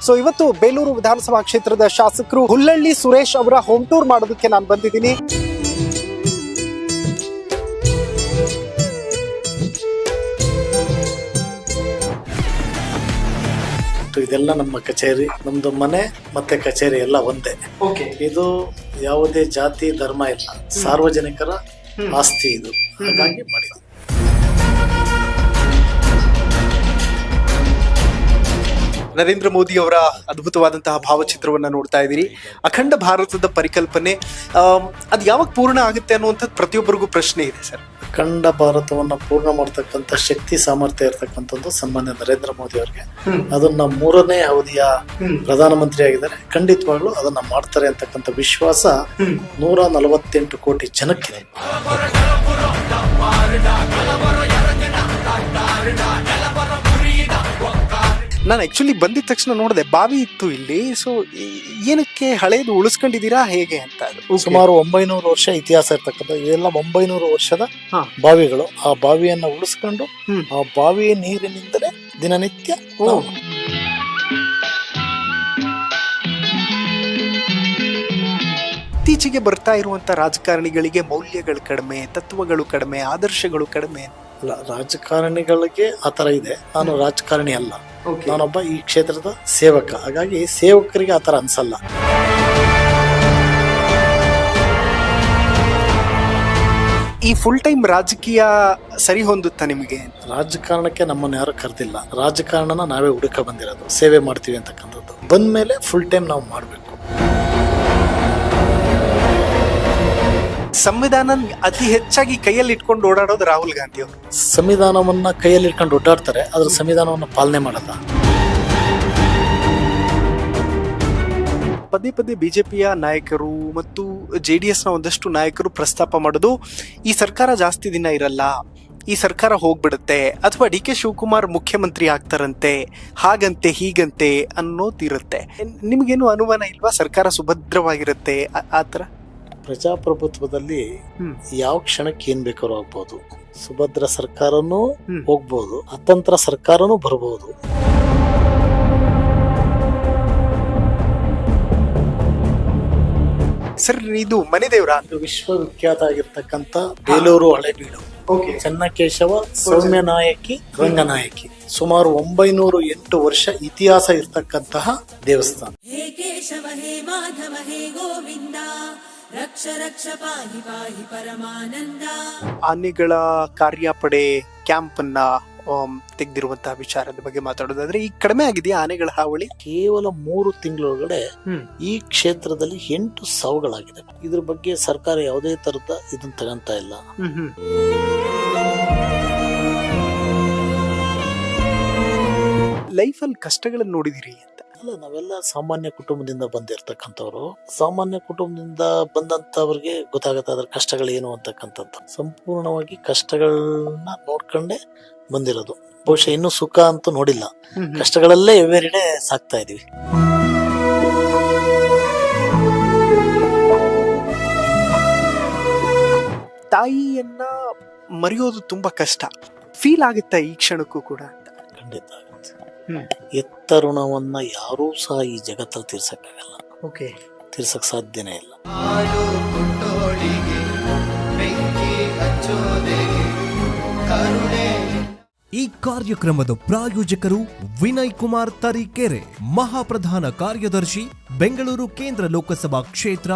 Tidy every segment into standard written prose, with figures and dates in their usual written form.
So ಇವತ್ತು ಬೇಲೂರು ವಿಧಾನಸಭಾ ಕ್ಷೇತ್ರದ ಶಾಸಕರು ಹುಲ್ಲಳ್ಳಿ ಸುರೇಶ್ ಅವರ ಹೋಮ್ ಟೂರ್ ಮಾಡೋದಕ್ಕೆ ನಾನು ಬಂದಿದ್ದೀನಿ. ಇದೆಲ್ಲ ನಮ್ಮ ಕಚೇರಿ, ನಮ್ದು ಮನೆ ಮತ್ತೆ ಕಚೇರಿ ಎಲ್ಲ ಒಂದೇ. ಇದು ಯಾವುದೇ ಜಾತಿ ಧರ್ಮ ಇಲ್ಲ, ಸಾರ್ವಜನಿಕರ ಆಸ್ತಿ ಇದು, ಹಾಗಾಗಿ ಮಾಡಿದ್ವಿ. ನರೇಂದ್ರ ಮೋದಿ ಅವರ ಅದ್ಭುತವಾದಂತಹ ಭಾವಚಿತ್ರವನ್ನ ನೋಡ್ತಾ ಇದ್ದೀರಿ. ಅಖಂಡ ಭಾರತದ ಪರಿಕಲ್ಪನೆ ಅದು ಯಾವಾಗ ಪೂರ್ಣ ಆಗುತ್ತೆ ಅನ್ನುವಂಥದ್ದು ಪ್ರತಿಯೊಬ್ಬರಿಗೂ ಪ್ರಶ್ನೆ ಇದೆ ಸರ್. ಅಖಂಡ ಭಾರತವನ್ನ ಪೂರ್ಣ ಮಾಡ್ತಕ್ಕಂಥ ಶಕ್ತಿ ಸಾಮರ್ಥ್ಯ ಇರತಕ್ಕಂಥದ್ದು ಸನ್ಮಾನ್ಯ ನರೇಂದ್ರ ಮೋದಿ ಅವರಿಗೆ. ಅದನ್ನ 3ನೇ ಅವಧಿಯ ಪ್ರಧಾನಮಂತ್ರಿ ಆಗಿದ್ದಾರೆ, ಖಂಡಿತವಾಗ್ಲೂ ಅದನ್ನ ಮಾಡ್ತಾರೆ ಅಂತಕ್ಕಂಥ ವಿಶ್ವಾಸ 148 ಕೋಟಿ ಜನಕ್ಕಿದೆ. ನಾನು ಆಕ್ಚುಲಿ ಬಂದಿದ ತಕ್ಷಣ ನೋಡಿದೆ, ಬಾವಿ ಇತ್ತು ಇಲ್ಲಿ. ಸೊ ಏನಕ್ಕೆ ಹಳೇದು ಉಳಿಸ್ಕೊಂಡಿದ್ದೀರಾ ಹೇಗೆ ಅಂತ? ಸುಮಾರು 900 ವರ್ಷ ಇತಿಹಾಸ ಇರ್ತಕ್ಕಂಥ ಇದೆಲ್ಲ 900 ವರ್ಷದ ಬಾವಿಗಳು. ಆ ಬಾವಿಯನ್ನ ಉಳಿಸ್ಕೊಂಡು ಆ ಬಾವಿಯ ನೀರಿನಿಂದಲೇ ದಿನನಿತ್ಯ ಇತ್ತೀಚೆಗೆ ಬರ್ತಾ ಇರುವಂತ ರಾಜಕಾರಣಿಗಳಿಗೆ ಮೌಲ್ಯಗಳು ಕಡಿಮೆ, ತತ್ವಗಳು ಕಡಿಮೆ, ಆದರ್ಶಗಳು ಕಡಿಮೆ. ಅಲ್ಲ, ರಾಜಕಾರಣಿಗಳಿಗೆ ಆತರ ಇದೆ. ನಾನು ರಾಜಕಾರಣಿ ಅಲ್ಲ, ನಾನೊಬ್ಬ ಈ ಕ್ಷೇತ್ರದ ಸೇವಕ. ಹಾಗಾಗಿ ಸೇವಕರಿಗೆ ಆತರ ಅನ್ಸಲ್ಲ. ಈ ಫುಲ್ ಟೈಮ್ ರಾಜಕೀಯ ಸರಿ ಹೊಂದುತ್ತಾ ನಿಮಗೆ? ರಾಜಕಾರಣಕ್ಕೆ ನಮ್ಮನ್ನು ಯಾರು ಕರೆದಿಲ್ಲ, ರಾಜಕಾರಣನ ನಾವೇ ಹುಡುಕ ಬಂದಿರೋದು. ಸೇವೆ ಮಾಡ್ತೀವಿ ಅಂತಕ್ಕಂಥದ್ದು ಬಂದ್ಮೇಲೆ ಫುಲ್ ಟೈಮ್ ನಾವು ಮಾಡ್ಬೇಕು. ಸಂವಿಧಾನ ಅತಿ ಹೆಚ್ಚಾಗಿ ಕೈಯಲ್ಲಿ ಇಟ್ಕೊಂಡು ಓಡಾಡೋದು ರಾಹುಲ್ ಗಾಂಧಿ ಅವರು. ಸಂವಿಧಾನವನ್ನ ಕೈಯಲ್ಲಿ ಇಟ್ಕೊಂಡು ಓಡಾಡ್ತಾರೆ, ಆದ್ರೆ ಸಂವಿಧಾನವನ್ನ ಪಾಲನೆ ಮಾಡಲ್ಲ. ಪದೇ ಪದೇ ಬಿಜೆಪಿಯ ನಾಯಕರು ಮತ್ತು JDS ನ ಒಂದಷ್ಟು ನಾಯಕರು ಪ್ರಸ್ತಾಪ ಮಾಡೋದು, ಈ ಸರ್ಕಾರ ಜಾಸ್ತಿ ದಿನ ಇರಲ್ಲ, ಈ ಸರ್ಕಾರ ಹೋಗ್ಬಿಡುತ್ತೆ, ಅಥವಾ DK ಶಿವಕುಮಾರ್ ಮುಖ್ಯಮಂತ್ರಿ ಆಗ್ತಾರಂತೆ, ಹಾಗಂತೆ ಹೀಗಂತೆ ಅನ್ನೋದಿರುತ್ತೆ. ನಿಮ್ಗೇನು ಅನುಮಾನ ಇಲ್ವಾ ಸರ್ಕಾರ ಸುಭದ್ರವಾಗಿರುತ್ತೆ ಆತರ? ಪ್ರಜಾಪ್ರಭುತ್ವದಲ್ಲಿ ಯಾವ ಕ್ಷಣಕ್ಕೆ ಏನ್ ಬೇಕಾದ್ರೂ ಆಗ್ಬಹುದು. ಸುಭದ್ರ ಸರ್ಕಾರನೂ ಹೋಗ್ಬಹುದು, ಅತಂತ್ರ ಸರ್ಕಾರನೂ ಬರ್ಬಹುದು. ಸರ್, ಇದು ಮನೆ ದೇವ್ರ? ವಿಶ್ವವಿಖ್ಯಾತ ಆಗಿರ್ತಕ್ಕಂಥ ಬೇಲೂರು ಹಳೆಬೀಡು, ಚೆನ್ನಕೇಶವ ಸೌಮ್ಯನಾಯಕಿ ರಂಗನಾಯಕಿ, ಸುಮಾರು 908 ವರ್ಷ ಇತಿಹಾಸ ಇರ್ತಕ್ಕಂತಹ ದೇವಸ್ಥಾನ. ಆನೆಗಳ ಕಾರ್ಯಪಡೆ ಕ್ಯಾಂಪ್ ಅನ್ನ ತೆಗೆದಿರುವಂತಹ ವಿಚಾರದ ಬಗ್ಗೆ ಮಾತಾಡೋದಾದ್ರೆ, ಈಗ ಕಡಿಮೆ ಆಗಿದೆಯಾ ಆನೆಗಳ ಹಾವಳಿ? ಕೇವಲ 3 ತಿಂಗಳೊಳಗಡೆ ಈ ಕ್ಷೇತ್ರದಲ್ಲಿ 8 ಸಾವುಗಳಾಗಿದೆ. ಇದ್ರ ಬಗ್ಗೆ ಸರ್ಕಾರ ಯಾವುದೇ ತರದ ಇದನ್ನ ತಗೊಂತ ಇಲ್ಲ. ಲೈಫಲ್ಲಿ ಕಷ್ಟಗಳನ್ನ ನೋಡಿದಿರಿ ಅಂತ? ಅಲ್ಲ, ನಾವೆಲ್ಲ ಸಾಮಾನ್ಯ ಕುಟುಂಬದಿಂದ ಬಂದಿರ್ತಕ್ಕಂಥವ್ರು. ಸಾಮಾನ್ಯ ಕುಟುಂಬದಿಂದ ಬಂದಂತವ್ರಿಗೆ ಗೊತ್ತಾಗತ್ತೆ ಅದ್ರ ಕಷ್ಟಗಳು ಏನು ಅಂತಕ್ಕಂಥದ್ದು. ಸಂಪೂರ್ಣವಾಗಿ ಕಷ್ಟಗಳನ್ನ ನೋಡ್ಕೊಂಡೇ ಬಂದಿರೋದು. ಬಹುಶಃ ಇನ್ನೂ ಸುಖ ಅಂತೂ ನೋಡಿಲ್ಲ, ಕಷ್ಟಗಳಲ್ಲೇ ಎವ್ರಿಡೇ ಸಾಕ್ತಾ ಇದೀವಿ. ತಾಯಿಯನ್ನ ಮರೆಯೋದು ತುಂಬಾ ಕಷ್ಟ. ಫೀಲ್ ಆಗುತ್ತಾ ಈ ಕ್ಷಣಕ್ಕೂ ಕೂಡ? ಖಂಡಿತ ಆಗುತ್ತೆ. ಎತ್ತ ಋಣವನ್ನ ಯಾರೂ ಸಹ ಈ ಜಗತ್ತಲ್ಲಿ ತೀರ್ಸಕ್ಕಾಗಲ್ಲ. ತೀರ್ಸಕ್ ಸಾಧ್ಯನೇ ಇಲ್ಲ. ಈ ಕಾರ್ಯಕ್ರಮದ ಪ್ರಾಯೋಜಕರು ವಿನಯ್ ಕುಮಾರ್ ತರೀಕೆರೆ, ಮಹಾಪ್ರಧಾನ ಕಾರ್ಯದರ್ಶಿ, ಬೆಂಗಳೂರು ಕೇಂದ್ರ ಲೋಕಸಭಾ ಕ್ಷೇತ್ರ,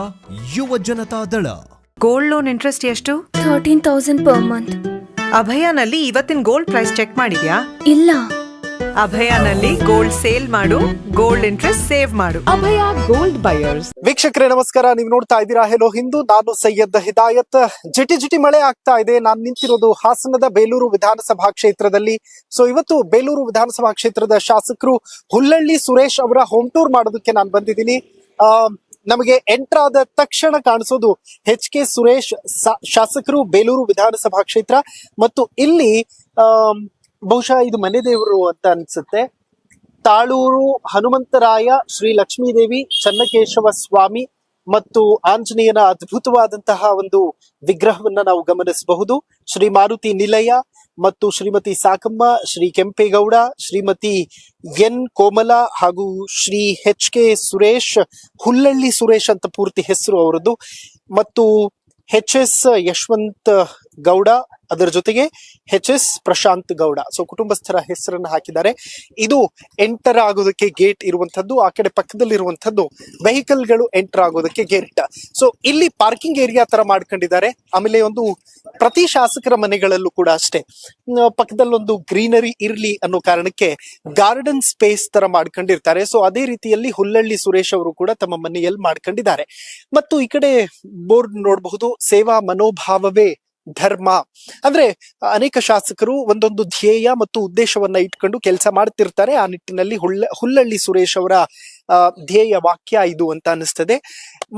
ಯುವ ಜನತಾ ದಳ. ಗೋಲ್ಡ್ ಲೋನ್ ಇಂಟ್ರೆಸ್ಟ್ ಎಷ್ಟು? 13,000 per month. ಅಭಯನಲ್ಲಿ ಇವತ್ತಿನ ಗೋಲ್ಡ್ ಪ್ರೈಸ್ ಚೆಕ್ ಮಾಡಿದ್ಯಾ? ಇಲ್ಲ. ಅಭಯನಲ್ಲಿ ಗೋಲ್ಡ್ ಸೇಲ್ ಮಾಡು, ಗೋಲ್ಡ್ ಇಂಟ್ರೆಸ್ಟ್ ಸೇವ್ ಮಾಡು. ಅಭಯ ಗೋಲ್ಡ್ ಬಯರ್ಸ್. ವೀಕ್ಷಕರೇ ನಮಸ್ಕಾರ, ನೀವು ನೋಡ್ತಾ ಇದ್ದೀರಾ ಹೆಲೋ ಹಿಂದೂ. ನಾನು ಸೈಯದ್ ಹಿದಾಯತ್. ಜಿಟಿ ಮಳೆ ಆಗ್ತಾ ಇದೆ. ನಾನು ನಿಂತಿರೋದು ಹಾಸನದ ಬೇಲೂರು ವಿಧಾನಸಭಾ ಕ್ಷೇತ್ರದಲ್ಲಿ. ಸೊ ಇವತ್ತು ಬೇಲೂರು ವಿಧಾನಸಭಾ ಕ್ಷೇತ್ರದ ಶಾಸಕರು ಹುಲ್ಲಳ್ಳಿ ಸುರೇಶ್ ಅವರ ಹೋಮ್ ಟೂರ್ ಮಾಡೋದಕ್ಕೆ ನಾನು ಬಂದಿದ್ದೀನಿ. ನಮಗೆ ಎಂಟರ್ ಆದ ತಕ್ಷಣ ಕಾಣಿಸೋದು HK ಸುರೇಶ್ ಶಾಸಕರು, ಬೇಲೂರು ವಿಧಾನಸಭಾ ಕ್ಷೇತ್ರ. ಮತ್ತು ಇಲ್ಲಿ ಬಹುಶಃ ಇದು ಮನೆ ದೇವರು ಅಂತ ಅನ್ಸುತ್ತೆ. ತಾಳೂರು ಹನುಮಂತರಾಯ, ಶ್ರೀ ಲಕ್ಷ್ಮೀದೇವಿ, ಚನ್ನಕೇಶವ ಸ್ವಾಮಿ ಮತ್ತು ಆಂಜನೇಯನ ಅದ್ಭುತವಾದಂತಹ ಒಂದು ವಿಗ್ರಹವನ್ನ ನಾವು ಗಮನಿಸಬಹುದು. ಶ್ರೀ ಮಾರುತಿ ನಿಲಯ ಮತ್ತು ಶ್ರೀಮತಿ ಸಾಕಮ್ಮ, ಶ್ರೀ ಕೆಂಪೇಗೌಡ, ಶ್ರೀಮತಿ ಎನ್ ಕೋಮಲ ಹಾಗೂ ಶ್ರೀ HK ಸುರೇಶ್, ಹುಲ್ಲಳ್ಳಿ ಸುರೇಶ್ ಅಂತ ಪೂರ್ತಿ ಹೆಸರು ಅವರದ್ದು, ಮತ್ತು HS ಯಶವಂತ್ ಗೌಡ, ಅದರ ಜೊತೆಗೆ HS ಪ್ರಶಾಂತ್ ಗೌಡ. ಸೊ ಕುಟುಂಬಸ್ಥರ ಹೆಸರನ್ನು ಹಾಕಿದ್ದಾರೆ. ಇದು ಎಂಟರ್ ಆಗೋದಕ್ಕೆ ಗೇಟ್ ಇರುವಂತದ್ದು. ಆ ಕಡೆ ಪಕ್ಕದಲ್ಲಿರುವಂತದ್ದು ವೆಹಿಕಲ್ ಗಳು ಎಂಟರ್ ಆಗೋದಕ್ಕೆ ಗೇಟ್. ಸೊ ಇಲ್ಲಿ ಪಾರ್ಕಿಂಗ್ ಏರಿಯಾ ತರ ಮಾಡ್ಕೊಂಡಿದ್ದಾರೆ. ಆಮೇಲೆ ಒಂದು ಪ್ರತಿ ಶಾಸಕರ ಮನೆಗಳಲ್ಲೂ ಕೂಡ ಅಷ್ಟೇ ಪಕ್ಕದಲ್ಲೊಂದು ಗ್ರೀನರಿ ಇರ್ಲಿ ಅನ್ನೋ ಕಾರಣಕ್ಕೆ ಗಾರ್ಡನ್ ಸ್ಪೇಸ್ ತರ ಮಾಡ್ಕೊಂಡಿರ್ತಾರೆ. ಸೊ ಅದೇ ರೀತಿಯಲ್ಲಿ ಹುಲ್ಲಳ್ಳಿ ಸುರೇಶ್ ಅವರು ಕೂಡ ತಮ್ಮ ಮನೆಯಲ್ಲಿ ಮಾಡ್ಕೊಂಡಿದ್ದಾರೆ. ಮತ್ತು ಈ ಕಡೆ ಬೋರ್ಡ್ ನೋಡಬಹುದು, ಸೇವಾ ಮನೋಭಾವವೇ ಧರ್ಮ. ಅಂದ್ರೆ ಅನೇಕ ಶಾಸಕರು ಒಂದೊಂದು ಧ್ಯೇಯ ಮತ್ತು ಉದ್ದೇಶವನ್ನ ಇಟ್ಕೊಂಡು ಕೆಲಸ ಮಾಡ್ತಿರ್ತಾರೆ. ಆ ನಿಟ್ಟಿನಲ್ಲಿ ಹುಲ್ಲಳ್ಳಿ ಸುರೇಶ್ ಅವರ ಧ್ಯೇಯ ವಾಕ್ಯ ಇದು ಅಂತ ಅನಿಸ್ತದೆ.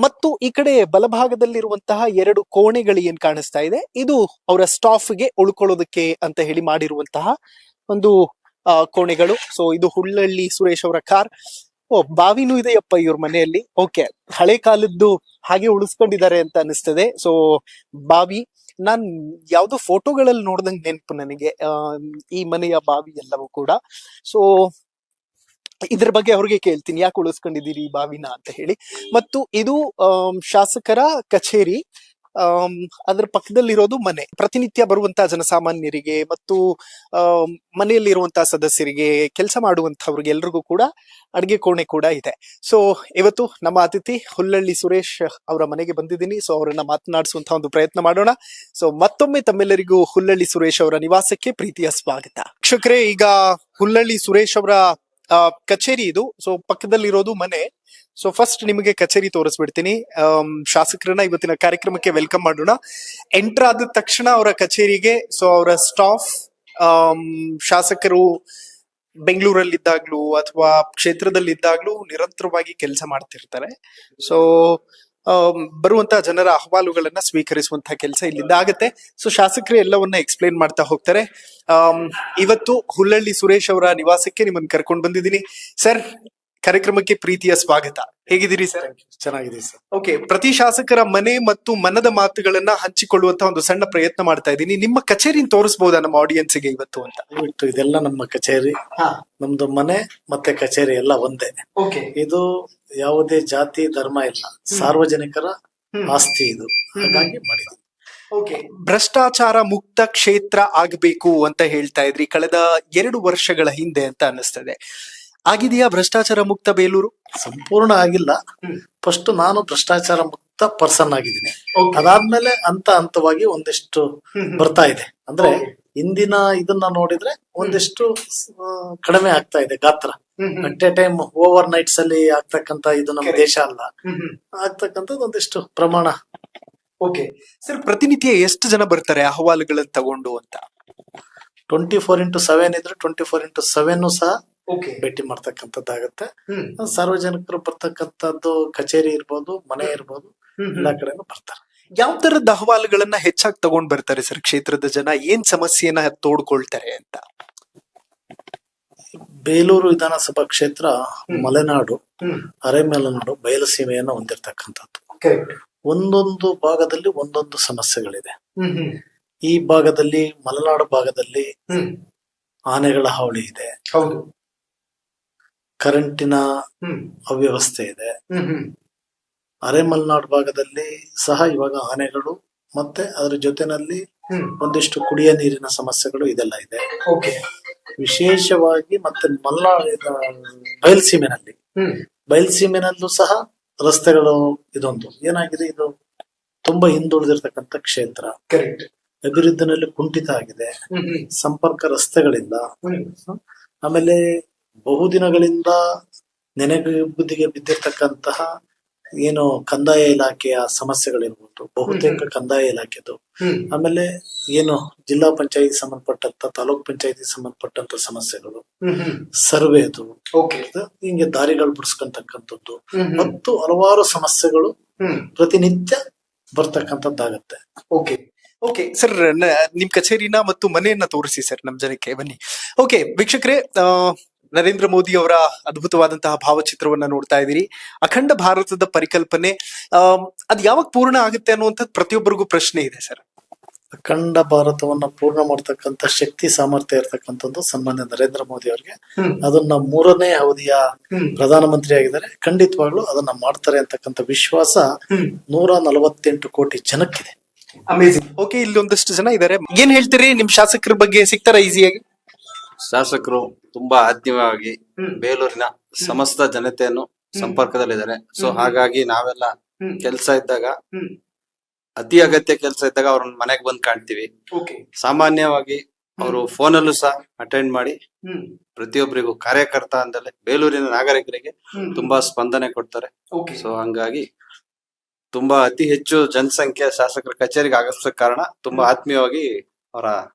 ಮತ್ತು ಈ ಕಡೆ ಬಲಭಾಗದಲ್ಲಿರುವಂತಹ 2 ಕೋಣೆಗಳು ಏನ್ ಕಾಣಿಸ್ತಾ ಇದೆ, ಇದು ಅವರ ಸ್ಟಾಫ್ಗೆ ಉಳ್ಕೊಳ್ಳೋದಕ್ಕೆ ಅಂತ ಹೇಳಿ ಮಾಡಿರುವಂತಹ ಒಂದು ಕೋಣೆಗಳು. ಸೊ ಇದು ಹುಲ್ಲಳ್ಳಿ ಸುರೇಶ್ ಅವರ ಕಾರ್. ಬಾವಿನೂ ಇದೆಯಪ್ಪ ಇವ್ರ ಮನೆಯಲ್ಲಿ. ಓಕೆ, ಹಳೆ ಕಾಲದ್ದು ಹಾಗೆ ಉಳಿಸ್ಕೊಂಡಿದ್ದಾರೆ ಅಂತ ಅನಿಸ್ತದೆ. ಸೊ ಬಾವಿ ನಾನ್ ಯಾವ್ದೋ ಫೋಟೋಗಳಲ್ಲಿ ನೋಡ್ದಂಗ್ ನೆನಪು ನನಗೆ ಈ ಮನೆಯ ಬಾವಿ ಎಲ್ಲವೂ ಕೂಡ. ಸೊ ಇದ್ರ ಬಗ್ಗೆ ಅವ್ರಿಗೆ ಕೇಳ್ತೀನಿ, ಯಾಕೆ ಉಳಿಸ್ಕೊಂಡಿದ್ದೀರಿ ಈ ಬಾವಿನ ಅಂತ ಹೇಳಿ. ಮತ್ತು ಇದು ಶಾಸಕರ ಕಚೇರಿ. ಅದ್ರ ಪಕ್ಕದಲ್ಲಿರೋದು ಮನೆ. ಪ್ರತಿನಿತ್ಯ ಬರುವಂತಹ ಜನಸಾಮಾನ್ಯರಿಗೆ ಮತ್ತು ಮನೆಯಲ್ಲಿರುವಂತಹ ಸದಸ್ಯರಿಗೆ, ಕೆಲಸ ಮಾಡುವಂತವ್ರಿಗೆ ಎಲ್ರಿಗೂ ಕೂಡ ಅಡ್ಗೆ ಕೋಣೆ ಕೂಡ ಇದೆ. ಸೊ ಇವತ್ತು ನಮ್ಮ ಅತಿಥಿ ಹುಲ್ಲಳ್ಳಿ ಸುರೇಶ್ ಅವರ ಮನೆಗೆ ಬಂದಿದ್ದೀನಿ. ಸೊ ಅವರನ್ನ ಮಾತನಾಡಿಸುವಂತಹ ಒಂದು ಪ್ರಯತ್ನ ಮಾಡೋಣ. ಸೊ ಮತ್ತೊಮ್ಮೆ ತಮ್ಮೆಲ್ಲರಿಗೂ ಹುಲ್ಲಳ್ಳಿ ಸುರೇಶ್ ಅವರ ನಿವಾಸಕ್ಕೆ ಪ್ರೀತಿಯ ಸ್ವಾಗತ. ವೀಕ್ಷಕರೇ, ಈಗ ಹುಲ್ಲಳ್ಳಿ ಸುರೇಶ್ ಅವರ ಕಚೇರಿ ಇದು. ಸೊ ಪಕ್ಕದಲ್ಲಿರೋದು ಮನೆ. ಸೊ ಫಸ್ಟ್ ನಿಮಗೆ ಕಚೇರಿ ತೋರಿಸ್ಬಿಡ್ತೀನಿ. ಶಾಸಕರನ್ನ ಇವತ್ತಿನ ಕಾರ್ಯಕ್ರಮಕ್ಕೆ ವೆಲ್ಕಮ್ ಮಾಡೋಣ. ಎಂಟರ್ ಆದ ತಕ್ಷಣ ಅವರ ಕಚೇರಿಗೆ, ಸೊ ಅವರ ಸ್ಟಾಫ್, ಶಾಸಕರು ಬೆಂಗಳೂರಲ್ಲಿದ್ದಾಗ್ಲೂ ಅಥವಾ ಕ್ಷೇತ್ರದಲ್ಲಿದ್ದಾಗ್ಲೂ ನಿರಂತರವಾಗಿ ಕೆಲಸ ಮಾಡ್ತಿರ್ತಾರೆ. ಸೊ ಬರುವಂತಹ ಜನರ ಅಹವಾಲುಗಳನ್ನ ಸ್ವೀಕರಿಸುವಂತಹ ಕೆಲಸ ಇಲ್ಲಿಂದ ಆಗುತ್ತೆ. ಸೊ ಶಾಸಕರು ಎಲ್ಲವನ್ನ ಎಕ್ಸ್ಪ್ಲೇನ್ ಮಾಡ್ತಾ ಹೋಗ್ತಾರೆ. ಇವತ್ತು ಹುಲ್ಲಳ್ಳಿ ಸುರೇಶ್ ಅವರ ನಿವಾಸಕ್ಕೆ ನಿಮ್ಮನ್ನು ಕರ್ಕೊಂಡು ಬಂದಿದ್ದೀನಿ. ಸರ್, ಕಾರ್ಯಕ್ರಮಕ್ಕೆ ಪ್ರೀತಿಯ ಸ್ವಾಗತ. ಹೇಗಿದ್ದೀರಿ ಸರ್? ಚೆನ್ನಾಗಿದೆ ಸರ್. ಓಕೆ, ಪ್ರತಿ ಶಾಸಕರ ಮನೆ ಮತ್ತು ಮನದ ಮಾತುಗಳನ್ನ ಹಂಚಿಕೊಳ್ಳುವಂತ ಒಂದು ಸಣ್ಣ ಪ್ರಯತ್ನ ಮಾಡ್ತಾ ಇದ್ದೀನಿ. ನಿಮ್ಮ ಕಚೇರಿನ ತೋರಿಸಬಹುದಾ ನಮ್ಮ ಆಡಿಯನ್ಸ್ಗೆ ಇವತ್ತು ಅಂತ? ಇದೆಲ್ಲ ನಮ್ಮ ಕಚೇರಿ. ನಮ್ದು ಮನೆ ಮತ್ತೆ ಕಚೇರಿ ಎಲ್ಲ ಒಂದೇ. ಓಕೆ, ಇದು ಯಾವುದೇ ಜಾತಿ ಧರ್ಮ ಇಲ್ಲ, ಸಾರ್ವಜನಿಕರ ಆಸ್ತಿ ಇದು, ಹಾಗಾಗಿ ಮಾಡಿದ್ವಿ. ಓಕೆ, ಭ್ರಷ್ಟಾಚಾರ ಮುಕ್ತ ಕ್ಷೇತ್ರ ಆಗಬೇಕು ಅಂತ ಹೇಳ್ತಾ ಇದ್ರಿ ಕಳೆದ 2 ವರ್ಷಗಳ ಹಿಂದೆ ಅಂತ ಅನಿಸ್ತದೆ. ಆಗಿದೆಯಾ ಭ್ರಷ್ಟಾಚಾರ ಮುಕ್ತ ಬೇಲೂರು? ಸಂಪೂರ್ಣ ಆಗಿಲ್ಲ. ಫಸ್ಟ್ ನಾನು ಭ್ರಷ್ಟಾಚಾರ ಮುಕ್ತ ಪರ್ಸನ್ ಆಗಿದ್ದೀನಿ. ಅದಾದ್ಮೇಲೆ ಹಂತವಾಗಿ ಒಂದಿಷ್ಟು ಬರ್ತಾ ಇದೆ. ಅಂದ್ರೆ ಇಂದಿನ ಇದನ್ನ ನೋಡಿದ್ರೆ ಒಂದಿಷ್ಟು ಕಡಿಮೆ ಆಗ್ತಾ ಇದೆ ಗಾತ್ರ. At a time over nights ಅಲ್ಲಿ ಆಗ್ತಕ್ಕಂತ ಇದು ನಮ್ಮ ದೇಶ ಅಲ್ಲ, ಆಗ್ತಕ್ಕಂಥದ್ದು ಒಂದಿಷ್ಟು ಪ್ರಮಾಣ. ಓಕೆ ಸರ್, ಪ್ರತಿನಿತ್ಯ ಎಷ್ಟು ಜನ ಬರ್ತಾರೆ ಅಹವಾಲುಗಳನ್ನ ತಗೊಂಡು ಅಂತ? 24x7 ಇದ್ರೆ 24x7 ಸಹ ಭೇಟಿ ಮಾಡ್ತಕ್ಕಂಥದ್ದಾಗತ್ತೆ. ಸಾರ್ವಜನಿಕರು ಬರ್ತಕ್ಕಂಥದ್ದು ಕಚೇರಿ ಇರ್ಬೋದು, ಮನೆ ಇರ್ಬೋದು, ಎಲ್ಲಾ ಕಡೆನೂ ಬರ್ತಾರೆ. ಯಾವ ತರದ ಅಹವಾಲುಗಳನ್ನ ಹೆಚ್ಚಾಗಿ ತಗೊಂಡ್ ಬರ್ತಾರೆ ಸರ್ ಕ್ಷೇತ್ರದ ಜನ? ಏನ್ ಸಮಸ್ಯೆನ ತೋಡ್ಕೊಳ್ತಾರೆ ಅಂತ? ಬೇಲೂರು ವಿಧಾನಸಭಾ ಕ್ಷೇತ್ರ ಮಲೆನಾಡು, ಅರೆಮಲೆನಾಡು, ಬಯಲುಸೀಮೆಯನ್ನ ಹೊಂದಿರತಕ್ಕಂಥದ್ದು. ಒಂದೊಂದು ಭಾಗದಲ್ಲಿ ಒಂದೊಂದು ಸಮಸ್ಯೆಗಳಿದೆ. ಈ ಭಾಗದಲ್ಲಿ, ಮಲೆನಾಡು ಭಾಗದಲ್ಲಿ ಆನೆಗಳ ಹಾವಳಿ ಇದೆ, ಕರೆಂಟಿನ ಅವ್ಯವಸ್ಥೆ ಇದೆ. ಅರೆಮಲೆನಾಡು ಭಾಗದಲ್ಲಿ ಸಹ ಇವಾಗ ಆನೆಗಳು ಮತ್ತೆ ಅದರ ಜೊತೆನಲ್ಲಿ ಒಂದಿಷ್ಟು ಕುಡಿಯ ನೀರಿನ ಸಮಸ್ಯೆಗಳು ಇದೆಲ್ಲ ಇದೆ. ವಿಶೇಷವಾಗಿ ಮತ್ತೆ ಬಯಲ್ಸೀಮೆನಲ್ಲೂ ಸಹ ರಸ್ತೆಗಳು ಇದೊಂದು ಏನಾಗಿದೆ, ಇದು ತುಂಬಾ ಹಿಂದುಳಿದಿರ್ತಕ್ಕಂಥ ಕ್ಷೇತ್ರ. ಅಭಿವೃದ್ಧಿನಲ್ಲಿ ಕುಂಠಿತ ಆಗಿದೆ, ಸಂಪರ್ಕ ರಸ್ತೆಗಳಿಂದ. ಆಮೇಲೆ ಬಹುದಿನಗಳಿಂದ ನೆನೆಗುದಿಗೆ ಬಿದ್ದಿರ್ತಕ್ಕಂತಹ ಏನು ಕಂದಾಯ ಇಲಾಖೆಯ ಸಮಸ್ಯೆಗಳಿರ್ಬೋದು, ಬಹುತೇಕ ಕಂದಾಯ ಇಲಾಖೆದು. ಆಮೇಲೆ ಏನು ಜಿಲ್ಲಾ ಪಂಚಾಯತಿ ಸಂಬಂಧಪಟ್ಟಂತ, ತಾಲೂಕ್ ಪಂಚಾಯತಿ ಸಂಬಂಧಪಟ್ಟಂತ ಸಮಸ್ಯೆಗಳು, ಸರ್ವೇದು, ಹಿಂಗೆ ದಾರಿಗಳು ಬಿಡಿಸ್ಕೊಂತಕ್ಕಂಥದ್ದು ಮತ್ತು ಹಲವಾರು ಸಮಸ್ಯೆಗಳು ಪ್ರತಿನಿತ್ಯ ಬರ್ತಕ್ಕಂಥದ್ದಾಗತ್ತೆ. ಓಕೆ ಸರ್, ನಿಮ್ ಕಚೇರಿನ ಮತ್ತು ಮನೆಯನ್ನ ತೋರಿಸಿ ಸರ್ ನಮ್ ಜನಕ್ಕೆ. ಬನ್ನಿ. ಓಕೆ ವೀಕ್ಷಕರೇ, ನರೇಂದ್ರ ಮೋದಿ ಅವರ ಅದ್ಭುತವಾದಂತಹ ಭಾವಚಿತ್ರವನ್ನ ನೋಡ್ತಾ ಇದ್ದೀರಿ. ಅಖಂಡ ಭಾರತದ ಪರಿಕಲ್ಪನೆ ಅದ್ ಯಾವಾಗ ಪೂರ್ಣ ಆಗುತ್ತೆ ಅನ್ನುವಂಥದ್ದು ಪ್ರತಿಯೊಬ್ಬರಿಗೂ ಪ್ರಶ್ನೆ ಇದೆ ಸರ್. ಅಖಂಡ ಭಾರತವನ್ನ ಪೂರ್ಣ ಮಾಡ್ತಕ್ಕಂಥ ಶಕ್ತಿ ಸಾಮರ್ಥ್ಯ ಇರ್ತಕ್ಕಂಥದ್ದು ಸನ್ಮಾನ್ಯ ನರೇಂದ್ರ ಮೋದಿ ಅವರಿಗೆ. ಅದನ್ನ 3ನೇ ಅವಧಿಯ ಪ್ರಧಾನಮಂತ್ರಿ ಆಗಿದ್ದಾರೆ. ಖಂಡಿತವಾಗ್ಲೂ ಅದನ್ನ ಮಾಡ್ತಾರೆ ಅಂತಕ್ಕಂಥ ವಿಶ್ವಾಸ 148 ಕೋಟಿ ಜನಕ್ಕಿದೆ. ಅಮೇಜಿಂಗ್. ಓಕೆ, ಇಲ್ಲಿ ಒಂದಷ್ಟು ಜನ ಇದಾರೆ. ಏನ್ ಹೇಳ್ತೀರಿ ನಿಮ್ ಶಾಸಕರ ಬಗ್ಗೆ? ಸಿಗ್ತಾರ ಈಸಿಯಾಗಿ? ಶಾಸಕರು ತುಂಬಾ ಆತ್ಮೀಯವಾಗಿ ಬೇಲೂರಿನ ಸಮಸ್ತ ಜನತೆಯನ್ನು ಸಂಪರ್ಕದಲ್ಲಿದ್ದಾರೆ. ಸೊ ಹಾಗಾಗಿ ನಾವೆಲ್ಲ ಕೆಲಸ ಇದ್ದಾಗ, ಅತಿ ಅಗತ್ಯ ಕೆಲಸ ಇದ್ದಾಗ ಅವ್ರನ್ನ ಮನೆಗೆ ಬಂದ್ ಕಾಣ್ತೀವಿ. ಸಾಮಾನ್ಯವಾಗಿ ಅವರು ಫೋನಲ್ಲೂ ಸಹ ಅಟೆಂಡ್ ಮಾಡಿ ಪ್ರತಿಯೊಬ್ಬರಿಗೂ ಕಾರ್ಯಕರ್ತ ಅಂದಲೇ ಬೇಲೂರಿನ ನಾಗರಿಕರಿಗೆ ತುಂಬಾ ಸ್ಪಂದನೆ ಕೊಡ್ತಾರೆ. ಸೊ ಹಂಗಾಗಿ ತುಂಬಾ ಅತಿ ಹೆಚ್ಚು ಜನಸಂಖ್ಯೆ ಶಾಸಕರ ಕಚೇರಿಗೆ ಆಗೋ ಕಾರಣ ತುಂಬಾ ಆತ್ಮೀಯವಾಗಿ ಅವರ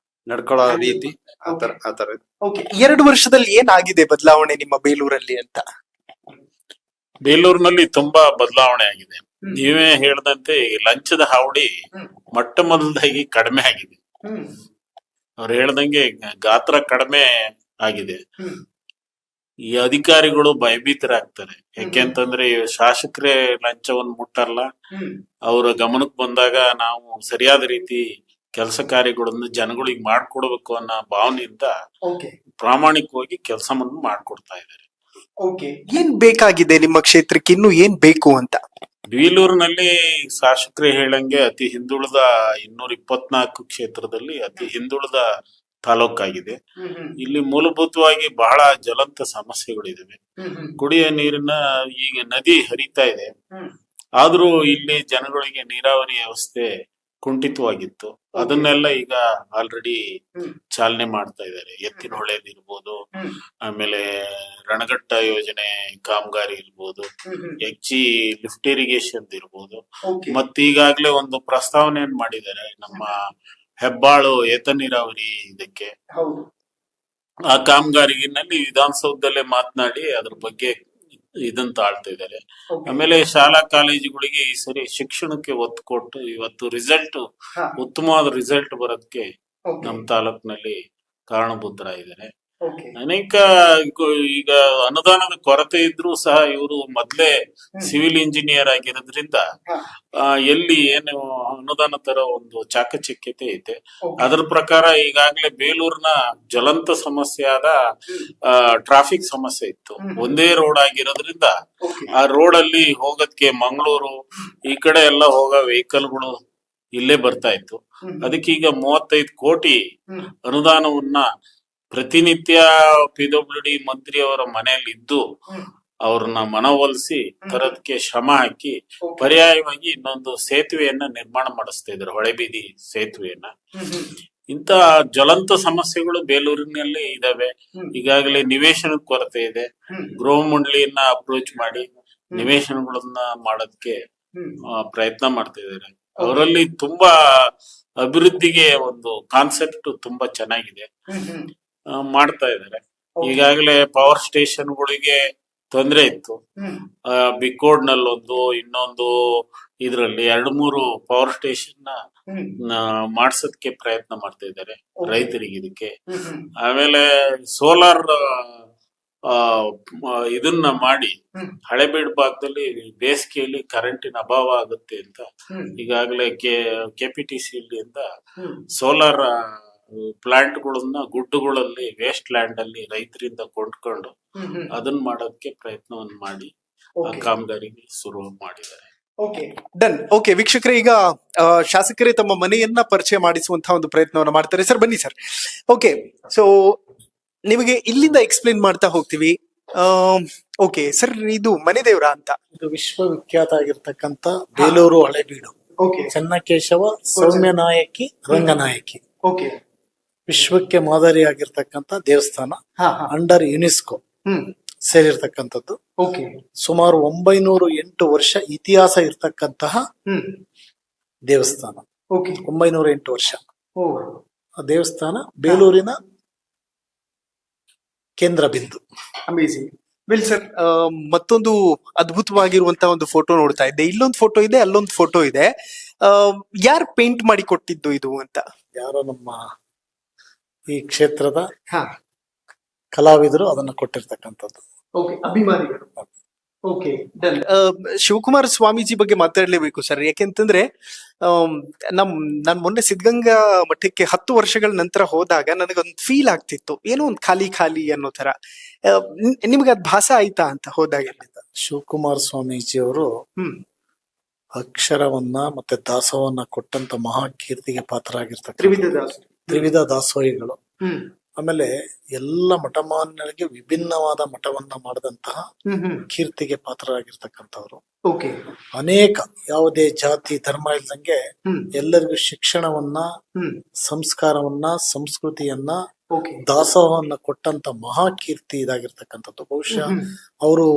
ನಡ್ಕೊಳ್ಳೋ ರೀತಿ ಆತರ. 2 ವರ್ಷದಲ್ಲಿ ಏನಾಗಿದೆ ಬದಲಾವಣೆ ನಿಮ್ಮ ಬೇಲೂರಲ್ಲಿ ಅಂತ? ಬೇಲೂರಿನಲ್ಲಿ ತುಂಬಾ ಬದಲಾವಣೆ ಆಗಿದೆ. ನೀವೇ ಹೇಳ್ದಂತೆ ಲಂಚದ ಹಾವಳಿ ಮೊಟ್ಟ ಮೊದಲದಾಗಿ ಕಡಿಮೆ ಆಗಿದೆ. ಅವ್ರು ಹೇಳ್ದಂಗೆ ಗಾತ್ರ ಕಡಿಮೆ ಆಗಿದೆ. ಈ ಅಧಿಕಾರಿಗಳು ಭಯಭೀತರಾಗ್ತಾರೆ. ಯಾಕೆಂತಂದ್ರೆ ಶಾಸಕರೇ ಲಂಚವನ್ನು ಮುಟ್ಟಲ್ಲ. ಅವರ ಗಮನಕ್ಕೆ ಬಂದಾಗ ನಾವು ಸರಿಯಾದ ರೀತಿ ಕೆಲಸ ಕಾರ್ಯಗಳನ್ನು ಜನಗಳಿಗೆ ಮಾಡ್ಕೊಡ್ಬೇಕು ಅನ್ನೋ ಭಾವನೆಯಿಂದ ಪ್ರಾಮಾಣಿಕವಾಗಿ ಕೆಲಸವನ್ನು ಮಾಡ್ಕೊಡ್ತಾ ಇದ್ದಾರೆ. ಏನ್ ಬೇಕಾಗಿದೆ ನಿಮ್ಮ ಕ್ಷೇತ್ರಕ್ಕೆ? ಇನ್ನು ಏನ್ ಬೇಕು ಅಂತ? ಬೇಲೂರಿನಲ್ಲಿ ಶಾಸಕರೇ ಹೇಳಂಗೆ ಅತಿ ಹಿಂದುಳಿದ 224 ಕ್ಷೇತ್ರದಲ್ಲಿ ಅತಿ ಹಿಂದುಳಿದ ತಾಲೂಕಾಗಿದೆ. ಇಲ್ಲಿ ಮೂಲಭೂತವಾಗಿ ಬಹಳ ಜ್ವಲಂತ ಸಮಸ್ಯೆಗಳಿದಾವೆ. ಕುಡಿಯ ನೀರಿನ ಈಗ ನದಿ ಹರಿತಾ ಇದೆ, ಆದ್ರೂ ಇಲ್ಲಿ ಜನಗಳಿಗೆ ನೀರಾವರಿ ವ್ಯವಸ್ಥೆ ಕುಂಠಿತವಾಗಿತ್ತು. ಅದನ್ನೆಲ್ಲ ಈಗ ಆಲ್ರೆಡಿ ಚಾಲನೆ ಮಾಡ್ತಾ ಇದ್ದಾರೆ. ಎತ್ತಿನಹೊಳೆದಿರ್ಬೋದು, ಆಮೇಲೆ ರಣಘಟ್ಟ ಯೋಜನೆ ಕಾಮಗಾರಿ ಇರ್ಬೋದು, ಎಕ್ಜಿ ಲಿಫ್ಟ್ ಇರಿಗೇಷನ್ ಇರ್ಬೋದು. ಮತ್ತೀಗಾಗ್ಲೇ ಒಂದು ಪ್ರಸ್ತಾವನೆಯನ್ನು ಮಾಡಿದ್ದಾರೆ ನಮ್ಮ ಹೆಬ್ಬಾಳು ಏತ ನೀರಾವರಿ ಇದಕ್ಕೆ. ಆ ಕಾಮಗಾರಿನಲ್ಲಿ ವಿಧಾನಸೌಧದಲ್ಲೇ ಮಾತನಾಡಿ ಅದ್ರ ಬಗ್ಗೆ ಇದನ್ನ ತಾಳ್ತಾ ಇದ್ದಾರೆ. ಆಮೇಲೆ ಶಾಲಾ ಕಾಲೇಜುಗಳಿಗೆ ಈ ಸರಿ ಶಿಕ್ಷಣಕ್ಕೆ ಒತ್ತು ಕೊಟ್ಟು ಇವತ್ತು ರಿಸಲ್ಟ್ ಉತ್ತಮವಾದ ರಿಸಲ್ಟ್ ಬರೋದಕ್ಕೆ ನಮ್ಮ ತಾಲೂಕಿನಲ್ಲಿ ಕಾರಣಭೂತರಾಗಿದ್ದಾರೆ. ಅನೇಕ ಈಗ ಅನುದಾನದ ಕೊರತೆ ಇದ್ರೂ ಸಹ ಇವರು ಮೊದ್ಲೇ ಸಿವಿಲ್ ಇಂಜಿನಿಯರ್ ಆಗಿರೋದ್ರಿಂದ ಎಲ್ಲಿ ಏನು ಅನುದಾನ ತರ ಒಂದು ಚಾಕಚಕ್ಯತೆ ಐತೆ. ಅದರ ಪ್ರಕಾರ ಈಗಾಗಲೇ ಬೇಲೂರಿನ ಜ್ವಲಂತ ಸಮಸ್ಯೆ ಆದ ಟ್ರಾಫಿಕ್ ಸಮಸ್ಯೆ ಇತ್ತು. ಒಂದೇ ರೋಡ್ ಆಗಿರೋದ್ರಿಂದ ಆ ರೋಡ್ ಅಲ್ಲಿ ಹೋಗೋದಕ್ಕೆ ಮಂಗಳೂರು ಈ ಕಡೆ ಎಲ್ಲ ಹೋಗೋ ವೆಹಿಕಲ್ಗಳು ಇಲ್ಲೇ ಬರ್ತಾ ಇತ್ತು. ಅದಕ್ಕೀಗ 35 ಕೋಟಿ ಅನುದಾನವನ್ನ ಪ್ರತಿನಿತ್ಯ PWD ಮಂತ್ರಿ ಅವರ ಮನೆಯಲ್ಲಿ ಇದ್ದು ಅವ್ರನ್ನ ಮನವೊಲಿಸಿ ತರೋದಕ್ಕೆ ಶ್ರಮ ಹಾಕಿ ಪರ್ಯಾಯವಾಗಿ ಇನ್ನೊಂದು ಸೇತುವೆಯನ್ನ ನಿರ್ಮಾಣ ಮಾಡಿಸ್ತಾ ಇದ್ರು, ಹೊಳೆಬೀದಿ ಸೇತುವೆಯನ್ನ. ಇಂತ ಜ್ವಲಂತ ಸಮಸ್ಯೆಗಳು ಬೇಲೂರಿನಲ್ಲಿ ಇದಾವೆ. ಈಗಾಗಲೇ ನಿವೇಶನದ ಕೊರತೆ ಇದೆ. ಗೃಹ ಮಂಡಳಿಯನ್ನ ಅಪ್ರೋಚ್ ಮಾಡಿ ನಿವೇಶನಗಳನ್ನ ಮಾಡೋದಕ್ಕೆ ಪ್ರಯತ್ನ ಮಾಡ್ತಾ ಇದ್ದಾರೆ. ಅವರಲ್ಲಿ ತುಂಬಾ ಅಭಿವೃದ್ಧಿಗೆ ಒಂದು ಕಾನ್ಸೆಪ್ಟ್ ತುಂಬಾ ಚೆನ್ನಾಗಿದೆ, ಮಾಡ್ತಾ ಇದ್ದಾರೆ. ಈಗಾಗಲೇ ಪವರ್ ಸ್ಟೇಷನ್ಗಳಿಗೆ ತೊಂದರೆ ಇತ್ತು. ಬಿಕ್ಕೋಡ್ ನಲ್ಲೊಂದು, ಇನ್ನೊಂದು ಇದ್ರಲ್ಲಿ 2-3 ಪವರ್ ಸ್ಟೇಷನ್ ಮಾಡ್ಸೋದಕ್ಕೆ ಪ್ರಯತ್ನ ಮಾಡ್ತಾ ಇದ್ದಾರೆ ರೈತರಿಗೆ ಇದಕ್ಕೆ. ಆಮೇಲೆ ಸೋಲಾರ್ ಇದನ್ನ ಮಾಡಿ ಹಳೆಬೀಡು ಭಾಗದಲ್ಲಿ ಬೇಸಿಗೆಯಲ್ಲಿ ಕರೆಂಟಿನ ಅಭಾವ ಆಗುತ್ತೆ ಅಂತ ಈಗಾಗಲೇ KPTC ಇಂದ ಸೋಲಾರ್ ಪ್ಲಾಂಟ್ಗಳನ್ನ ಗುಡ್ಡಗಳಲ್ಲಿ ವೇಸ್ಟ್ ಲ್ಯಾಂಡ್ ಅಲ್ಲಿ ರೈತರಿಂದ ಕೊಂಡ್ಕೊಂಡು ಅದನ್ನ ಮಾಡೋದಕ್ಕೆ ಪ್ರಯತ್ನವನ್ನು ಮಾಡಿ ಆ ಕಾಮಗಾರಿಗೆ ಶುರು ಮಾಡಿದ್ದಾರೆ. ಡನ್. ಓಕೆ ವೀಕ್ಷಕರೇ, ಈಗ ಶಾಸಕರೇ ತಮ್ಮ ಮನೆಯನ್ನ ಪರಿಚಯ ಮಾಡಿಸುವಂತಹ ಒಂದು ಪ್ರಯತ್ನವನ್ನ ಮಾಡ್ತಾರೆ. ಸರ್ ಬನ್ನಿ ಸರ್. ಓಕೆ, ಸೊ ನಿಮಗೆ ಇಲ್ಲಿಂದ ಎಕ್ಸ್ಪ್ಲೇನ್ ಮಾಡ್ತಾ ಹೋಗ್ತೀವಿ. ಓಕೆ ಸರ್, ಇದು ಮನೆ ದೇವ್ರ ಅಂತ? ಇದು ವಿಶ್ವವಿಖ್ಯಾತ ಆಗಿರ್ತಕ್ಕಂಥ ಬೇಲೂರು ಹಳೆಬೀಡು ಚೆನ್ನಕೇಶವ ಸೌಮ್ಯ ನಾಯಕಿ ರಂಗನಾಯಕಿ ವಿಶ್ವಕ್ಕೆ ಮಾದರಿ ಆಗಿರ್ತಕ್ಕಂಥ ದೇವಸ್ಥಾನ. ಅಂಡರ್ ಯುನೆಸ್ಕೋ ಸೇರಿರ್ತಕ್ಕಂಥದ್ದು. ಸುಮಾರು 908 ವರ್ಷ ಇತಿಹಾಸ ಇರ್ತಕ್ಕಂತಹ ದೇವಸ್ಥಾನ. 908 ವರ್ಷ ಆ ದೇವಸ್ಥಾನ ಬೇಲೂರಿನ ಕೇಂದ್ರ ಬಿಂದು. ಅಮೇಜಿಂಗ್. ವೆಲ್ ಸರ್, ಮತ್ತೊಂದು ಅದ್ಭುತವಾಗಿರುವಂತಹ ಒಂದು ಫೋಟೋ ನೋಡ್ತಾ ಇದ್ದೆ. ಇಲ್ಲೊಂದು ಫೋಟೋ ಇದೆ, ಅಲ್ಲೊಂದು ಫೋಟೋ ಇದೆ. ಯಾರು ಪೇಂಟ್ ಮಾಡಿ ಕೊಟ್ಟಿದ್ದು ಇದು ಅಂತ? ಯಾರೋ ನಮ್ಮ ಈ ಕ್ಷೇತ್ರದ ಕಲಾವಿದರು ಅದನ್ನ ಕೊಟ್ಟಿರ್ತಕ್ಕಂಥದ್ದು. ಅಭಿಮಾನಿಗಳು. Okay done. ಶಿವಕುಮಾರ ಸ್ವಾಮೀಜಿ ಬಗ್ಗೆ ಮಾತಾಡ್ಲೇಬೇಕು ಸರ್. ಯಾಕೆಂತಂದ್ರೆ ನಾನ್ ಮೊನ್ನೆ ಸಿದ್ಧಗಂಗಾ ಮಠಕ್ಕೆ 10 ವರ್ಷಗಳ ನಂತರ ಹೋದಾಗ ನನಗೊಂದು ಫೀಲ್ ಆಗ್ತಿತ್ತು, ಏನೋ ಒಂದು ಖಾಲಿ ಖಾಲಿ ಅನ್ನೋ ತರ. ನಿಮ್ಗೆ ಅದ್ ಭಾಸ ಆಯ್ತಾ ಅಂತ ಹೋದಾಗ? ಶಿವಕುಮಾರ ಸ್ವಾಮೀಜಿಯವರು ಹ್ಮ್ ಅಕ್ಷರವನ್ನ ಮತ್ತೆ ದಾಸವನ್ನ ಕೊಟ್ಟಂತ ಮಹಾ ಕೀರ್ತಿಗೆ ಪಾತ್ರರಾಗಿರ್ತಕ್ಕಂಥ ತ್ರಿವಿಧ ತ್ರಿವಿಧ ದಾಸೋಹಿಗಳು. ಹ್ಮ್ ಆಮೇಲೆ ಎಲ್ಲ ಮಠಮಾನ್ಯಗಳಿಗೆ ವಿಭಿನ್ನವಾದ ಮಠವನ್ನ ಮಾಡಿದಂತಹ ಕೀರ್ತಿಗೆ ಪಾತ್ರರಾಗಿರ್ತಕ್ಕಂಥವ್ರು. ಓಕೆ. ಅನೇಕ ಯಾವುದೇ ಜಾತಿ ಧರ್ಮ ಇಲ್ದಂಗೆ ಹ್ಮ್ ಎಲ್ಲರಿಗೂ ಶಿಕ್ಷಣವನ್ನ, ಹ್ಮ್ ಸಂಸ್ಕಾರವನ್ನ, ಸಂಸ್ಕೃತಿಯನ್ನ, ಓಕೆ. ದಾಸೋಹವನ್ನ ಕೊಟ್ಟಂತ ಮಹಾ ಕೀರ್ತಿ ಇದಾಗಿರ್ತಕ್ಕಂಥದ್ದು. ಬಹುಶಃ ಅವರು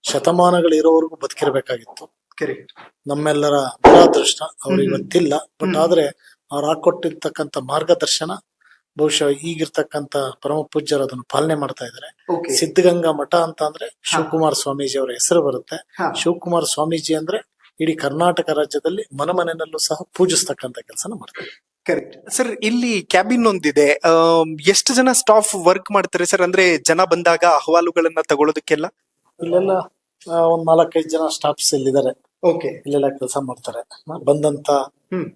ಶತಮಾನಗಳು ಇರೋವರೆಗೂ ಬದುಕಿರ್ಬೇಕಾಗಿತ್ತು. ಕರೆಕ್ಟ್. ನಮ್ಮೆಲ್ಲರ ದುರಾದೃಷ್ಟ ಅವ್ರಿಗೆ ಗೊತ್ತಿಲ್ಲ. ಬಟ್ ಆದ್ರೆ ಅವ್ರು ಹಾಕೊಟ್ಟಿರ್ತಕ್ಕಂಥ ಮಾರ್ಗದರ್ಶನ ಬಹುಶಃ ಈಗಿರ್ತಕ್ಕಂಥ ಪರಮ ಪೂಜ್ಯರು ಅದನ್ನು ಪಾಲನೆ ಮಾಡ್ತಾ ಇದ್ದಾರೆ. ಓಕೆ. ಸಿದ್ಧಗಂಗಾ ಮಠ ಅಂತ ಅಂದ್ರೆ ಶಿವಕುಮಾರ ಸ್ವಾಮೀಜಿ ಅವರ ಹೆಸರು ಬರುತ್ತೆ. ಹಾ. ಶಿವಕುಮಾರ ಸ್ವಾಮೀಜಿ ಅಂದ್ರೆ ಇಡೀ ಕರ್ನಾಟಕ ರಾಜ್ಯದಲ್ಲಿ ಮನೆಯಲ್ಲೂ ಸಹ ಪೂಜಿಸ್ತಕ್ಕಂಥ ಕೆಲಸನ ಮಾಡ್ತಾರೆ. Correct sir. ಇಲ್ಲಿ ಕ್ಯಾಬಿನ್ ಒಂದಿದೆ. ಎಷ್ಟು ಜನ ಸ್ಟಾಫ್ ವರ್ಕ್ ಮಾಡ್ತಾರೆ ಸರ್? ಅಂದ್ರೆ ಜನ ಬಂದಾಗ ಅಹವಾಲುಗಳನ್ನ ತಗೊಳ್ಳೋದಕ್ಕೆಲ್ಲ ಇಲ್ಲೆಲ್ಲ ಒಂದ್ 4-5 ಜನ ಸ್ಟಾಫ್ಸ್ ಇಲ್ಲಿದ್ದಾರೆ. ಓಕೆ. ಇಲ್ಲೆಲ್ಲ ಕೆಲಸ ಮಾಡ್ತಾರೆ. ಬಂದಂತ ಹ್ಮ್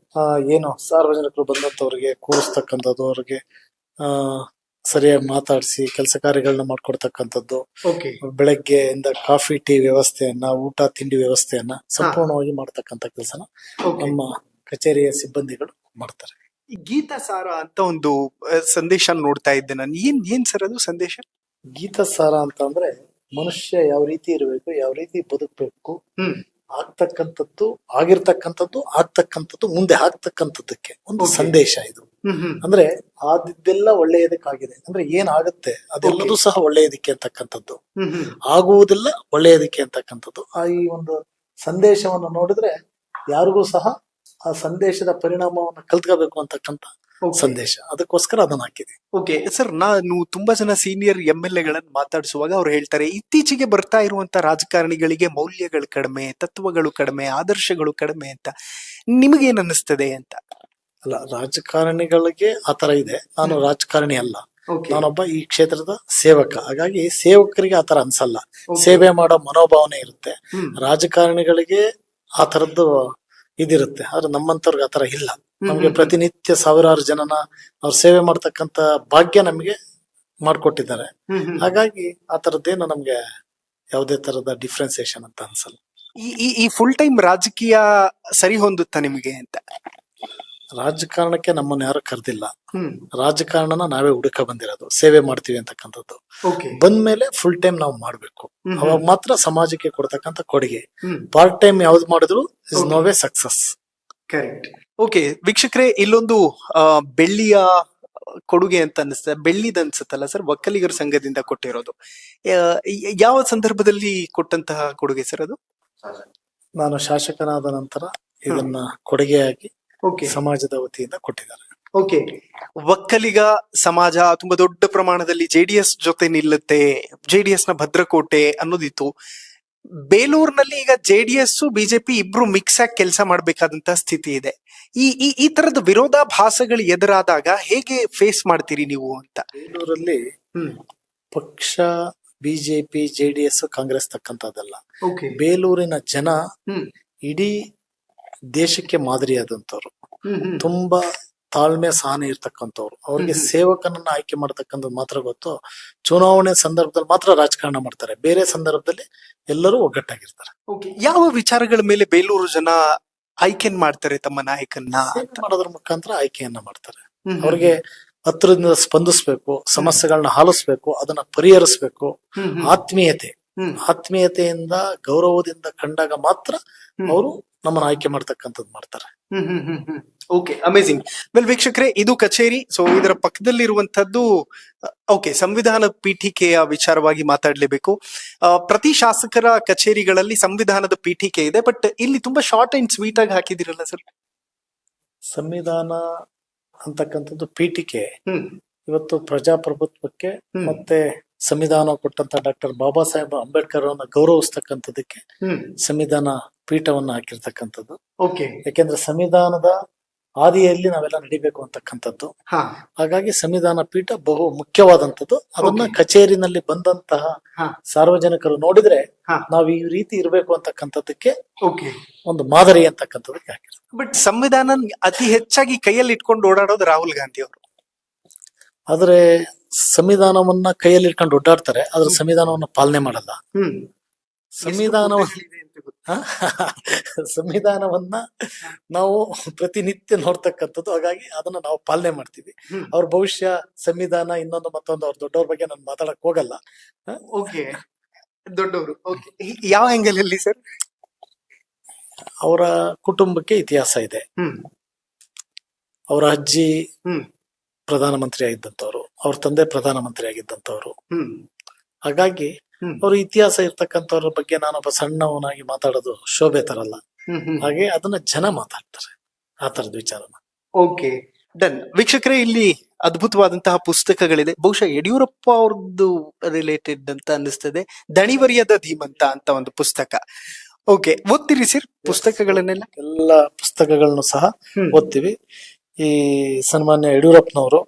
ಏನು ಸಾರ್ವಜನಿಕರು ಬಂದಂತವ್ರಿಗೆ ಕೂರಿಸ್ತಕ್ಕಂಥದ್ದು, ಅವ್ರಿಗೆ ಸರಿಯಾಗಿ ಮಾತಾಡಿಸಿ ಕೆಲಸ ಕಾರ್ಯಗಳನ್ನ ಮಾಡ್ಕೊಡ್ತಕ್ಕಂಥದ್ದು, ಓಕೆ. ಬೆಳಗ್ಗೆಯಿಂದ ಕಾಫಿ ಟೀ ವ್ಯವಸ್ಥೆಯನ್ನ, ಊಟ ತಿಂಡಿ ವ್ಯವಸ್ಥೆಯನ್ನ ಸಂಪೂರ್ಣವಾಗಿ ಮಾಡ್ತಕ್ಕಂಥ ಕೆಲಸನ ನಮ್ಮ ಕಚೇರಿಯ ಸಿಬ್ಬಂದಿಗಳು ಮಾಡ್ತಾರೆ. ಈ ಗೀತಾ ಸಾರ ಅಂತ ಒಂದು ಸಂದೇಶ ನೋಡ್ತಾ ಇದ್ದೆ ನಾನು. ಏನ್ ಸರ್ ಅದು ಸಂದೇಶ? ಗೀತಾ ಸಾರ ಅಂತ ಅಂದ್ರೆ ಮನುಷ್ಯ ಯಾವ ರೀತಿ ಇರಬೇಕು, ಯಾವ ರೀತಿ ಬದುಕಬೇಕು, ಆಗ್ತಕ್ಕಂಥದ್ದು, ಆಗಿರ್ತಕ್ಕಂಥದ್ದು, ಆಗ್ತಕ್ಕಂಥದ್ದು, ಮುಂದೆ ಆಗ್ತಕ್ಕಂಥದ್ದಕ್ಕೆ ಒಂದು ಸಂದೇಶ ಇದು. ಅಂದ್ರೆ ಆದಿದ್ದೆಲ್ಲ ಒಳ್ಳೆಯದಕ್ಕಾಗಿದೆ. ಅಂದ್ರೆ ಏನ್ ಆಗುತ್ತೆ ಅದೆಲ್ಲದೂ ಸಹ ಒಳ್ಳೆಯದಕ್ಕೆ ಅಂತಕ್ಕಂಥದ್ದು, ಆಗುವುದೆಲ್ಲ ಒಳ್ಳೆಯದಕ್ಕೆ ಅಂತಕ್ಕಂಥದ್ದು. ಈ ಒಂದು ಸಂದೇಶವನ್ನು ನೋಡಿದ್ರೆ ಯಾರಿಗೂ ಸಹ ಆ ಸಂದೇಶದ ಪರಿಣಾಮವನ್ನು ಕಲ್ತ್ಕೋಬೇಕು ಅಂತಕ್ಕಂಥ ಸಂದೇಶ. ಅದಕ್ಕೋಸ್ಕರ ಅದನ್ನ ಹಾಕಿದೆ. Okay sir. ನಾನು ತುಂಬಾ ಜನ ಸೀನಿಯರ್ MLA ಗಳನ್ನ ಮಾತಾಡಿಸುವಾಗ ಅವ್ರು ಹೇಳ್ತಾರೆ, ಇತ್ತೀಚೆಗೆ ಬರ್ತಾ ಇರುವಂತ ರಾಜಕಾರಣಿಗಳಿಗೆ ಮೌಲ್ಯಗಳು ಕಡಿಮೆ, ತತ್ವಗಳು ಕಡಿಮೆ, ಆದರ್ಶಗಳು ಕಡಿಮೆ ಅಂತ. ನಿಮಗೇನ್ ಅನ್ನಿಸ್ತದೆ ಅಂತ? ಅಲ್ಲ, ರಾಜಕಾರಣಿಗಳಿಗೆ ಆತರ ಇದೆ. ನಾನು ರಾಜಕಾರಣಿ ಅಲ್ಲ, ನಾನೊಬ್ಬ ಈ ಕ್ಷೇತ್ರದ ಸೇವಕ. ಹಾಗಾಗಿ ಸೇವಕರಿಗೆ ಆತರ ಅನ್ಸಲ್ಲ. ಸೇವೆ ಮಾಡೋ ಮನೋಭಾವನೆ ಇರುತ್ತೆ. ರಾಜಕಾರಣಿಗಳಿಗೆ ಆ ತರದ್ದು ಇದಿರುತ್ತೆ. ಆದ್ರೆ ನಮ್ಮಂತವ್ರಿಗೆ ಆತರ ಇಲ್ಲ. ನಮ್ಗೆ ಪ್ರತಿನಿತ್ಯ ಸಾವಿರಾರು ಜನನ ಅವ್ರ ಸೇವೆ ಮಾಡ್ತಕ್ಕಂತ ಭಾಗ್ಯ ನಮ್ಗೆ ಮಾಡ್ಕೊಟ್ಟಿದ್ದಾರೆ. ಹಾಗಾಗಿ ಆ ತರದ್ದೇನು ನಮ್ಗೆ ಯಾವುದೇ ತರದ ಡಿಫ್ರೆನ್ಸಿಯೇಷನ್ ಅಂತ ಅನ್ಸಲ್ಲ. ಈ ಫುಲ್ ಟೈಮ್ ರಾಜಕೀಯ ಸರಿ ಹೊಂದುತ್ತಾ ನಿಮಗೆ ಅಂತ? ರಾಜಕಾರಣಕ್ಕೆ ನಮ್ಮನ್ನ ಯಾರು ಕರೆದಿಲ್ಲ. ರಾಜಕಾರಣನ ನಾವೇ ಹುಡುಕ ಬಂದಿರೋದು, ಸೇವೆ ಮಾಡ್ತೀವಿ ಅಂತಕ್ಕಂಥದ್ದು. ಬಂದ್ಮೇಲೆ ಫುಲ್ ಟೈಮ್ ನಾವು ಮಾಡ್ಬೇಕು. ಅವಾಗ ಮಾತ್ರ ಸಮಾಜಕ್ಕೆ ಕೊಡ್ತಕ್ಕಂಥ ಕೊಡುಗೆ. ಪಾರ್ಟ್ ಟೈಮ್ ಯಾವ್ದು ಮಾಡಿದ್ರು is no way success. Correct. Okay ವೀಕ್ಷಕರೇ, ಇಲ್ಲೊಂದು ಬೆಳ್ಳಿಯ ಕೊಡುಗೆ ಅಂತ ಅನಿಸ್ತದೆ. ಬೆಳ್ಳಿದ ಅನ್ಸುತ್ತಲ್ಲ ಸರ್, ಒಕ್ಕಲಿಗರ ಸಂಘದಿಂದ ಕೊಟ್ಟಿರೋದು. ಯಾವ ಸಂದರ್ಭದಲ್ಲಿ ಕೊಟ್ಟಂತಹ ಕೊಡುಗೆ ಸರ್ ಅದು? ನಾನು ಶಾಸಕನಾದ ನಂತರ ಇದನ್ನ ಕೊಡುಗೆಯಾಗಿ ಸಮಾಜದ ವತಿಯಿಂದ ಕೊಟ್ಟಿದ್ದಾರೆ. ಓಕೆ. ಒಕ್ಕಲಿಗ ಸಮಾಜ ತುಂಬಾ ದೊಡ್ಡ ಪ್ರಮಾಣದಲ್ಲಿ JDS ಜೊತೆ ನಿಲ್ಲುತ್ತೆ, JDS ನ ಭದ್ರಕೋಟೆ ಅನ್ನೋದಿತ್ತು. ಬೇಲೂರಿನಲ್ಲಿ ಈಗ JDS BJP ಇಬ್ರು ಮಿಕ್ಸ್ ಆಗಿ ಕೆಲಸ ಮಾಡ್ಬೇಕಾದಂತ ಸ್ಥಿತಿ ಇದೆ. ಈ ತರದ ವಿರೋಧಾಭಾಸಗಳು ಎದುರಾದಾಗ ಹೇಗೆ ಫೇಸ್ ಮಾಡ್ತೀರಿ ನೀವು ಅಂತ? ಬೇಲೂರಲ್ಲಿ ಪಕ್ಷ BJP JDS ಕಾಂಗ್ರೆಸ್ ತಕ್ಕಂತದಲ್ಲ. ಬೇಲೂರಿನ ಜನ ಇಡೀ ದೇಶಕ್ಕೆ ಮಾದರಿಯಾದಂತವ್ರು, ತುಂಬಾ ತಾಳ್ಮೆ ಸಹನೆ ಇರ್ತಕ್ಕಂಥವ್ರು. ಅವ್ರಿಗೆ ಸೇವಕನನ್ನ ಆಯ್ಕೆ ಮಾಡ್ತಕ್ಕಂಥದ್ದು ಮಾತ್ರ ಗೊತ್ತು. ಚುನಾವಣೆ ಸಂದರ್ಭದಲ್ಲಿ ಮಾತ್ರ ರಾಜಕಾರಣ ಮಾಡ್ತಾರೆ, ಬೇರೆ ಸಂದರ್ಭದಲ್ಲಿ ಎಲ್ಲರೂ ಒಗ್ಗಟ್ಟಾಗಿರ್ತಾರೆ. ಯಾವ ವಿಚಾರಗಳ ಮೇಲೆ ಬೇಲೂರು ಜನ ಆಯ್ಕೆನ್ ಮಾಡ್ತಾರೆ ತಮ್ಮ ನಾಯಕನ್ನ? ಮಾಡೋದ್ರ ಮುಖಾಂತರ ಆಯ್ಕೆಯನ್ನ ಮಾಡ್ತಾರೆ. ಅವ್ರಿಗೆ ಹತ್ರದಿಂದ ಸ್ಪಂದಿಸ್ಬೇಕು, ಸಮಸ್ಯೆಗಳನ್ನ ಆಲಿಸ್ಬೇಕು, ಅದನ್ನ ಪರಿಹರಿಸ್ಬೇಕು. ಆತ್ಮೀಯತೆಯಿಂದ ಗೌರವದಿಂದ ಕಂಡಾಗ ಮಾತ್ರ ಅವರು ನಮ್ಮನ್ನ ಆಯ್ಕೆ ಮಾಡ್ತಕ್ಕಂಥದ್ದು ಮಾಡ್ತಾರೆ. Okay, amazing. ವೆಲ್ ವೀಕ್ಷಕರೇ, ಇದು ಕಚೇರಿ. ಸೊ ಇದರ ಪಕ್ಕದಲ್ಲಿರುವಂತದ್ದು ಸಂವಿಧಾನ ಪೀಠಿಕೆಯ ವಿಚಾರವಾಗಿ ಮಾತಾಡ್ಲೇಬೇಕು. ಪ್ರತಿ ಶಾಸಕರ ಕಚೇರಿಗಳಲ್ಲಿ ಸಂವಿಧಾನದ ಪೀಠಿಕೆ ಇದೆ, ಬಟ್ ಇಲ್ಲಿ ತುಂಬಾ ಶಾರ್ಟ್ ಅಂಡ್ ಸ್ವೀಟ್ ಆಗಿ ಹಾಕಿದಿರಲ್ಲ ಸರ್? ಸಂವಿಧಾನ ಅಂತಕ್ಕಂಥದ್ದು ಪೀಠಿಕೆ ಇವತ್ತು ಪ್ರಜಾಪ್ರಭುತ್ವಕ್ಕೆ ಮತ್ತೆ ಸಂವಿಧಾನ ಕೊಟ್ಟಂತ ಡಾಕ್ಟರ್ ಬಾಬಾ ಸಾಹೇಬ್ ಅಂಬೇಡ್ಕರ್ ಅವರನ್ನ ಗೌರವಿಸ್ತಕ್ಕಂಥದಕ್ಕೆ ಸಂವಿಧಾನ ಪೀಠವನ್ನ ಹಾಕಿರ್ತಕ್ಕಂಥದ್ದು. ಯಾಕೆಂದ್ರೆ ಸಂವಿಧಾನದ ಹಾದಿಯಲ್ಲಿ ನಾವೆಲ್ಲ ನಡಿಬೇಕು ಅಂತಕ್ಕಂಥದ್ದು. ಹಾ ಹಾಗಾಗಿ ಸಂವಿಧಾನ ಪೀಠ ಬಹು ಮುಖ್ಯವಾದಂಥದ್ದು. ಅದನ್ನ Okay. ಕಚೇರಿನಲ್ಲಿ ಬಂದಂತಹ ಹಾ. ಸಾರ್ವಜನಿಕರು ನೋಡಿದ್ರೆ ಹಾ. ನಾವು ಈ ರೀತಿ ಇರಬೇಕು ಅಂತಕ್ಕಂಥದ್ದಕ್ಕೆ ಓಕೆ. ಒಂದು ಮಾದರಿ ಅಂತಕ್ಕಂಥದ್ದಕ್ಕೆ ಹಾಕಿದ್ರು. ಬಟ್ ಸಂವಿಧಾನ ಅತಿ ಹೆಚ್ಚಾಗಿ ಕೈಯಲ್ಲಿ ಇಟ್ಕೊಂಡು ಓಡಾಡೋದು ರಾಹುಲ್ ಗಾಂಧಿ ಅವರು. ಆದ್ರೆ ಸಂವಿಧಾನವನ್ನ ಕೈಯಲ್ಲಿ ಇಟ್ಕೊಂಡು ಓಡಾಡ್ತಾರೆ, ಆದ್ರೆ ಸಂವಿಧಾನವನ್ನ ಪಾಲನೆ ಮಾಡಲ್ಲ. ಸಂವಿಧಾನವನ್ನ ನಾವು ಪ್ರತಿನಿತ್ಯ ನೋಡ್ತಕ್ಕಂಥದ್ದು. ಹಾಗಾಗಿ ಅದನ್ನ ನಾವು ಪಾಲನೆ ಮಾಡ್ತೀವಿ. ಅವ್ರ ಭವಿಷ್ಯ, ಸಂವಿಧಾನ, ಇನ್ನೊಂದು ಮತ್ತೊಂದು, ಅವ್ರ ದೊಡ್ಡವ್ರ ಬಗ್ಗೆ ನಾನು ಮಾತಾಡಕ್ ಹೋಗಲ್ಲ. ಓಕೆ, ದೊಡ್ಡವರು. ಯಾವ ಆಂಗಲ್ ಅಲ್ಲಿ ಸರ್? ಅವರ ಕುಟುಂಬಕ್ಕೆ ಇತಿಹಾಸ ಇದೆ. ಅವರ ಅಜ್ಜಿ ಪ್ರಧಾನಮಂತ್ರಿ ಆಗಿದ್ದಂಥವ್ರು, ಅವ್ರ ತಂದೆ ಪ್ರಧಾನಮಂತ್ರಿ ಆಗಿದ್ದಂಥವ್ರು. ಹಾಗಾಗಿ ಅವ್ರ ಇತಿಹಾಸ ಇರ್ತಕ್ಕಂಥವ್ರ ಬಗ್ಗೆ ನಾನೊಬ್ಬ ಸಣ್ಣವನಾಗಿ ಮಾತಾಡೋದು ಶೋಭೆ ತರಲ್ಲ. ಹಾಗೆ ಅದನ್ನ ಜನ ಮಾತಾಡ್ತಾರೆ, ಆ ತರದ ವಿಚಾರನ. Okay, done. ವೀಕ್ಷಕರೇ, ಇಲ್ಲಿ ಅದ್ಭುತವಾದಂತಹ ಪುಸ್ತಕಗಳಿದೆ. ಬಹುಶಃ ಯಡಿಯೂರಪ್ಪ ಅವ್ರದ್ದು ರಿಲೇಟೆಡ್ ಅಂತ ಅನ್ನಿಸ್ತದೆ. ದಣಿವರಿಯದ ಧೀಮಂತ ಅಂತ ಒಂದು ಪುಸ್ತಕ. ಓಕೆ, ಓದ್ತೀರಿ ಸರ್ ಪುಸ್ತಕಗಳನ್ನೆಲ್ಲ? ಎಲ್ಲ ಪುಸ್ತಕಗಳನ್ನು ಸಹ ಓದ್ತೀವಿ. ಈ ಸನ್ಮಾನ್ಯ ಯಡಿಯೂರಪ್ಪನವರು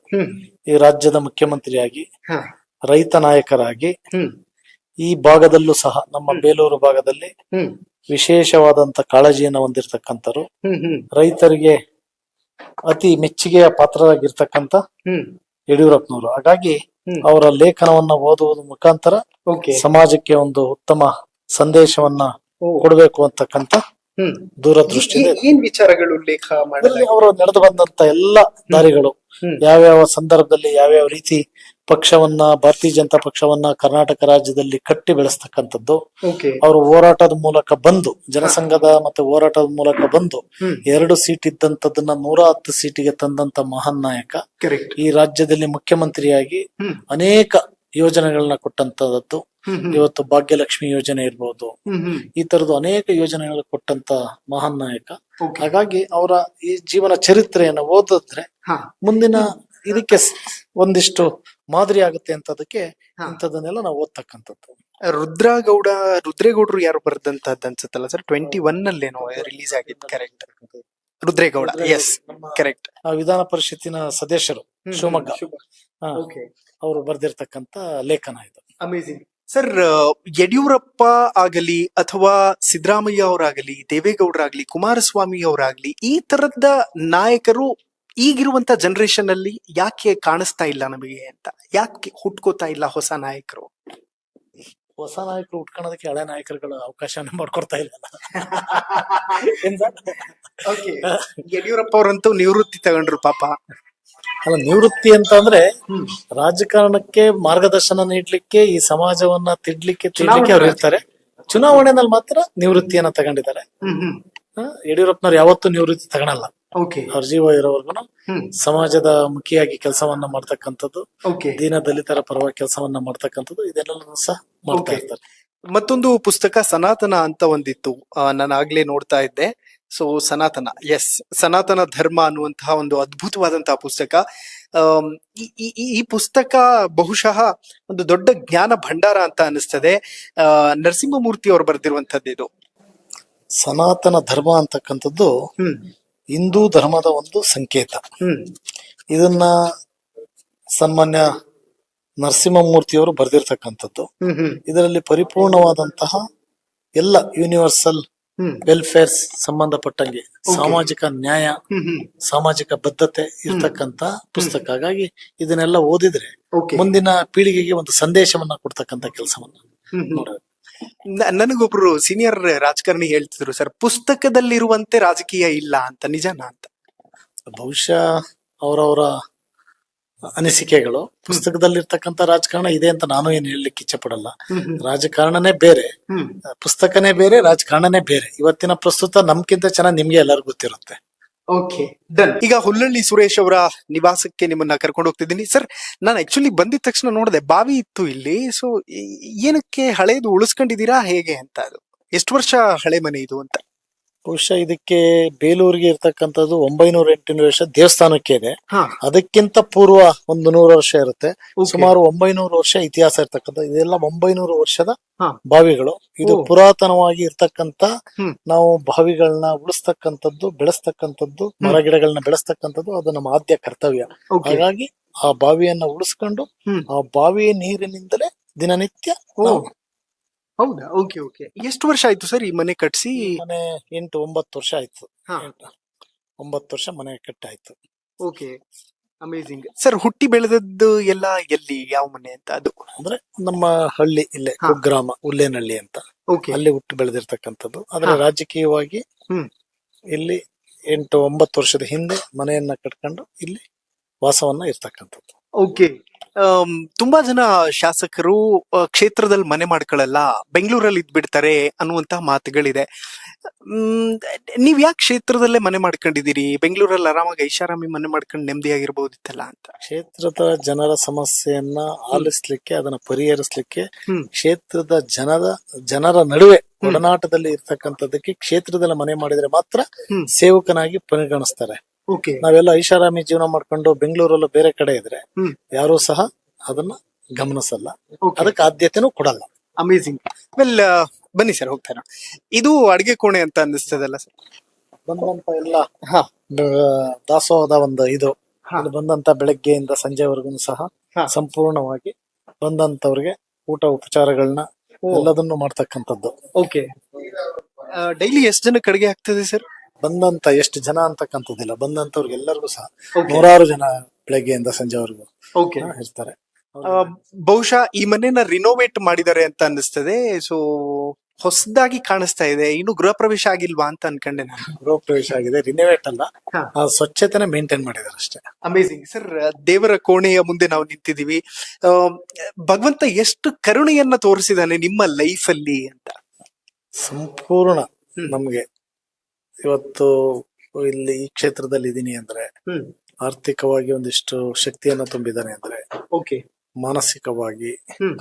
ಈ ರಾಜ್ಯದ ಮುಖ್ಯಮಂತ್ರಿಯಾಗಿ, ರೈತ ನಾಯಕರಾಗಿ, ಈ ಭಾಗದಲ್ಲೂ ಸಹ ನಮ್ಮ ಬೇಲೂರು ಭಾಗದಲ್ಲಿ ವಿಶೇಷವಾದಂತ ಕಾಳಜಿಯನ್ನು ಹೊಂದಿರತಕ್ಕಂಥವ್ರು, ರೈತರಿಗೆ ಅತಿ ಮೆಚ್ಚುಗೆಯ ಪಾತ್ರರಾಗಿರ್ತಕ್ಕಂಥ ಯಡಿಯೂರಪ್ಪನವರು. ಹಾಗಾಗಿ ಅವರ ಲೇಖನವನ್ನ ಓದುವುದ ಮುಖಾಂತರ ಸಮಾಜಕ್ಕೆ ಒಂದು ಉತ್ತಮ ಸಂದೇಶವನ್ನ ಕೊಡಬೇಕು ಅಂತಕ್ಕಂಥ ದೂರದೃಷ್ಟಿಯಿಂದ ಏನ್ ವಿಚಾರಗಳು ಲೇಖ ಮಾಡಿದ್ರೆ ಅವರು ನಡೆದು ಬಂದಂತ ಎಲ್ಲ ದಾರಿಗಳು, ಯಾವ್ಯಾವ ಸಂದರ್ಭದಲ್ಲಿ ಯಾವ್ಯಾವ ರೀತಿ ಪಕ್ಷವನ್ನ, ಭಾರತೀಯ ಜನತಾ ಪಕ್ಷವನ್ನ ಕರ್ನಾಟಕ ರಾಜ್ಯದಲ್ಲಿ ಕಟ್ಟಿ ಬೆಳೆಸ್ತಕ್ಕಂಥದ್ದು, ಅವರು ಹೋರಾಟದ ಮೂಲಕ ಬಂದು, ಜನಸಂಘದ ಮತ್ತೆ ಹೋರಾಟದ ಮೂಲಕ ಬಂದು 2 ಸೀಟ್ ಇದ್ದಂತದನ್ನ 110 ಸೀಟಿಗೆ ತಂದಂತ ಮಹಾನ್ ನಾಯಕ. ಈ ರಾಜ್ಯದಲ್ಲಿ ಮುಖ್ಯಮಂತ್ರಿಯಾಗಿ ಅನೇಕ ಯೋಜನೆಗಳನ್ನ ಕೊಟ್ಟಂತದ್ದು. ಇವತ್ತು ಭಾಗ್ಯಲಕ್ಷ್ಮಿ ಯೋಜನೆ ಇರ್ಬೋದು, ಈ ತರದ್ದು ಅನೇಕ ಯೋಜನೆಗಳು ಕೊಟ್ಟಂತ ಮಹಾನ್ ನಾಯಕ. ಹಾಗಾಗಿ ಅವರ ಈ ಜೀವನ ಚರಿತ್ರೆಯನ್ನು ಓದಿದ್ರೆ ಮುಂದಿನ ಇದಕ್ಕೆ ಒಂದಿಷ್ಟು ಮಾದರಿ ಆಗುತ್ತೆ ಅಂತದಕ್ಕೆ ಇಂಥದನ್ನೆಲ್ಲ ನಾವು ಓದ್ತಕ್ಕಂಥದ್ದು. ರುದ್ರೇಗೌಡರು ಯಾರು ಬರೆದಂತದ್ದು ಅನ್ಸುತ್ತಲ್ಲ ಸರ್? 21 ಅಲ್ಲೇನೋ ರಿಲೀಸ್ ಆಗಿತ್ತು. ಕರೆಕ್ಟ್, ರುದ್ರೇಗೌಡ. Yes, correct. ವಿಧಾನ ಪರಿಷತ್ತಿನ ಸದಸ್ಯರು, ಶಿವಮೊಗ್ಗ, ಅವರು ಬರೆದಿರ್ತಕ್ಕಂತ ಲೇಖನ ಇದು. Amazing sir. ಯಡಿಯೂರಪ್ಪ ಆಗಲಿ ಅಥವಾ ಸಿದ್ದರಾಮಯ್ಯ ಅವರಾಗಲಿ, ದೇವೇಗೌಡರಾಗ್ಲಿ, ಕುಮಾರಸ್ವಾಮಿ ಅವರಾಗ್ಲಿ, ಈ ತರದ ನಾಯಕರು ಈಗಿರುವಂತ ಜನರೇಷನ್ ಅಲ್ಲಿ ಯಾಕೆ ಕಾಣಿಸ್ತಾ ಇಲ್ಲ ನಮಗೆ ಅಂತ? ಯಾಕೆ ಹುಟ್ಕೋತಾ ಇಲ್ಲ ಹೊಸ ನಾಯಕರು? ಹೊಸ ನಾಯಕರು ಉಟ್ಕೊಳ್ಳೋದಕ್ಕೆ ಹಳೆ ನಾಯಕರುಗಳ ಅವಕಾಶನ ಮಾಡ್ಕೊಡ್ತಾ ಇಲ್ಲ. ಯಡಿಯೂರಪ್ಪ ಅವರಂತೂ ನಿವೃತ್ತಿ ತಗೊಂಡ್ರು ಪಾಪ. ಅಲ್ಲ, ನಿವೃತ್ತಿ ಅಂತ ಅಂದ್ರೆ ರಾಜಕಾರಣಕ್ಕೆ ಮಾರ್ಗದರ್ಶನ ನೀಡ್ಲಿಕ್ಕೆ, ಈ ಸಮಾಜವನ್ನ ತಿಡ್ಲಿಕ್ಕೆ ಅವ್ರು ಇರ್ತಾರೆ. ಚುನಾವಣೆನಲ್ಲಿ ಮಾತ್ರ ನಿವೃತ್ತಿಯನ್ನ ತಗೊಂಡಿದ್ದಾರೆ. ಯಡಿಯೂರಪ್ಪನವ್ರು ಯಾವತ್ತೂ ನಿವೃತ್ತಿ ತಗೊಳಲ್ಲ. ಅವ್ರ ಜೀವ ಇರೋವರ್ಗುನು ಸಮಾಜದ ಮುಖಿಯಾಗಿ ಕೆಲಸವನ್ನ ಮಾಡ್ತಕ್ಕಂಥದ್ದು, ದೀನ ದಲಿತರ ಪರವಾಗಿ ಕೆಲಸವನ್ನ ಮಾಡ್ತಕ್ಕಂಥದ್ದು, ಇದೆಲ್ಲ ಸಹ ಮಾಡ್ತಾ ಇರ್ತಾರೆ. ಮತ್ತೊಂದು ಪುಸ್ತಕ ಸನಾತನ ಅಂತ ಒಂದಿತ್ತು, ನಾನು ಆಗ್ಲೇ ನೋಡ್ತಾ ಇದ್ದೆ. ಸೊ ಸನಾತನ, ಎಸ್, ಸನಾತನ ಧರ್ಮ ಅನ್ನುವಂತಹ ಒಂದು ಅದ್ಭುತವಾದಂತಹ ಪುಸ್ತಕ. ಈ ಪುಸ್ತಕ ಬಹುಶಃ ಒಂದು ದೊಡ್ಡ ಜ್ಞಾನ ಭಂಡಾರ ಅಂತ ಅನಿಸ್ತದೆ. ನರಸಿಂಹಮೂರ್ತಿ ಅವರು ಬರೆದಿರುವಂತದ್ದು ಇದು. ಸನಾತನ ಧರ್ಮ ಅಂತಕ್ಕಂಥದ್ದು ಹಿಂದೂ ಧರ್ಮದ ಒಂದು ಸಂಕೇತ. ಇದನ್ನ ಸನ್ಮಾನ್ಯ ನರಸಿಂಹಮೂರ್ತಿಯವರು ಬರೆದಿರ್ತಕ್ಕಂಥದ್ದು. ಇದರಲ್ಲಿ ಪರಿಪೂರ್ಣವಾದಂತಹ ಎಲ್ಲ ಯೂನಿವರ್ಸಲ್ ವೆಲ್ಫೇರ್ ಸಂಬಂಧಪಟ್ಟಂಗೆ ಸಾಮಾಜಿಕ ನ್ಯಾಯ, ಸಾಮಾಜಿಕ ಬದ್ಧತೆ ಇರ್ತಕ್ಕಂತ ಪುಸ್ತಕ. ಹಾಗಾಗಿ ಇದನ್ನೆಲ್ಲ ಓದಿದ್ರೆ ಮುಂದಿನ ಪೀಳಿಗೆಗೆ ಒಂದು ಸಂದೇಶವನ್ನ ಕೊಡ್ತಕ್ಕಂತ ಕೆಲಸವನ್ನ ನೋಡಬೇಕು. ನನಗೊಬ್ರು ಸೀನಿಯರ್ ರಾಜಕಾರಣಿ ಹೇಳ್ತಿದ್ರು ಸರ್, ಪುಸ್ತಕದಲ್ಲಿರುವಂತೆ ರಾಜಕೀಯ ಇಲ್ಲ ಅಂತ. ನಿಜನಾ ಅಂತ? ಬಹುಶಃ ಅವರವರ ಅನಿಸಿಕೆಗಳು. ಪುಸ್ತಕದಲ್ಲಿರ್ತಕ್ಕಂಥ ರಾಜಕಾರಣ ಇದೆ ಅಂತ ನಾನು ಏನ್ ಹೇಳಲಿಕ್ಕೆ ಇಚ್ಛೆ ಪಡಲ್ಲ. ರಾಜಕಾರಣನೇ ಬೇರೆ, ಪುಸ್ತಕನೇ ಬೇರೆ, ರಾಜಕಾರಣನೇ ಬೇರೆ. ಇವತ್ತಿನ ಪ್ರಸ್ತುತ ನಮ್ಗಿಂತ ಚೆನ್ನಾಗಿ ನಿಮ್ಗೆ ಎಲ್ಲರಿಗೂ ಗೊತ್ತಿರುತ್ತೆ. Okay, done. ಈಗ ಹುಲ್ಲಳ್ಳಿ ಸುರೇಶ್ ಅವರ ನಿವಾಸಕ್ಕೆ ನಿಮ್ಮನ್ನ ಕರ್ಕೊಂಡು ಹೋಗ್ತಿದ್ದೀನಿ ಸರ್. ನಾನು ಆಕ್ಚುಲಿ ಬಂದಿದ ತಕ್ಷಣ ನೋಡಿದೆ, ಬಾವಿ ಇತ್ತು ಇಲ್ಲಿ. ಸೊ ಏನಕ್ಕೆ ಹಳೇದು ಉಳಿಸ್ಕೊಂಡಿದ್ದೀರಾ ಹೇಗೆ ಅಂತ? ಅದು ಎಷ್ಟು ವರ್ಷ ಹಳೆ ಮನೆ ಇದು ಅಂತ? ಬಹುಶಃ ಇದಕ್ಕೆ ಬೇಲೂರಿಗೆ ಇರ್ತಕ್ಕಂಥದ್ದು 900-800 ವರ್ಷ ದೇವಸ್ಥಾನಕ್ಕೆ ಇದೆ. ಹಾ. ಅದಕ್ಕಿಂತ ಪೂರ್ವ ಒಂದು 100 ವರ್ಷ ಇರುತ್ತೆ. Okay. ಸುಮಾರು 900 ವರ್ಷ ಇತಿಹಾಸ ಇರ್ತಕ್ಕಂಥ ಇದೆಲ್ಲ 900 ವರ್ಷದ ಹಾ. ಬಾವಿಗಳು. ಇದು ಓ. ಪುರಾತನವಾಗಿ ಇರ್ತಕ್ಕಂಥ ಹ್ಮ್. ನಾವು ಬಾವಿಗಳನ್ನ ಉಳಿಸ್ತಕ್ಕಂಥದ್ದು, ಬೆಳೆಸ್ತಕ್ಕಂಥದ್ದು, ಮರ ಗಿಡಗಳನ್ನ ಬೆಳೆಸ್ತಕ್ಕಂಥದ್ದು ಅದು ನಮ್ಮ ಆದ್ಯ ಕರ್ತವ್ಯ. Okay. ಹಾಗಾಗಿ ಆ ಬಾವಿಯನ್ನ ಉಳಿಸ್ಕೊಂಡು ಹ್ಮ್. ಆ ಬಾವಿಯ ನೀರಿನಿಂದಲೇ ದಿನನಿತ್ಯ ನಾವು ಹೌದಾ? Okay okay. ಎಷ್ಟು ವರ್ಷ ಆಯ್ತು ಸರ್ ಈ ಮನೆ ಕಟ್ಸಿ? ಮನೆ 8-9 ವರ್ಷ ಆಯ್ತು. ಹಾ. 9 ವರ್ಷ ಮನೆ ಕಟ್ಟಾಯ್ತು. Okay, amazing. ಸರ್ ಹುಟ್ಟಿ ಬೆಳೆದದ್ದು ಎಲ್ಲ ಎಲ್ಲಿ, ಯಾವ ಮನೆ ಅಂತ ಅದು? ಅಂದ್ರೆ ನಮ್ಮ ಹಳ್ಳಿ ಇಲ್ಲೇ ಹಾ. ಕುಗ್ರಾಮ ಉಲ್ಲೇನಹಳ್ಳಿ ಅಂತ, ಓಕೆ. ಅಲ್ಲಿ ಹುಟ್ಟು ಬೆಳೆದಿರ್ತಕ್ಕಂಥದ್ದು. ಆದ್ರೆ ಹಾ. ರಾಜಕೀಯವಾಗಿ ಹ್ಮ್. ಇಲ್ಲಿ 8-9 ವರ್ಷದ ಹಿಂದೆ ಮನೆಯನ್ನ ಕಟ್ಕೊಂಡು ಇಲ್ಲಿ ವಾಸವನ್ನ ಇರ್ತಕ್ಕಂಥದ್ದು. ಓಕೆ. ತುಂಬಾ ಜನ ಶಾಸಕರು ಕ್ಷೇತ್ರದಲ್ಲಿ ಮನೆ ಮಾಡ್ಕೊಳ್ಳಲ್ಲ, ಬೆಂಗಳೂರಲ್ಲಿ ಇದ್ಬಿಡ್ತಾರೆ ಅನ್ನುವಂತ ಮಾತುಗಳಿದೆ. ನೀವ್ ಯಾಕೆ ಕ್ಷೇತ್ರದಲ್ಲೇ ಮನೆ ಮಾಡ್ಕೊಂಡಿದ್ದೀರಿ? ಬೆಂಗಳೂರಲ್ಲಿ ಆರಾಮಾಗಿ ಐಷಾರಾಮಿ ಮನೆ ಮಾಡ್ಕೊಂಡು ನೆಮ್ಮದಿಯಾಗಿರ್ಬೋದಿತ್ತಲ್ಲ ಅಂತ. ಕ್ಷೇತ್ರದ ಜನರ ಸಮಸ್ಯೆಯನ್ನ ಆಲಿಸ್ಲಿಕ್ಕೆ, ಅದನ್ನ ಪರಿಹರಿಸ್ಲಿಕ್ಕೆ, ಹ್ಮ್. ಕ್ಷೇತ್ರದ ಜನರ ನಡುವೆ ಒಡನಾಟದಲ್ಲಿ ಇರ್ತಕ್ಕಂಥದ್ದಕ್ಕೆ ಕ್ಷೇತ್ರದಲ್ಲಿ ಮನೆ ಮಾಡಿದ್ರೆ ಮಾತ್ರ ಹ್ಮ್. ಸೇವಕನಾಗಿ ಪರಿಗಣಿಸ್ತಾರೆ. ಓಕೆ. ನಾವೆಲ್ಲ ಐಷಾರಾಮಿ ಜೀವನ ಮಾಡ್ಕೊಂಡು ಬೆಂಗಳೂರಲ್ಲೂ ಬೇರೆ ಕಡೆ ಇದ್ರೆ ಹ್ಮ್. ಯಾರು ಸಹ ಅದನ್ನ ಗಮನಿಸಲ್ಲ, Okay. ಅದಕ್ಕೆ ಆದ್ಯತೆನೂ ಕೊಡಲ್ಲ. ಅಮೇಜಿಂಗ್. ವೆಲ್, ಬನ್ನಿ ಸರ್ ಹೋಗ್ತಾರ. ಇದು ಅಡಿಗೆ ಕೋಣೆ ಅಂತ ಅನ್ನಿಸ್ತದಲ್ಲ ಸರ್? ಬಂದಂತ ಎಲ್ಲ ಹಾ. ದಾಸೋಹದ ಒಂದು ಇದು ಹಾ. ಇಲ್ಲಿ ಬಂದಂತ ಬೆಳಗ್ಗೆಯಿಂದ ಸಂಜೆವರೆಗೂ ಸಹ ಹಾ. ಸಂಪೂರ್ಣವಾಗಿ ಬಂದಂತವ್ರಿಗೆ ಊಟ ಉಪಚಾರಗಳನ್ನ ಎಲ್ಲದನ್ನು ಮಾಡ್ತಕ್ಕಂಥದ್ದು. ಓಕೆ. ಡೈಲಿ ಎಷ್ಟು ಜನಕ್ಕೆ ಅಡಿಗೆ ಆಗ್ತದೆ ಸರ್? ಬಂದಂತ ಎಷ್ಟು ಜನ ಅಂತಕ್ಕಂಥದ್ದಿಲ್ಲ, ಬಂದಂತವ್ರಿಗೆ ಎಲ್ಲರಿಗೂ ಸಹ Okay. 100 ಜನ ಬೆಳಗ್ಗೆಯಿಂದ ಸಂಜೆವರೆಗೂ ಓಕೆ. ಇರ್ತಾರೆ. ಬಹುಶಃ ಈ ಮನೆನ ರಿನೋವೇಟ್ ಮಾಡಿದ್ದಾರೆ ಅಂತ ಅನ್ನಿಸ್ತದೆ. ಸೊ ಹೊಸದಾಗಿ ಕಾಣಿಸ್ತಾ ಇದೆ. ಇನ್ನು ಗೃಹ ಪ್ರವೇಶ ಆಗಿಲ್ವಾ ಅಂತ ಅನ್ಕೊಂಡೆ ನಾನು. ಗೃಹ ಪ್ರವೇಶ ಆಗಿದೆ, ರಿನೋವೇಟ್ ಅಲ್ಲ, ಹಾ. ಆ ಸ್ವಚ್ಛತೆನ ಮೇಂಟೈನ್ ಮಾಡಿದ್ದಾರೆ ಅಷ್ಟೇ. Amazing sir. ದೇವರ ಕೋಣೆಯ ಮುಂದೆ ನಾವು ನಿಂತಿದೀವಿ. ಆ, ಭಗವಂತ ಎಷ್ಟು ಕರುಣೆಯನ್ನ ತೋರಿಸಿದಾನೆ ನಿಮ್ಮ ಲೈಫ್ ಅಲ್ಲಿ ಅಂತ. ಸಂಪೂರ್ಣ ಹ್ಮ್. ನಮ್ಗೆ ಇವತ್ತು ಇಲ್ಲಿ ಈ ಕ್ಷೇತ್ರದಲ್ಲಿ ಇದೀನಿ ಅಂದ್ರೆ ಆರ್ಥಿಕವಾಗಿ ಒಂದಿಷ್ಟು ಶಕ್ತಿಯನ್ನ ತುಂಬಿದ್ದಾನೆ ಅಂದ್ರೆ, ಓಕೆ. ಮಾನಸಿಕವಾಗಿ ಹ್ಮ್.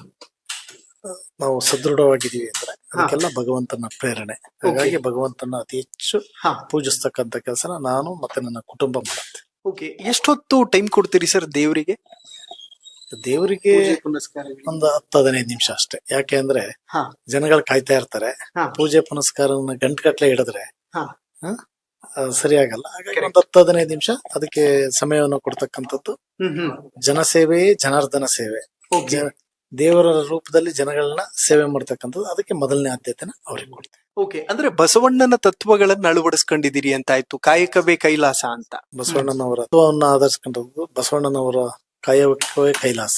ನಾವು ಸದೃಢವಾಗಿದ್ದೀವಿ ಅಂದ್ರೆ ಅದಕ್ಕೆಲ್ಲ ಭಗವಂತನ ಪ್ರೇರಣೆ. ಹಾಗಾಗಿ ಭಗವಂತನ ಅತಿ ಹೆಚ್ಚು ಹಾ. ಪೂಜಿಸ್ತಕ್ಕಂಥ ಕೆಲಸನ ನಾನು ಮತ್ತೆ ನನ್ನ ಕುಟುಂಬ ಮಾಡುತ್ತೆ. ಓಕೆ. ಎಷ್ಟೊತ್ತು ಟೈಮ್ ಕೊಡ್ತೀರಿ ಸರ್ ದೇವರಿಗೆ? ದೇವರಿಗೆ ಪುನಸ್ಕಾರಗಳು? ಒಂದು 10-15 ನಿಮಿಷ ಅಷ್ಟೇ. ಯಾಕೆ ಅಂದ್ರೆ ಹಾ. ಜನಗಳು ಕಾಯ್ತಾ ಇರ್ತಾರೆ. ಹಾ. ಪೂಜೆ ಪುನಸ್ಕಾರನ ಗಂಟುಗಟ್ಲೆ ಹಿಡಿದ್ರೆ ಹಾ. ಸರಿಯಾಗಲ್ಲ. ಹಾಗಾಗಿ ಒಂದು 10-15 ನಿಮಿಷ ಅದಕ್ಕೆ ಸಮಯವನ್ನು ಕೊಡ್ತಕ್ಕಂಥದ್ದು. ಜನಸೇವೆಯೇ ಜನಾರ್ದನ ಸೇವೆ. Okay. ದೇವರ ರೂಪದಲ್ಲಿ ಜನಗಳನ್ನ ಸೇವೆ ಮಾಡ್ತಕ್ಕಂಥದ್ದು, ಅದಕ್ಕೆ ಮೊದಲನೇ ಆದ್ಯತೆನ ಅವ್ರಿಗೆ ಕೊಡ್ತೇವೆ. ಓಕೆ. ಅಂದ್ರೆ ಬಸವಣ್ಣನ ತತ್ವಗಳನ್ನ ಅಳವಡಿಸ್ಕೊಂಡಿದ್ದೀರಿ ಅಂತ ಆಯ್ತು. ಕಾಯಕವೇ ಕೈಲಾಸ ಅಂತ. ಬಸವಣ್ಣನವರ ತತ್ವವನ್ನ ಆಧರಿಸಿಕೊಂಡದ್ದು. ಬಸವಣ್ಣನವರ ಕಾಯವೇ ಕೈಲಾಸ,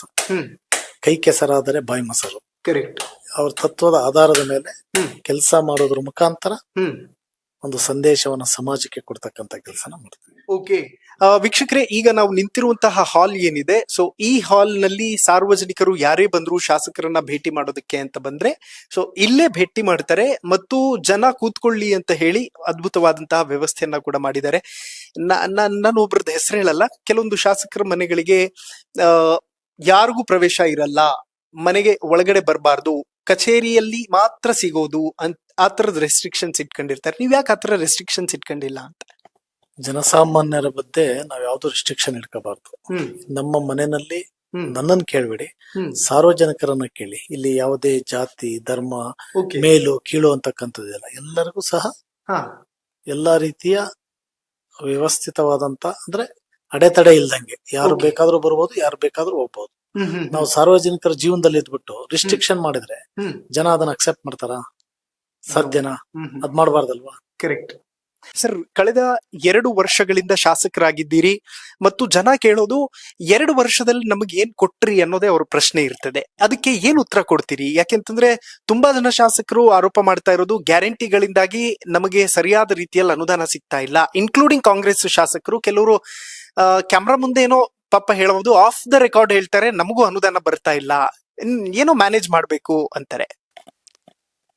ಕೈ ಕೆಸರಾದರೆ ಬಾಯಿ ಮೊಸರು. ಕರೆಕ್ಟ್. ಅವ್ರ ತತ್ವದ ಆಧಾರದ ಮೇಲೆ ಕೆಲಸ ಮಾಡೋದ್ರ ಮುಖಾಂತರ ಒಂದು ಸಂದೇಶವನ್ನ ಸಮಾಜಕ್ಕೆ ಕೊಡ್ತಕ್ಕಂಥ ಕೆಲಸನ ಮಾಡ್ತೀವಿ. ಓಕೆ. ವೀಕ್ಷಕರೇ, ಈಗ ನಾವು ನಿಂತಿರುವಂತಹ ಹಾಲ್ ಏನಿದೆ, ಸೊ ಈ ಹಾಲ್ ನಲ್ಲಿ ಸಾರ್ವಜನಿಕರು ಯಾರೇ ಬಂದ್ರು ಶಾಸಕರನ್ನ ಭೇಟಿ ಮಾಡೋದಕ್ಕೆ ಅಂತ ಬಂದ್ರೆ ಸೊ ಇಲ್ಲೇ ಭೇಟಿ ಮಾಡ್ತಾರೆ. ಮತ್ತು ಜನ ಕೂತ್ಕೊಳ್ಳಿ ಅಂತ ಹೇಳಿ ಅದ್ಭುತವಾದಂತಹ ವ್ಯವಸ್ಥೆಯನ್ನ ಕೂಡ ಮಾಡಿದ್ದಾರೆ. ನಾನು ಒಬ್ರದ್ದು ಹೆಸರು ಹೇಳಲ್ಲ. ಕೆಲವೊಂದು ಶಾಸಕರ ಮನೆಗಳಿಗೆ ಯಾರಿಗೂ ಪ್ರವೇಶ ಇರಲ್ಲ, ಮನೆಗೆ ಒಳಗಡೆ ಬರಬಾರ್ದು, ಕಚೇರಿಯಲ್ಲಿ ಮಾತ್ರ ಸಿಗೋದು ಆ ತರದ ರೆಸ್ಟ್ರಿಕ್ಷನ್ಸ್ ಇಟ್ಕೊಂಡಿರ್ತಾರೆ. ನೀವ್ ಯಾಕೆ ಆತರ ರೆಸ್ಟ್ರಿಕ್ಷನ್ಸ್ ಇಟ್ಕೊಂಡಿಲ್ಲ ಅಂತ? ಜನಸಾಮಾನ್ಯರ ಬಗ್ಗೆ ನಾವ್ ಯಾವ್ದು ರಿಸ್ಟ್ರಿಕ್ಷನ್ ಇಟ್ಕೋಬಾರ್ದು. ನಮ್ಮ ಮನೆಯಲ್ಲಿ ನನ್ನನ್ನು ಕೇಳ್ಬೇಡಿ, ಸಾರ್ವಜನಿಕರನ್ನ ಕೇಳಿ. ಇಲ್ಲಿ ಯಾವುದೇ ಜಾತಿ ಧರ್ಮ ಮೇಲು ಕೀಳು ಅಂತಕ್ಕಂಥದ್ದಿಲ್ಲ. ಎಲ್ಲರಿಗೂ ಸಹ ಎಲ್ಲಾ ರೀತಿಯ ವ್ಯವಸ್ಥಿತವಾದಂತ, ಅಂದ್ರೆ ಅಡೆತಡೆ ಇಲ್ದಂಗೆ ಯಾರು ಬೇಕಾದ್ರೂ ಬರ್ಬೋದು, ಯಾರು ಬೇಕಾದ್ರೂ ಹೋಗ್ಬೋದು. ನಾವು ಸಾರ್ವಜನಿಕರ ಜೀವನದಲ್ಲಿ ಇದ್ಬಿಟ್ಟು ರಿಸ್ಟ್ರಿಕ್ಷನ್ ಮಾಡಿದ್ರೆ ಜನ ಅದನ್ನ ಅಕ್ಸೆಪ್ಟ್ ಮಾಡ್ತಾರ? ಸಾಧ್ಯನಾ? ಅದ್ ಮಾಡಬಾರ್ದಲ್ವಾ? ಕರೆಕ್ಟ್. ಸರ್, ಕಳೆದ 2 ವರ್ಷಗಳಿಂದ ಶಾಸಕರಾಗಿದ್ದೀರಿ ಮತ್ತು ಜನ ಕೇಳೋದು 2 ವರ್ಷದಲ್ಲಿ ನಮಗೆ ಏನ್ ಕೊಟ್ರಿ ಅನ್ನೋದೇ ಅವ್ರ ಪ್ರಶ್ನೆ ಇರ್ತದೆ. ಅದಕ್ಕೆ ಏನ್ ಉತ್ತರ ಕೊಡ್ತೀರಿ? ಯಾಕೆಂತಂದ್ರೆ ತುಂಬಾ ಜನ ಶಾಸಕರು ಆರೋಪ ಮಾಡ್ತಾ ಇರೋದು ಗ್ಯಾರಂಟಿಗಳಿಂದಾಗಿ ನಮಗೆ ಸರಿಯಾದ ರೀತಿಯಲ್ಲಿ ಅನುದಾನ ಸಿಗ್ತಾ ಇಲ್ಲ. ಇನ್ಕ್ಲೂಡಿಂಗ್ ಕಾಂಗ್ರೆಸ್ ಶಾಸಕರು ಕೆಲವರು ಕ್ಯಾಮ್ರಾ ಮುಂದೆ ಏನೋ ಪಾಪ ಹೇಳಬಹುದು, ಆಫ್ ದ ರೆಕಾರ್ಡ್ ಹೇಳ್ತಾರೆ, ನಮಗೂ ಅನುದಾನ ಬರ್ತಾ ಇಲ್ಲ, ಏನೋ ಮ್ಯಾನೇಜ್ ಮಾಡ್ಬೇಕು ಅಂತಾರೆ.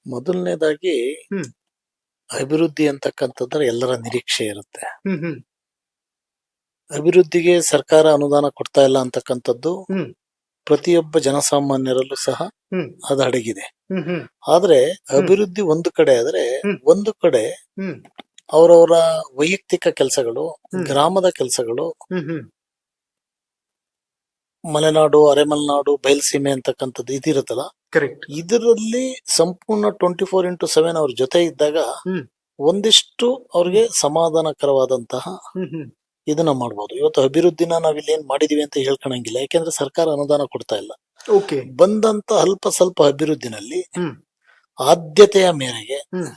ಮೊದಲನೇದಾಗಿ ಅಭಿವೃದ್ಧಿ ಅಂತಕ್ಕಂಥದ್ರೆ ಎಲ್ಲರ ನಿರೀಕ್ಷೆ ಇರುತ್ತೆ. ಅಭಿವೃದ್ಧಿಗೆ ಸರ್ಕಾರ ಅನುದಾನ ಕೊಡ್ತಾ ಇಲ್ಲ ಅಂತಕ್ಕಂಥದ್ದು ಪ್ರತಿಯೊಬ್ಬ ಜನಸಾಮಾನ್ಯರಲ್ಲೂ ಸಹ ಹ್ಮ್. ಅದು ಅಡಗಿದೆ. ಹ್ಮ್ ಹ್ಮ್ ಆದ್ರೆ ಅಭಿವೃದ್ಧಿ ಒಂದು ಕಡೆ ಆದ್ರೆ ಹ್ಮ್. ಒಂದು ಕಡೆ ಹ್ಮ್ ಅವರವರ ವೈಯಕ್ತಿಕ ಕೆಲಸಗಳು, ಹ್ಮ್. ಗ್ರಾಮದ ಕೆಲಸಗಳು, ಹ್ಮ್ ಹ್ಮ್ ಮಲೆನಾಡು, ಅರೆಮಲೆನಾಡು, ಬಯಲ್ಸೀಮೆ ಅಂತಕ್ಕಂಥದ್ದು ಇದಿರುತ್ತಲ್ಲ, ಕರೆಕ್ಟ್. ಇದರಲ್ಲಿ ಸಂಪೂರ್ಣ 24x7 ಅವ್ರ ಜೊತೆ ಇದ್ದಾಗ ಹ್ಮ್. ಒಂದಿಷ್ಟು ಅವ್ರಿಗೆ ಸಮಾಧಾನಕರವಾದಂತಹ ಹ್ಮ್ ಹ್ಮ್ ಇದನ್ನ ಮಾಡ್ಬೋದು. ಇವತ್ತು ಅಭಿವೃದ್ಧಿನ ನಾವಿಲ್ಲಿ ಏನ್ ಮಾಡಿದೀವಿ ಅಂತ ಹೇಳ್ಕೊಳಂಗಿಲ್ಲ, ಯಾಕೆಂದ್ರೆ ಸರ್ಕಾರ ಅನುದಾನ ಕೊಡ್ತಾ ಇಲ್ಲ. ಓಕೆ. ಬಂದಂತ ಅಲ್ಪ ಸ್ವಲ್ಪ ಅಭಿವೃದ್ಧಿನಲ್ಲಿ ಹ್ಮ್. ಆದ್ಯತೆಯ ಮೇರೆಗೆ ಹ್ಮ್.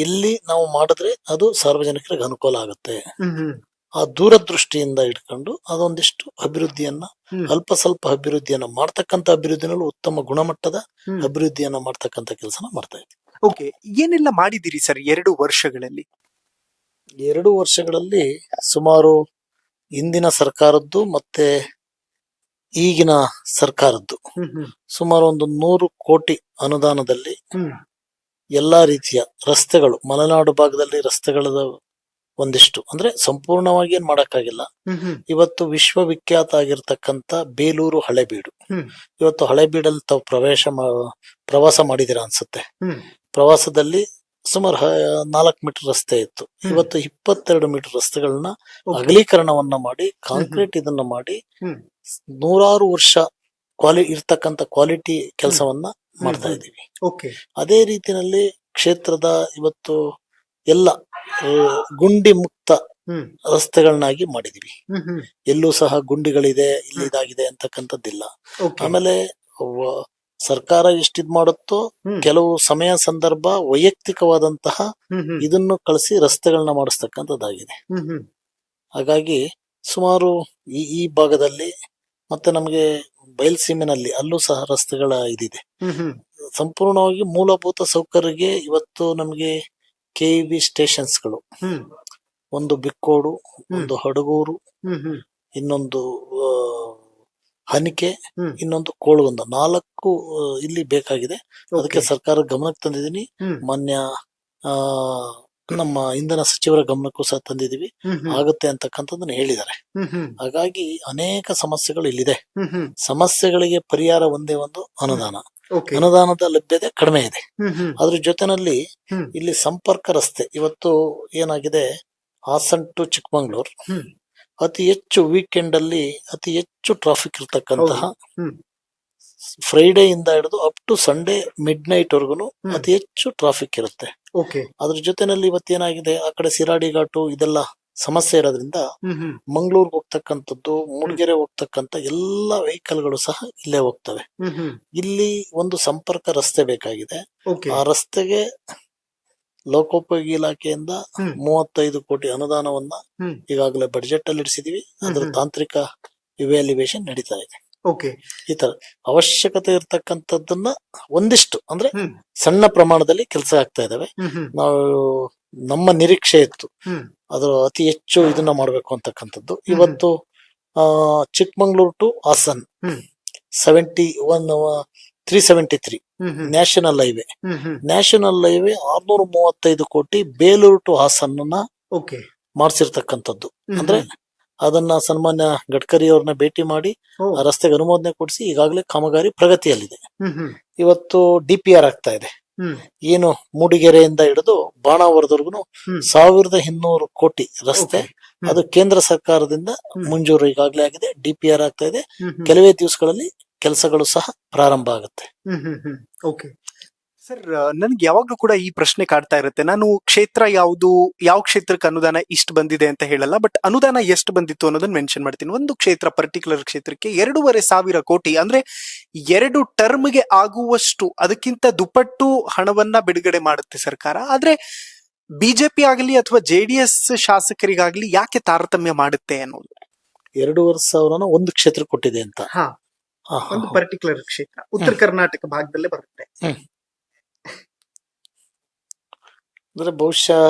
ಎಲ್ಲಿ ನಾವು ಮಾಡಿದ್ರೆ ಅದು ಸಾರ್ವಜನಿಕರಿಗೆ ಅನುಕೂಲ ಆಗುತ್ತೆ, ಹ್ಮ್ ಹ್ಮ್ ಆ ದೂರದೃಷ್ಟಿಯಿಂದ ಇಟ್ಕೊಂಡು ಅದೊಂದಿಷ್ಟು ಅಭಿವೃದ್ಧಿಯನ್ನ, ಹ್ಮ್. ಅಲ್ಪ ಸ್ವಲ್ಪ ಅಭಿವೃದ್ಧಿಯನ್ನ ಮಾಡ್ತಕ್ಕಂಥ ಅಭಿವೃದ್ಧಿನಲ್ಲೂ ಉತ್ತಮ ಗುಣಮಟ್ಟದ ಹ್ಮ್. ಅಭಿವೃದ್ಧಿಯನ್ನ ಮಾಡ್ತಕ್ಕಂಥ ಕೆಲಸನ ಮಾಡ್ತಾ ಇದ್ದೀವಿ. ಓಕೆ. ಏನೆಲ್ಲ ಮಾಡಿದಿರಿ ಸರ್ 2 ವರ್ಷಗಳಲ್ಲಿ? 2 ವರ್ಷಗಳಲ್ಲಿ ಸುಮಾರು ಹಿಂದಿನ ಸರ್ಕಾರದ್ದು ಮತ್ತೆ ಈಗಿನ ಸರ್ಕಾರದ್ದು ಹ್ಮ್ ಹ್ಮ್ ಸುಮಾರು ಒಂದು 100 ಕೋಟಿ ಅನುದಾನದಲ್ಲಿ ಹ್ಮ್ ಎಲ್ಲಾ ರೀತಿಯ ರಸ್ತೆಗಳು, ಮಲೆನಾಡು ಭಾಗದಲ್ಲಿ ರಸ್ತೆಗಳ ಒಂದಿಷ್ಟು, ಅಂದ್ರೆ ಸಂಪೂರ್ಣವಾಗಿ ಏನ್ ಮಾಡಕ್ಕಾಗಿಲ್ಲ. ಹ್ಮ್ ಹ್ಮ್ ಇವತ್ತು ವಿಶ್ವವಿಖ್ಯಾತ ಆಗಿರ್ತಕ್ಕಂಥ ಬೇಲೂರು ಹಳೆಬೀಡು, ಹ್ಮ್. ಇವತ್ತು ಹಳೆಬೀಡಲ್ಲಿ ತಾವು ಪ್ರವಾಸ ಮಾಡಿದಿರ ಅನ್ಸುತ್ತೆ. ಹ್ಮ್. ಪ್ರವಾಸದಲ್ಲಿ ಸುಮಾರು 4 ಮೀಟರ್ ರಸ್ತೆ ಇತ್ತು, ಇವತ್ತು 22 ಮೀಟರ್ ರಸ್ತೆಗಳನ್ನ ಅಗಲೀಕರಣವನ್ನ ಮಾಡಿ ಕಾಂಕ್ರೀಟ್ ಇದನ್ನ ಮಾಡಿ ಹ್ಮ್. 100 ವರ್ಷ ಇರ್ತಕ್ಕಂಥ ಕ್ವಾಲಿಟಿ ಕೆಲಸವನ್ನ ಮಾಡ್ತಾ ಇದ್ದೀವಿ. ಓಕೆ. ಅದೇ ರೀತಿಯಲ್ಲಿ ಕ್ಷೇತ್ರದ ಇವತ್ತು ಎಲ್ಲ ಗುಂಡಿ ಮುಕ್ತ ಹ್ಮ್ ರಸ್ತೆಗಳನ್ನಾಗಿ ಮಾಡಿದೀವಿ. ಹ್ಮ್ ಹ್ಮ್ ಎಲ್ಲೂ ಸಹ ಗುಂಡಿಗಳಿದೆ, ಇಲ್ಲಿ ಇದಾಗಿದೆ ಅಂತಕ್ಕಂಥದ್ದಿಲ್ಲ. ಓಕೆ. ಆಮೇಲೆ ಸರ್ಕಾರ ಎಷ್ಟಿದ್ ಮಾಡುತ್ತೋ ಹ್ಮ್. ಕೆಲವು ಸಮಯ ಸಂದರ್ಭ ವೈಯಕ್ತಿಕವಾದಂತಹ ಹ್ಮ್ ಹ್ಮ್ ಇದನ್ನು ಕಳಿಸಿ ರಸ್ತೆಗಳನ್ನ ಮಾಡಿಸ್ತಕ್ಕಂಥದ್ದಾಗಿದೆ. ಹ್ಮ್ ಹ್ಮ್ ಹಾಗಾಗಿ ಸುಮಾರು ಈ ಭಾಗದಲ್ಲಿ ಮತ್ತೆ ನಮಗೆ ಬಯಲ್ಸೀಮೆನಲ್ಲಿ ಅಲ್ಲೂ ಸಹ ರಸ್ತೆಗಳ ಇದಿದೆ. ಹ್ಮ್ ಹ್ಮ್ ಸಂಪೂರ್ಣವಾಗಿ ಮೂಲಭೂತ ಸೌಕರ್ಯಗೆ ಇವತ್ತು ನಮಗೆ KEB ಸ್ಟೇಷನ್ಸ್ಗಳು, ಹ್ಮ್ ಒಂದು ಬಿಕ್ಕೋಡು, ಒಂದು ಹಡಗೂರು, ಹ್ಮ್ ಹ್ಮ್ ಇನ್ನೊಂದು ಹನಿಕೆ, ಹ್ಮ್. ಇನ್ನೊಂದು ಕೋಳುಗೊಂದ, 4 ಇಲ್ಲಿ ಬೇಕಾಗಿದೆ. ಅದಕ್ಕೆ ಓಕೆ. ಸರ್ಕಾರ ಗಮನಕ್ಕೆ ತಂದಿದ್ದೀನಿ. ಹ್ಮ್. ಮಾನ್ಯ ನಮ್ಮ ಇಂಧನ ಸಚಿವರ ಗಮನಕ್ಕೂ ಸಹ ತಂದಿದೀವಿ, ಹ್ಮ್ ಹ್ಮ್ ಆಗುತ್ತೆ ಅಂತಕ್ಕಂಥದ್ದನ್ನ ಹೇಳಿದ್ದಾರೆ. ಹ್ಮ್ ಹ್ಮ್ ಹಾಗಾಗಿ ಅನೇಕ ಸಮಸ್ಯೆಗಳು ಇಲ್ಲಿದೆ. ಹ್ಮ್ ಹ್ಮ್ ಸಮಸ್ಯೆಗಳಿಗೆ ಪರಿಹಾರ ಒಂದೇ ಒಂದು ಅನುದಾನ. ಓಕೆ. ಅನುದಾನದ ಲಭ್ಯತೆ ಕಡಿಮೆ ಇದೆ. ಹ್ಮ್ ಹ್ಮ್ ಅದ್ರ ಜೊತೆನಲ್ಲಿ ಹ್ಮ್. ಇಲ್ಲಿ ಸಂಪರ್ಕ ರಸ್ತೆ ಇವತ್ತು ಏನಾಗಿದೆ, ಹಾಸನ್ ಟು ಚಿಕ್ಕಮಂಗ್ಳೂರ್ ಹ್ಮ್. ಅತಿ ಹೆಚ್ಚು ವೀಕೆಂಡ್ ಅಲ್ಲಿ ಅತಿ ಹೆಚ್ಚು ಟ್ರಾಫಿಕ್ ಇರ್ತಕ್ಕಂತಹ, ಹ್ಮ್. ಫ್ರೈಡೇ ಇಂದ ಹಿಡಿದು up to Sunday midnight ವರ್ಗುನು ಹ್ಮ್. ಅತಿ ಹೆಚ್ಚು ಟ್ರಾಫಿಕ್ ಇರುತ್ತೆ. ಓಕೆ. ಅದ್ರ ಜೊತೆನಲ್ಲಿ ಇವತ್ತೇನಾಗಿದೆ, ಆ ಕಡೆ ಸಿರಾಡಿ ಘಾಟು ಇದೆಲ್ಲ ಸಮಸ್ಯೆ ಇರೋದ್ರಿಂದ ಹ್ಮ್ ಹ್ಮ್ ಮಂಗಳೂರು ಹೋಗ್ತಕ್ಕಂಥದ್ದು, ಮೂಡಿಗೆರೆ ಹೋಗ್ತಕ್ಕಂಥ ಎಲ್ಲಾ ವೆಹಿಕಲ್ಗಳು ಸಹ ಇಲ್ಲೇ ಹೋಗ್ತವೆ. ಹ್ಮ್ ಹ್ಮ್ ಇಲ್ಲಿ ಒಂದು ಸಂಪರ್ಕ ರಸ್ತೆ ಬೇಕಾಗಿದೆ. ಓಕೆ. ಆ ರಸ್ತೆಗೆ ಲೋಕೋಪಯೋಗಿ ಇಲಾಖೆಯಿಂದ ಹ್ಮ್. 35 ಕೋಟಿ ಅನುದಾನವನ್ನ ಹ್ಮ್. ಈಗಾಗಲೇ ಬಡ್ಜೆಟ್ ಅಲ್ಲಿ ಇಡಿಸಿದೀವಿ. ಅದರ ಹ್ಮ್. ತಾಂತ್ರಿಕ ಇವ್ಯಾಲ್ಯೂಯೇಷನ್ ನಡೀತಾ ಇದೆ. ಓಕೆ. ಈ ತರ ಅವಶ್ಯಕತೆ ಇರ್ತಕ್ಕಂಥದ್ದನ್ನ ಒಂದಿಷ್ಟು, ಅಂದ್ರೆ ಹ್ಮ್. ಸಣ್ಣ ಪ್ರಮಾಣದಲ್ಲಿ ಕೆಲಸ ಆಗ್ತಾ ಇದಾವೆ. ಹ್ಮ್ ಹ್ಮ್ ನಾವು ನಮ್ಮ ನಿರೀಕ್ಷೆ ಇತ್ತು ಹ್ಮ್. ಅದ್ರ ಅತಿ ಹೆಚ್ಚು ಇದನ್ನ ಮಾಡ್ಬೇಕು ಅಂತಕ್ಕಂಥದ್ದು. ಇವತ್ತು Chikmagalur to Hassan hmm. 373 hmm hmm national highway, hmm hmm national highway 635 ಕೋಟಿ ಬೇಲೂರು ಟು ಹಾಸನ್ನ ಓಕೆ. ಮಾಡಿಸಿರ್ತಕ್ಕಂಥದ್ದು. ಹ್ಮ್ ಅಂದ್ರೆ ಅದನ್ನ ಸನ್ಮಾನ್ಯ ಗಡ್ಕರಿ ಅವ್ರನ್ನ ಭೇಟಿ ಮಾಡಿ ಓ. ಆ ರಸ್ತೆಗೆ ಅನುಮೋದನೆ ಕೊಡಿಸಿ ಈಗಾಗಲೇ ಕಾಮಗಾರಿ ಪ್ರಗತಿಯಲ್ಲಿದೆ. ಹ್ಮ್ ಹ್ಮ್ ಇವತ್ತು DPR ಆಗ್ತಾ ಇದೆ. ಹ್ಮ್. ಏನು ಮೂಡಿಗೆರೆಯಿಂದ ಹಿಡಿದು ಬಾಣಾವರದವರೆಗೂ ಹ್ಮ್. 1200 ಕೋಟಿ ರಸ್ತೆ, ಓಕೆ. ಹ್ಮ್. ಅದು ಕೇಂದ್ರ ಸರ್ಕಾರದಿಂದ ಹ್ಮ್. ಮಂಜೂರು ಈಗಾಗಲೇ ಆಗಿದೆ. DPR ಆಗ್ತಾ ಇದೆ. ಹ್ಮ್ ಹ್ಮ್ ಕೆಲವೇ ದಿವಸಗಳಲ್ಲಿ ಕೆಲಸಗಳು ಸಹ ಪ್ರಾರಂಭ ಆಗುತ್ತೆ. ಹ್ಮ್ ಹ್ಮ್ ಹ್ಮ್ ಓಕೆ. ಸರ್, ನನ್ಗೆ ಯಾವಾಗ್ಲೂ ಕೂಡ ಈ ಪ್ರಶ್ನೆ ಕಾಡ್ತಾ ಇರುತ್ತೆ. ನಾನು ಕ್ಷೇತ್ರ ಯಾವ ಕ್ಷೇತ್ರಕ್ಕೆ ಅನುದಾನ ಇಷ್ಟು ಬಂದಿದೆ ಅಂತ ಹೇಳಲ್ಲ, ಬಟ್ ಅನುದಾನ ಎಷ್ಟು ಬಂದಿತ್ತು ಅನ್ನೋದನ್ನ ಮೆನ್ಷನ್ ಮಾಡ್ತೀನಿ. ಒಂದು ಕ್ಷೇತ್ರ, ಪರ್ಟಿಕ್ಯುಲರ್ ಕ್ಷೇತ್ರಕ್ಕೆ 2,500 ಕೋಟಿ, ಅಂದ್ರೆ 2 ಟರ್ಮ್ಗೆ ಆಗುವಷ್ಟು, ಅದಕ್ಕಿಂತ ದುಪ್ಪಟ್ಟು ಹಣವನ್ನ ಬಿಡುಗಡೆ ಮಾಡುತ್ತೆ ಸರ್ಕಾರ. ಆದ್ರೆ ಬಿಜೆಪಿ ಆಗಲಿ ಅಥವಾ JDS ಶಾಸಕರಿಗಾಗ್ಲಿ ಯಾಕೆ ತಾರತಮ್ಯ ಮಾಡುತ್ತೆ ಅನ್ನೋದು. 2,500 ಒಂದು ಕ್ಷೇತ್ರ ಕೊಟ್ಟಿದೆ ಅಂತ. ಹಾ, ಹಾ, ಹಾ, ಒಂದು ಹಾ. ಪರ್ಟಿಕ್ಯುಲರ್ ಕ್ಷೇತ್ರ ಉತ್ತರ ಕರ್ನಾಟಕ ಭಾಗದಲ್ಲೇ ಬರುತ್ತೆ. ಅಂದ್ರೆ ಬಹುಶಃ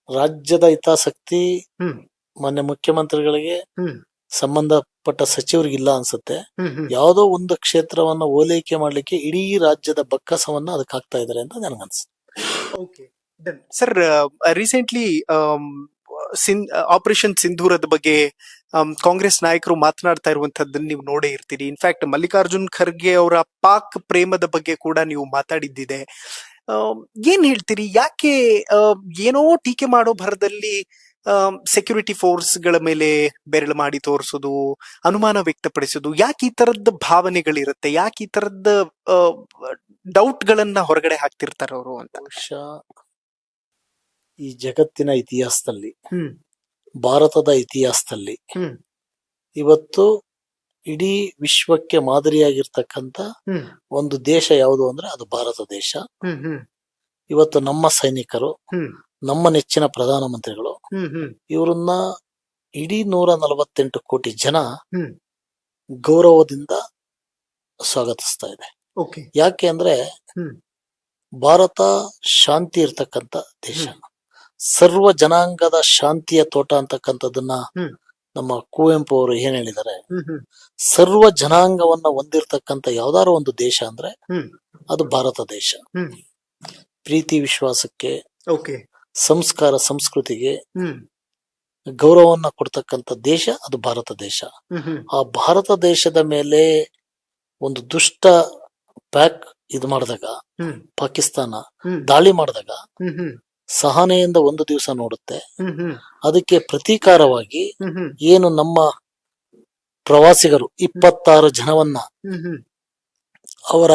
ರಾಜ್ಯದ ಹಿತಾಸಕ್ತಿ ಹ್ಮ್ ಮಾನ್ಯ ಮುಖ್ಯಮಂತ್ರಿಗಳಿಗೆ, ಹ್ಮ್ ಸಂಬಂಧಪಟ್ಟ ಸಚಿವರಿಗಿಲ್ಲ ಅನ್ಸುತ್ತೆ. ಹ್ಮ್ ಹ್ಮ್ ಯಾವುದೋ ಒಂದು ಕ್ಷೇತ್ರವನ್ನ ಓಲೈಕೆ ಮಾಡ್ಲಿಕ್ಕೆ ಇಡೀ ರಾಜ್ಯದ ಬಕ್ಕಸವನ್ನ ಅದಕ್ಕೆ ಹಾಕ್ತಾ ಇದಾರೆ ಅಂತ ನನಗನ್ಸುತ್ತೆ. ಓಕೆ. ಸರ್, ರೀಸೆಂಟ್ಲಿ ಆಪರೇಷನ್ ಸಿಂಧೂರದ ಬಗ್ಗೆ ಕಾಂಗ್ರೆಸ್ ನಾಯಕರು ಮಾತನಾಡ್ತಾ ಇರುವಂತದ್ದನ್ನ ನೀವು ನೋಡೇ ಇರ್ತೀರಿ. ಇನ್ಫ್ಯಾಕ್ಟ್ ಮಲ್ಲಿಕಾರ್ಜುನ್ ಖರ್ಗೆ ಅವರ ಪಾಕ್ ಪ್ರೇಮದ ಬಗ್ಗೆ ಕೂಡ ನೀವು ಮಾತಾಡಿದ್ದಿದೆ. ಏನ್ ಹೇಳ್ತೀರಿ, ಯಾಕೆ ಏನೋ ಟೀಕೆ ಮಾಡೋ ಭರದಲ್ಲಿ ಸೆಕ್ಯೂರಿಟಿ ಫೋರ್ಸ್ ಗಳ ಮೇಲೆ ಬೆರಳು ಮಾಡಿ ತೋರಿಸೋದು, ಅನುಮಾನ ವ್ಯಕ್ತಪಡಿಸೋದು, ಯಾಕೆ ಈ ತರದ ಭಾವನೆಗಳಿರುತ್ತೆ, ಯಾಕೆ ಈ ತರದ ಡೌಟ್ ಗಳನ್ನ ಹೊರಗಡೆ ಹಾಕ್ತಿರ್ತಾರೆ ಅವರು ಅಂತ? ಬಹುಶಃ ಈ ಜಗತ್ತಿನ ಇತಿಹಾಸದಲ್ಲಿ, ಭಾರತದ ಇತಿಹಾಸದಲ್ಲಿ ಇವತ್ತು ಇಡೀ ವಿಶ್ವಕ್ಕೆ ಮಾದರಿಯಾಗಿರ್ತಕ್ಕಂತ ಒಂದು ದೇಶ ಯಾವುದು ಅಂದ್ರೆ ಅದು ಭಾರತ ದೇಶ. ಇವತ್ತು ನಮ್ಮ ಸೈನಿಕರು, ನಮ್ಮ ನೆಚ್ಚಿನ ಪ್ರಧಾನಮಂತ್ರಿಗಳು ಇವರನ್ನ ಇಡೀ 148 ಕೋಟಿ ಜನ ಗೌರವದಿಂದ ಸ್ವಾಗತಿಸ್ತಾ ಇದೆ. ಯಾಕೆ ಅಂದ್ರೆ ಭಾರತ ಶಾಂತಿ ಇರ್ತಕ್ಕಂತ ದೇಶ, ಸರ್ವ ಜನಾಂಗದ ಶಾಂತಿಯ ತೋಟ ಅಂತಕ್ಕಂಥದ್ದನ್ನ ನಮ್ಮ ಕುವೆಂಪು ಅವರು ಏನ್ ಹೇಳಿದ್ದಾರೆ, ಸರ್ವ ಜನಾಂಗವನ್ನ ಹೊಂದಿರತಕ್ಕಂತ ಯಾವ್ದಾರು ಒಂದು ದೇಶ ಅಂದ್ರೆ ಅದು ಭಾರತ ದೇಶ. ಪ್ರೀತಿ ವಿಶ್ವಾಸಕ್ಕೆ, ಸಂಸ್ಕಾರ ಸಂಸ್ಕೃತಿಗೆ ಗೌರವವನ್ನ ಕೊಡ್ತಕ್ಕಂತ ದೇಶ ಅದು ಭಾರತ ದೇಶ. ಆ ಭಾರತ ದೇಶದ ಮೇಲೆ ಒಂದು ದುಷ್ಟ ಪ್ಯಾಕ್ ಇದು ಮಾಡಿದಾಗ, ಪಾಕಿಸ್ತಾನ ದಾಳಿ ಮಾಡಿದಾಗ ಸಹನೆಯಿಂದ ಒಂದು ದಿವಸ ನೋಡುತ್ತೆ. ಅದಕ್ಕೆ ಪ್ರತೀಕಾರವಾಗಿ ಏನು ನಮ್ಮ ಪ್ರವಾಸಿಗರು 26 ಜನವನ್ನ ಅವರ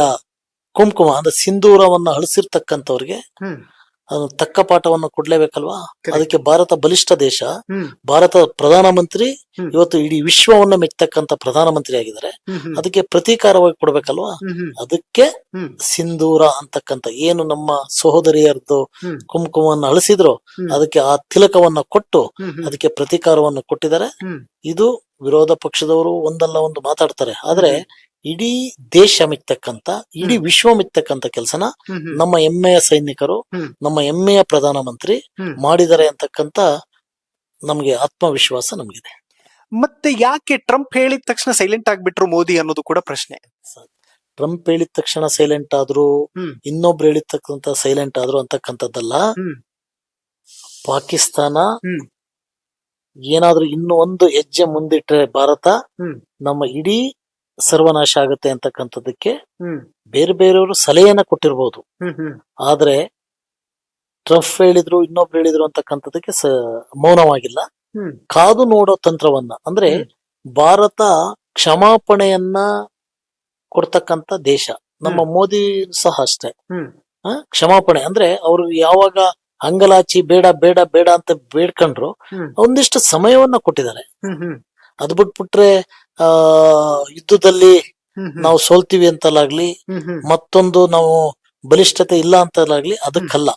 ಕುಂಕುಮ ಅಂದ್ರೆ ಸಿಂಧೂರವನ್ನ ಅಳಿಸಿರ್ತಕ್ಕಂಥವ್ರಿಗೆ ಅದನ್ನು ತಕ್ಕ ಪಾಠವನ್ನು ಕೊಡ್ಲೇಬೇಕಲ್ವಾ? ಅದಕ್ಕೆ ಭಾರತ ಬಲಿಷ್ಠ ದೇಶ, ಭಾರತ ಪ್ರಧಾನಮಂತ್ರಿ ಇವತ್ತು ಇಡೀ ವಿಶ್ವವನ್ನ ಮೆಚ್ಚತಕ್ಕಂತ ಪ್ರಧಾನಮಂತ್ರಿ ಆಗಿದ್ದಾರೆ. ಅದಕ್ಕೆ ಪ್ರತೀಕಾರವಾಗಿ ಕೊಡ್ಬೇಕಲ್ವಾ? ಅದಕ್ಕೆ ಸಿಂಧೂರ ಅಂತಕ್ಕಂತ ಏನು ನಮ್ಮ ಸಹೋದರಿಯರದ್ದು ಕುಂಕುಮವನ್ನು ಅಳಿಸಿದ್ರು ಅದಕ್ಕೆ ಆ ತಿಲಕವನ್ನ ಕೊಟ್ಟು ಅದಕ್ಕೆ ಪ್ರತೀಕಾರವನ್ನು ಕೊಟ್ಟಿದ್ದಾರೆ. ಇದು ವಿರೋಧ ಪಕ್ಷದವರು ಒಂದಲ್ಲ ಒಂದು ಮಾತಾಡ್ತಾರೆ, ಆದ್ರೆ ಇಡೀ ದೇಶ ಮೆಚ್ಚತಕ್ಕಂತ, ಇಡೀ ವಿಶ್ವ ಮೆಚ್ಚತಕ್ಕಂತ ಕೆಲಸನ ನಮ್ಮ ಹೆಮ್ಮೆಯ ಸೈನಿಕರು, ನಮ್ಮ ಹೆಮ್ಮೆಯ ಪ್ರಧಾನಮಂತ್ರಿ ಮಾಡಿದ್ದಾರೆ ಅಂತಕ್ಕಂತ ನಮ್ಗೆ ಆತ್ಮವಿಶ್ವಾಸ ನಮ್ಗಿದೆ. ಮತ್ತೆ ಯಾಕೆ ಟ್ರಂಪ್ ಹೇಳಿದ ತಕ್ಷಣ ಸೈಲೆಂಟ್ ಆಗ್ಬಿಟ್ರು ಮೋದಿ ಅನ್ನೋದು ಕೂಡ ಪ್ರಶ್ನೆ. ಟ್ರಂಪ್ ಹೇಳಿದ ತಕ್ಷಣ ಸೈಲೆಂಟ್ ಆದ್ರು, ಇನ್ನೊಬ್ರು ಹೇಳಿರ್ತಕ್ಕಂತ ಸೈಲೆಂಟ್ ಆದ್ರು ಅಂತಕ್ಕಂಥದ್ದಲ್ಲ. ಪಾಕಿಸ್ತಾನ ಏನಾದ್ರೂ ಇನ್ನು ಒಂದು ಹೆಜ್ಜೆ ಮುಂದಿಟ್ರೆ ಭಾರತ ನಮ್ಮ ಇಡೀ ಸರ್ವನಾಶ ಆಗುತ್ತೆ ಅಂತಕ್ಕಂಥದ್ದಕ್ಕೆ ಬೇರೆ ಬೇರೆಯವರು ಸಲಹೆಯನ್ನ ಕೊಟ್ಟಿರ್ಬೋದು. ಆದ್ರೆ ಟ್ರಂಪ್ ಹೇಳಿದ್ರು, ಇನ್ನೊಬ್ರು ಹೇಳಿದ್ರು ಅಂತಕ್ಕಂಥದ್ದಕ್ಕೆ ಮೌನವಾಗಿಲ್ಲ. ಕಾದು ನೋಡೋ ತಂತ್ರವನ್ನ, ಅಂದ್ರೆ ಭಾರತ ಕ್ಷಮಾಪಣೆಯನ್ನ ಕೊಡ್ತಕ್ಕಂತ ದೇಶ. ನಮ್ಮ ಮೋದಿ ಸಹ ಅಷ್ಟೇ. ಕ್ಷಮಾಪಣೆ ಅಂದ್ರೆ ಅವರು ಯಾವಾಗ ಅಂಗಲಾಚಿ ಬೇಡ ಬೇಡ ಬೇಡ ಅಂತ ಬೇಡ್ಕೊಂಡ್ರು ಒಂದಿಷ್ಟು ಸಮಯವನ್ನ ಕೊಟ್ಟಿದ್ದಾರೆ. ಅದ್ ಬಿಟ್ಬಿಟ್ರೆ ಯುದ್ಧದಲ್ಲಿ ನಾವು ಸೋಲ್ತೀವಿ ಅಂತಲಾಗ್ಲಿ, ಮತ್ತೊಂದು ನಾವು ಬಲಿಷ್ಠತೆ ಇಲ್ಲ ಅಂತಲಾಗ್ಲಿ ಅದಕ್ಕಲ್ಲ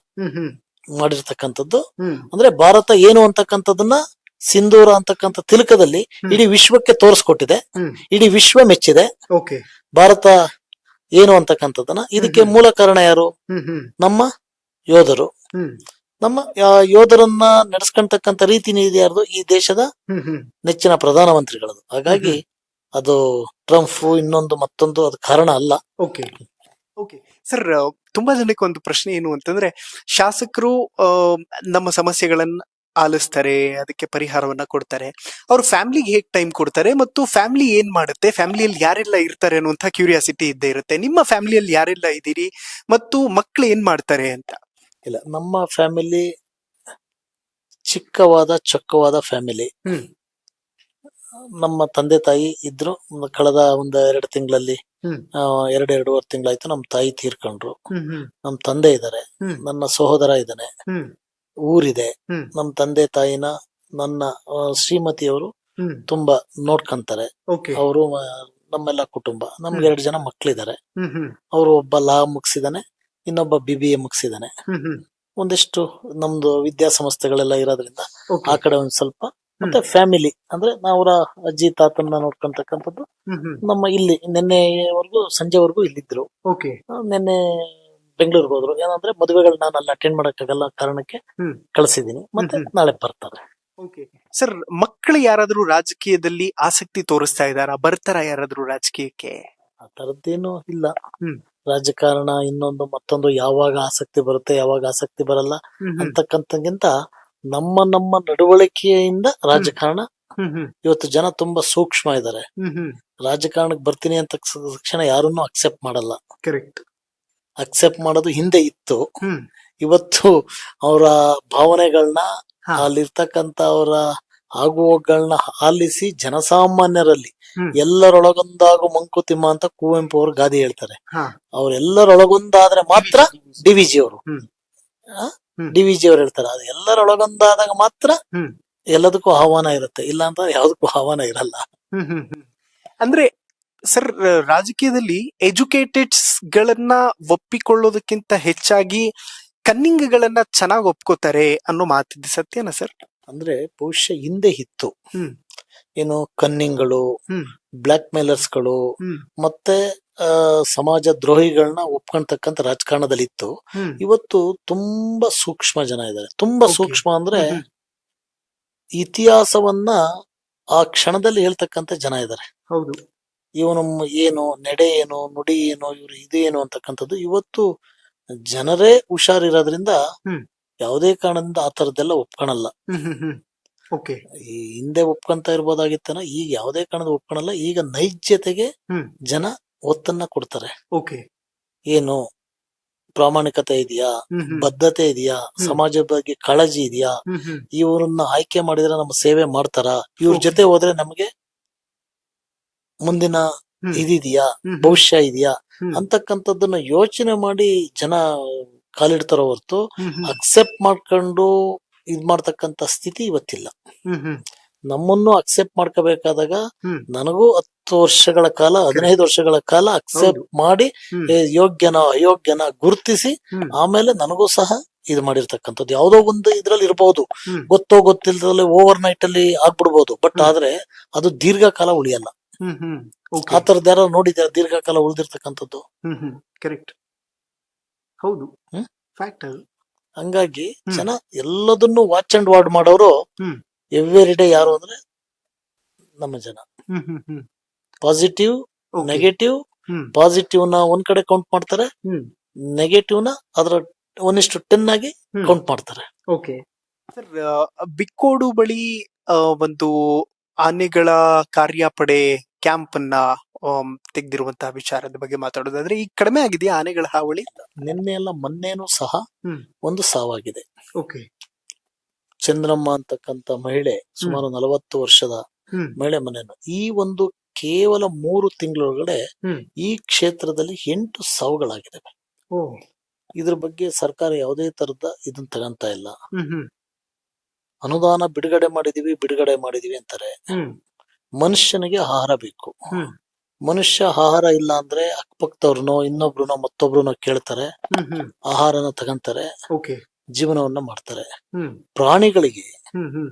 ಮಾಡಿರ್ತಕ್ಕಂಥದ್ದು. ಅಂದ್ರೆ ಭಾರತ ಏನು ಅಂತಕ್ಕಂಥದ್ದನ್ನ ಸಿಂಧೂರ ಅಂತಕ್ಕಂಥ ತಿಲಕದಲ್ಲಿ ಇಡೀ ವಿಶ್ವಕ್ಕೆ ತೋರಿಸ್ಕೊಟ್ಟಿದೆ, ಇಡೀ ವಿಶ್ವ ಮೆಚ್ಚಿದೆ ಭಾರತ ಏನು ಅಂತಕ್ಕಂಥದ್ದನ್ನ. ಇದಕ್ಕೆ ಮೂಲ ಕಾರಣ ಯಾರು? ನಮ್ಮ ಯೋಧರು. ನಮ್ಮ ಯೋಧರನ್ನ ನಡೆಸ್ಕೊಂತಕ್ಕಂಥ ರೀತಿ ನೀತಿ ಯಾರ್ದು? ಈ ದೇಶದ ನೆಚ್ಚಿನ ಪ್ರಧಾನಮಂತ್ರಿಗಳದು. ಹಾಗಾಗಿ ಅದು ಟ್ರಂಪ್ ಇನ್ನೊಂದು ಮತ್ತೊಂದು ಅದು ಕಾರಣ ಅಲ್ಲ. ಸರ್, ತುಂಬಾ ಜನಕ್ಕೆ ಒಂದು ಪ್ರಶ್ನೆ ಏನು ಅಂತಂದ್ರೆ, ಶಾಸಕರು ನಮ್ಮ ಸಮಸ್ಯೆಗಳನ್ನ ಆಲಿಸ್ತಾರೆ, ಅದಕ್ಕೆ ಪರಿಹಾರವನ್ನ ಕೊಡ್ತಾರೆ, ಅವ್ರ ಫ್ಯಾಮಿಲಿಗೆ ಹೇಗ್ ಟೈಮ್ ಕೊಡ್ತಾರೆ ಮತ್ತು ಫ್ಯಾಮಿಲಿ ಏನ್ ಮಾಡುತ್ತೆ, ಫ್ಯಾಮಿಲಿಯಲ್ಲಿ ಯಾರೆಲ್ಲ ಇರ್ತಾರೆ ಅನ್ನುವಂಥ ಕ್ಯೂರಿಯಾಸಿಟಿ ಇದ್ದೇ ಇರುತ್ತೆ. ನಿಮ್ಮ ಫ್ಯಾಮಿಲಿಯಲ್ಲಿ ಯಾರೆಲ್ಲ ಇದ್ದೀರಿ ಮತ್ತು ಮಕ್ಳು ಏನ್ ಮಾಡ್ತಾರೆ ಅಂತ? ಇಲ್ಲ, ನಮ್ಮ ಫ್ಯಾಮಿಲಿ ಚಿಕ್ಕವಾದ ಚೊಕ್ಕವಾದ ಫ್ಯಾಮಿಲಿ. ನಮ್ಮ ತಂದೆ ತಾಯಿ ಇದ್ರು. ಕಳೆದ ಒಂದ್ 2 ತಿಂಗಳಲ್ಲಿ 2.5 ತಿಂಗಳಾಯ್ತು ನಮ್ಮ ತಾಯಿ ತೀರ್ಕೊಂಡ್ರು. ನಮ್ ತಂದೆ ಇದ್ದಾರೆ, ನನ್ನ ಸಹೋದರ ಇದ್ದಾನೆ, ಊರಿದೆ. ನಮ್ ತಂದೆ ತಾಯಿನ ನನ್ನ ಶ್ರೀಮತಿಯವರು ತುಂಬಾ ನೋಡ್ಕೊಂತಾರೆ. ಅವರು ನಮ್ಮೆಲ್ಲ ಕುಟುಂಬ. ನಮ್ಗೆ 2 ಜನ ಮಕ್ಳಿದ್ದಾರೆ. ಅವರು ಒಬ್ಬ ಲಾ ಮುಗಿಸಿದಾನೆ, ಇನ್ನೊಬ್ಬ BBA ಮುಗಿಸಿದಾನೆ. ಒಂದಿಷ್ಟು ನಮ್ದು ವಿದ್ಯಾಸಂಸ್ಥೆಗಳೆಲ್ಲ ಇರೋದ್ರಿಂದ ಆ ಕಡೆ ಒಂದ್ ಸ್ವಲ್ಪ. ಮತ್ತೆ ಫ್ಯಾಮಿಲಿ ಅಂದ್ರೆ ಅವರ ಅಜ್ಜಿ ತಾತನ್ನ ನೋಡ್ಕೊಂತಕ್ಕಂಥದ್ದು. ನಮ್ಮ ಇಲ್ಲಿ ನಿನ್ನೆವರೆಗೂ ಸಂಜೆವರೆಗೂ ಇಲ್ಲಿದ್ರು. ನಿನ್ನೆ ಬೆಂಗಳೂರಿಗೆ ಹೋದ್ರು. ಏನಂದ್ರೆ ಮದುವೆಗಳು ನಾನು ಅಲ್ಲಿ ಅಟೆಂಡ್ ಮಾಡಕ್ಕಾಗಲ್ಲ ಕಾರಣಕ್ಕೆ ಕಳ್ಸಿದೀನಿ. ಮತ್ತೆ ನಾಳೆ ಬರ್ತಾರೆ. ಸರ್, ಮಕ್ಕಳು ಯಾರಾದ್ರೂ ರಾಜಕೀಯದಲ್ಲಿ ಆಸಕ್ತಿ ತೋರಿಸ್ತಾ ಇದಾರ? ಬರ್ತಾರ ಯಾರಾದ್ರೂ ರಾಜಕೀಯಕ್ಕೆ? ಆ ತರದ್ದೇನು ಇಲ್ಲ. ರಾಜಕಾರಣ ಇನ್ನೊಂದು ಮತ್ತೊಂದು ಯಾವಾಗ ಆಸಕ್ತಿ ಬರುತ್ತೆ ಯಾವಾಗ ಆಸಕ್ತಿ ಬರಲ್ಲ ಅಂತಕ್ಕಂತಗಿಂತ ನಮ್ಮ ನಡವಳಿಕೆಯಿಂದ ರಾಜಕಾರಣ ಹ್ಮ್ ಹ್ಮ್ ಇವತ್ತು ಜನ ತುಂಬಾ ಸೂಕ್ಷ್ಮ ಇದ್ದಾರೆ. ಹ್ಮ್ ಹ್ಮ್ ರಾಜಕಾರಣಕ್ಕೆ ಬರ್ತೀನಿ ಅಂತ ತಕ್ಷಣ ಯಾರನ್ನೂ ಅಕ್ಸೆಪ್ಟ್ ಮಾಡಲ್ಲ. ಕರೆಕ್ಟ್. ಅಕ್ಸೆಪ್ಟ್ ಮಾಡೋದು ಹಿಂದೆ ಇತ್ತು. ಹ್ಮ್ ಇವತ್ತು ಅವರ ಭಾವನೆಗಳನ್ನ, ಹಾ. ಅಲ್ಲಿರ್ತಕ್ಕಂತ ಅವರ ಆಗುವೋಗಳನ್ನ ಆಲಿಸಿ ಜನಸಾಮಾನ್ಯರಲ್ಲಿ ಹ್ಮ್. ಎಲ್ಲರೊಳಗೊಂದಾಗು ಮಂಕುತಿಮ್ಮ ಅಂತ ಕುವೆಂಪು ಅವರು ಗಾದೆ ಹೇಳ್ತಾರೆ. ಹಾ. ಅವರೆಲ್ಲರೊಳಗೊಂದಾದ್ರೆ ಮಾತ್ರ ಡಿವಿಜಿ ಅವರು ಹ್ಮ್. ಹ್ಮ್. ಡಿವಿಜಿ ಅವರು ಹೇಳ್ತಾರೆ. ಅದು ಎಲ್ಲರೊಳಗೊಂದಾದಾಗ ಮಾತ್ರ ಹ್ಮ್. ಎಲ್ಲದಕ್ಕೂ ಆಹ್ವಾನ ಇರುತ್ತೆ, ಇಲ್ಲ ಅಂತ ಯಾವ್ದಕ್ಕೂ ಆಹ್ವಾನ ಇರಲ್ಲ. ಹ್ಮ್ ಹ್ಮ್ ಹ್ಮ್. ಅಂದ್ರೆ ಸರ್, ರಾಜಕೀಯದಲ್ಲಿ ಎಜುಕೇಟೆಡ್ಸ್ ಗಳನ್ನ ಒಪ್ಪಿಕೊಳ್ಳೋದಕ್ಕಿಂತ ಹೆಚ್ಚಾಗಿ ಕನ್ನಿಂಗ್ ಗಳನ್ನ ಚೆನ್ನಾಗಿ ಒಪ್ಕೋತಾರೆ ಅನ್ನೋ ಮಾತಿದೆ, ಸತ್ಯನಾ ಸರ್? ಅಂದ್ರೆ ಬಹುಶಃ ಹಿಂದೆ ಇತ್ತು. ಹ್ಮ್. ಏನು ಕನ್ನಿಂಗ್ಗಳು, ಹ್ಮ್. ಬ್ಲಾಕ್ ಮೇಲರ್ಸ್ಗಳು, ಹ್ಮ್. ಮತ್ತೆ ಸಮಾಜ ದ್ರೋಹಿಗಳನ್ನ ಒಪ್ಕೊಂತಕ್ಕಂತ ರಾಜಕಾರಣದಲ್ಲಿ ಇತ್ತು. ಹ್ಮ್. ಇವತ್ತು ತುಂಬಾ ಸೂಕ್ಷ್ಮ ಜನ ಇದ್ದಾರೆ. ತುಂಬಾ Okay. ಸೂಕ್ಷ್ಮ ಅಂದ್ರೆ ಹ್ಮ್. ಇತಿಹಾಸವನ್ನ ಆ ಕ್ಷಣದಲ್ಲಿ ಹೇಳ್ತಕ್ಕಂತ ಜನ ಇದ್ದಾರೆ. ಹೌದು. ಇವನು ಏನು, ನಡೆ ಏನು, ನುಡಿ ಏನು, ಇವ್ರು ಇದೇನು ಅಂತಕ್ಕಂಥದ್ದು ಇವತ್ತು ಜನರೇ ಹುಷಾರಿರೋದ್ರಿಂದ ಹ್ಮ್. ಯಾವುದೇ ಕಾರಣದಿಂದ ಆ ತರದ್ದೆಲ್ಲ ಒಪ್ಕೊಳಲ್ಲ. ಹ್ಮ್ ಹ್ಮ್ ಹ್ಮ್. ಓಕೆ. ಈ ಹಿಂದೆ ಒಪ್ಕೊಂತ ಇರ್ಬೋದಾಗಿತ್ತನ, ಈಗ ಯಾವುದೇ ಕಾರಣದ ಒಪ್ಕೊಳಲ್ಲ. ಈಗ ನೈಜತೆಗೆ ಹ್ಮ್. ಜನ ಒತ್ತನ್ನ ಕೊಡ್ತಾರೆ. ಓಕೆ. ಏನು ಪ್ರಾಮಾಣಿಕತೆ ಇದೆಯಾ, ಹ್ಮ್ ಹ್ಮ್. ಬದ್ಧತೆ ಇದೆಯಾ, ಸಮಾಜದ ಬಗ್ಗೆ ಕಾಳಜಿ ಇದೆಯಾ, ಹ್ಮ್ ಹ್ಮ್. ಇವ್ರನ್ನ ಆಯ್ಕೆ ಮಾಡಿದ್ರೆ ನಮ್ಮ ಸೇವೆ ಮಾಡ್ತಾರ, ಇವ್ರ Okay. ಜೊತೆ ಹೋದ್ರೆ ನಮ್ಗೆ ಮುಂದಿನ ಹ್ಮ್. ಇದಿದೆಯಾ, ಹ್ಮ್. ಭವಿಷ್ಯ ಇದೆಯಾ ಹ್ಮ್. ಅಂತಕ್ಕಂಥದ್ದನ್ನ ಯೋಚನೆ ಮಾಡಿ ಜನ ಕಾಲಿಡ್ತಾರ ಹೊರತು ಹ್ಮ್ ಹ್ಮ್. ಅಕ್ಸೆಪ್ಟ್ ಮಾಡ್ಕೊಂಡು ಇದ್ ಮಾಡ್ತಕ್ಕಂತ ಸ್ಥಿತಿ ಇವತ್ತಿಲ್ಲ. ಹ್ಮ್ ಹ್ಮ್. ನಮ್ಮನ್ನು ಅಕ್ಸೆಪ್ಟ್ ಮಾಡ್ಕೋಬೇಕಾದಾಗ ಹ್ಮ್. ನನಗೂ 10 ವರ್ಷಗಳ ಕಾಲ, 15 ವರ್ಷಗಳ ಕಾಲ ಅಕ್ಸೆಪ್ಟ್ ಮಾಡಿ ಹ್ಮ್. ಯೋಗ್ಯನ ಅಯೋಗ್ಯನ ಗುರುತಿಸಿ ಹ್ಮ್. ಆಮೇಲೆ ನನಗೂ ಸಹ ಇದು ಮಾಡಿರ್ತಕ್ಕಂಥದ್ದು. ಯಾವುದೋ ಒಂದು ಇದ್ರಲ್ಲಿ ಇರ್ಬೋದು, ಹ್ಮ್. ಗೊತ್ತೋ ಗೊತ್ತಿಲ್ಲದಲ್ಲಿ ಓವರ್ ನೈಟ್ ಅಲ್ಲಿ ಆಗ್ಬಿಡ್ಬೋದು. ಬಟ್ ಹ್ಮ್. ಆದ್ರೆ ಅದು ದೀರ್ಘಕಾಲ ಉಳಿಯಲ್ಲ. ಹ್ಮ್ ಹ್ಮ್. ಓಕೆ. ಆ ತರದ್ ಯಾರು ನೋಡಿದ್ಯಾ ದೀರ್ಘಕಾಲ ಉಳಿದಿರ್ತಕ್ಕಂಥದ್ದು? ಹ್ಮ್ ಹ್ಮ್. ಕರೆಕ್ಟ್. ಹೌದು. ಹ್ಮ್. ಫ್ಯಾಕ್ಟ್ ಅದು. ಹಂಗಾಗಿ ಹ್ಮ್. ಜನ ಎಲ್ಲದನ್ನು ವಾಚ್ ಅಂಡ್ ವಾರ್ಡ್ ಮಾಡೋರು ಹ್ಮ್. ಎವ್ರಿ ಡೇ ಯಾರು ಅಂದ್ರೆ ನಮ್ಮ ಜನ. ಹ್ಮ್ ಹ್ಮ್ ಹ್ಮ್. Positive, Okay. ನೆಗೆಟಿವ್. ಹ್ಮ್. ಪಾಸಿಟಿವ್ ನ ಒಂದ್ ಕಡೆ ಕೌಂಟ್ ಮಾಡ್ತಾರೆ, ಹ್ಮ್. ನೆಗೆಟಿವ್ ನ ಅದರ 1:10 ಆಗಿ ಹ್ಮ್. ಕೌಂಟ್ ಮಾಡ್ತಾರೆ. ಓಕೆ. ಸರ್, ಬಿಕ್ಕೋಡು ಬಳಿ ಒಂದು ಆನೆಗಳ ಕಾರ್ಯಪಡೆ ಕ್ಯಾಂಪ್ ಅನ್ನ ತೆಗೆದಿರುವಂತಹ ವಿಚಾರದ ಬಗ್ಗೆ ಮಾತಾಡೋದಾದ್ರೆ, ಈಗ ಕಡಿಮೆ ಆಗಿದೆಯಾ ಆನೆಗಳ ಹಾವಳಿ? ನಿನ್ನೆ ಎಲ್ಲ ಮೊನ್ನೆನೂ ಸಹ ಹ್ಮ್. ಒಂದು ಸಾವಾಗಿದೆ. ಓಕೆ. ಚಂದ್ರಮ್ಮ ಅಂತಕ್ಕಂತ ಮಹಿಳೆ, ಸುಮಾರು 40 ವರ್ಷದ ಹ್ಮ್. ಮಹಿಳೆ ಮನೆಯನ್ನು ಈ ಒಂದು ಕೇವಲ 3 ತಿಂಗಳೊಳಗಡೆ ಹ್ಮ್. ಈ ಕ್ಷೇತ್ರದಲ್ಲಿ 8 ಸಾವುಗಳಾಗಿದೆ. ಓ. ಇದ್ರ ಬಗ್ಗೆ ಸರ್ಕಾರ ಯಾವುದೇ ತರದ ಇದನ್ನ ತಗಂತ ಇಲ್ಲ. ಹ್ಮ್ ಹ್ಮ್. ಅನುದಾನ ಬಿಡುಗಡೆ ಮಾಡಿದೀವಿ ಅಂತಾರೆ. ಹ್ಮ್. ಮನುಷ್ಯನಿಗೆ ಆಹಾರ ಬೇಕು. ಹ್ಮ್. ಮನುಷ್ಯ ಆಹಾರ ಇಲ್ಲ ಅಂದ್ರೆ ಅಕ್ಕಪಕ್ಕದವ್ರನೋ ಇನ್ನೊಬ್ರುನೋ ಮತ್ತೊಬ್ರುನೋ ಕೇಳ್ತಾರೆ, ಹ್ಮ್ ಹ್ಮ್. ಆಹಾರನ ತಗಂತಾರೆ, ಓಕೆ. ಜೀವನವನ್ನ ಮಾಡ್ತಾರೆ. ಹ್ಮ್. ಪ್ರಾಣಿಗಳಿಗೆ ಹ್ಮ್ ಹ್ಮ್.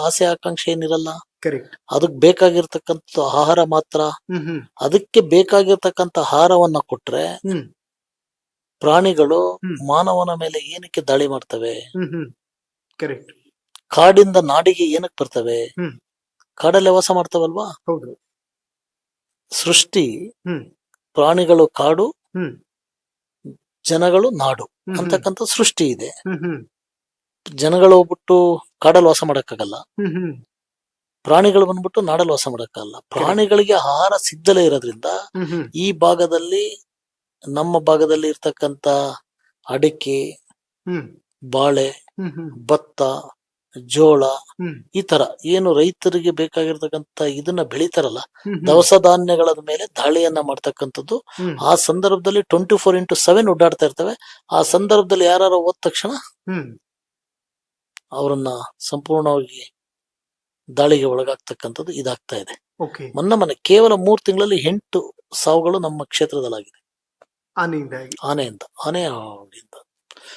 ಆಸೆ ಆಕಾಂಕ್ಷೆ ಏನಿರಲ್ಲ. ಕರೆಕ್ಟ್. ಅದಕ್ ಬೇಕಾಗಿರ್ತಕ್ಕಂಥ ಆಹಾರ ಮಾತ್ರ. ಹ್ಮ್ ಹ್ಮ್. ಅದಕ್ಕೆ ಬೇಕಾಗಿರ್ತಕ್ಕಂಥ ಆಹಾರವನ್ನ ಕೊಟ್ರೆ ಹ್ಮ್. ಪ್ರಾಣಿಗಳು ಹ್ಮ್. ಮಾನವನ ಮೇಲೆ ಏನಕ್ಕೆ ದಾಳಿ ಮಾಡ್ತವೆ? ಹ್ಮ್ ಹ್ಮ್. ಕರೆಕ್ಟ್. ಕಾಡಿಂದ ನಾಡಿಗೆ ಏನಕ್ಕೆ ಬರ್ತವೆ? ಹ್ಮ್. ಕಾಡಲ್ಲೇ ವಾಸ ಮಾಡ್ತವಲ್ವಾ. ಹೌದು. ಸೃಷ್ಟಿ, ಹ್ಮ್. ಪ್ರಾಣಿಗಳು ಕಾಡು, ಹ್ಮ್. ಜನಗಳು ನಾಡು ಹ್ಮ್ ಹ್ಮ್. ಅಂತಕ್ಕಂಥ ಸೃಷ್ಟಿ ಇದೆ. ಹ್ಮ್ ಹ್ಮ್. ಜನಗಳು ಹೋಗ್ಬಿಟ್ಟು ಕಾಡಲ್ಲಿ ವಾಸ ಮಾಡಕ್ಕಾಗಲ್ಲ, ಹ್ಮ್ ಹ್ಮ್. ಪ್ರಾಣಿಗಳು ಬಂದ್ಬಿಟ್ಟು ನಾಡಲ್ಲಿ ವಾಸ ಮಾಡಕ್ಕಾಗಲ್ಲ. ಪ್ರಾಣಿಗಳಿಗೆ ಆಹಾರ ಸಿಗ್ದಲೇ ಇರೋದ್ರಿಂದ ಹ್ಮ್ ಹ್ಮ್. ಈ ಭಾಗದಲ್ಲಿ, ನಮ್ಮ ಭಾಗದಲ್ಲಿ ಇರ್ತಕ್ಕಂತ ಅಡಿಕೆ, ಹ್ಮ್. ಬಾಳೆ, ಹ್ಮ್ ಹ್ಮ್. ಭತ್ತ, ಜೋಳ, ಹ್ಮ್. ಈ ತರ ಏನು ರೈತರಿಗೆ ಬೇಕಾಗಿರ್ತಕ್ಕಂತ ಇದನ್ನ ಬೆಳಿತಾರಲ್ಲ, ಹ್ಮ್ ಹ್ಮ್. ದವಸ ಧಾನ್ಯಗಳ ಮೇಲೆ ದಾಳಿಯನ್ನ ಮಾಡ್ತಕ್ಕಂಥದ್ದು. ಹ್ಮ್. ಆ ಸಂದರ್ಭದಲ್ಲಿ 24x7 ಓಡಾಡ್ತಾ ಇರ್ತವೆ. ಆ ಸಂದರ್ಭದಲ್ಲಿ ಯಾರು ಹೋದ ತಕ್ಷಣ ಹ್ಮ್. ಅವರನ್ನ ಸಂಪೂರ್ಣವಾಗಿ ದಾಳಿಗೆ ಒಳಗಾಗ್ತಕ್ಕಂಥದ್ದು ಇದಾಗ್ತಾ ಇದೆ. ಓಕೆ. ಮೊನ್ನೆ ಕೇವಲ 3 ತಿಂಗಳಲ್ಲಿ 8 ಸಾವುಗಳು ನಮ್ಮ ಕ್ಷೇತ್ರದಲ್ಲಾಗಿದೆ. ಆನೆಯಿಂದಾಗಿ. ಆನೆ ಹಾವಳಿಯಿಂದ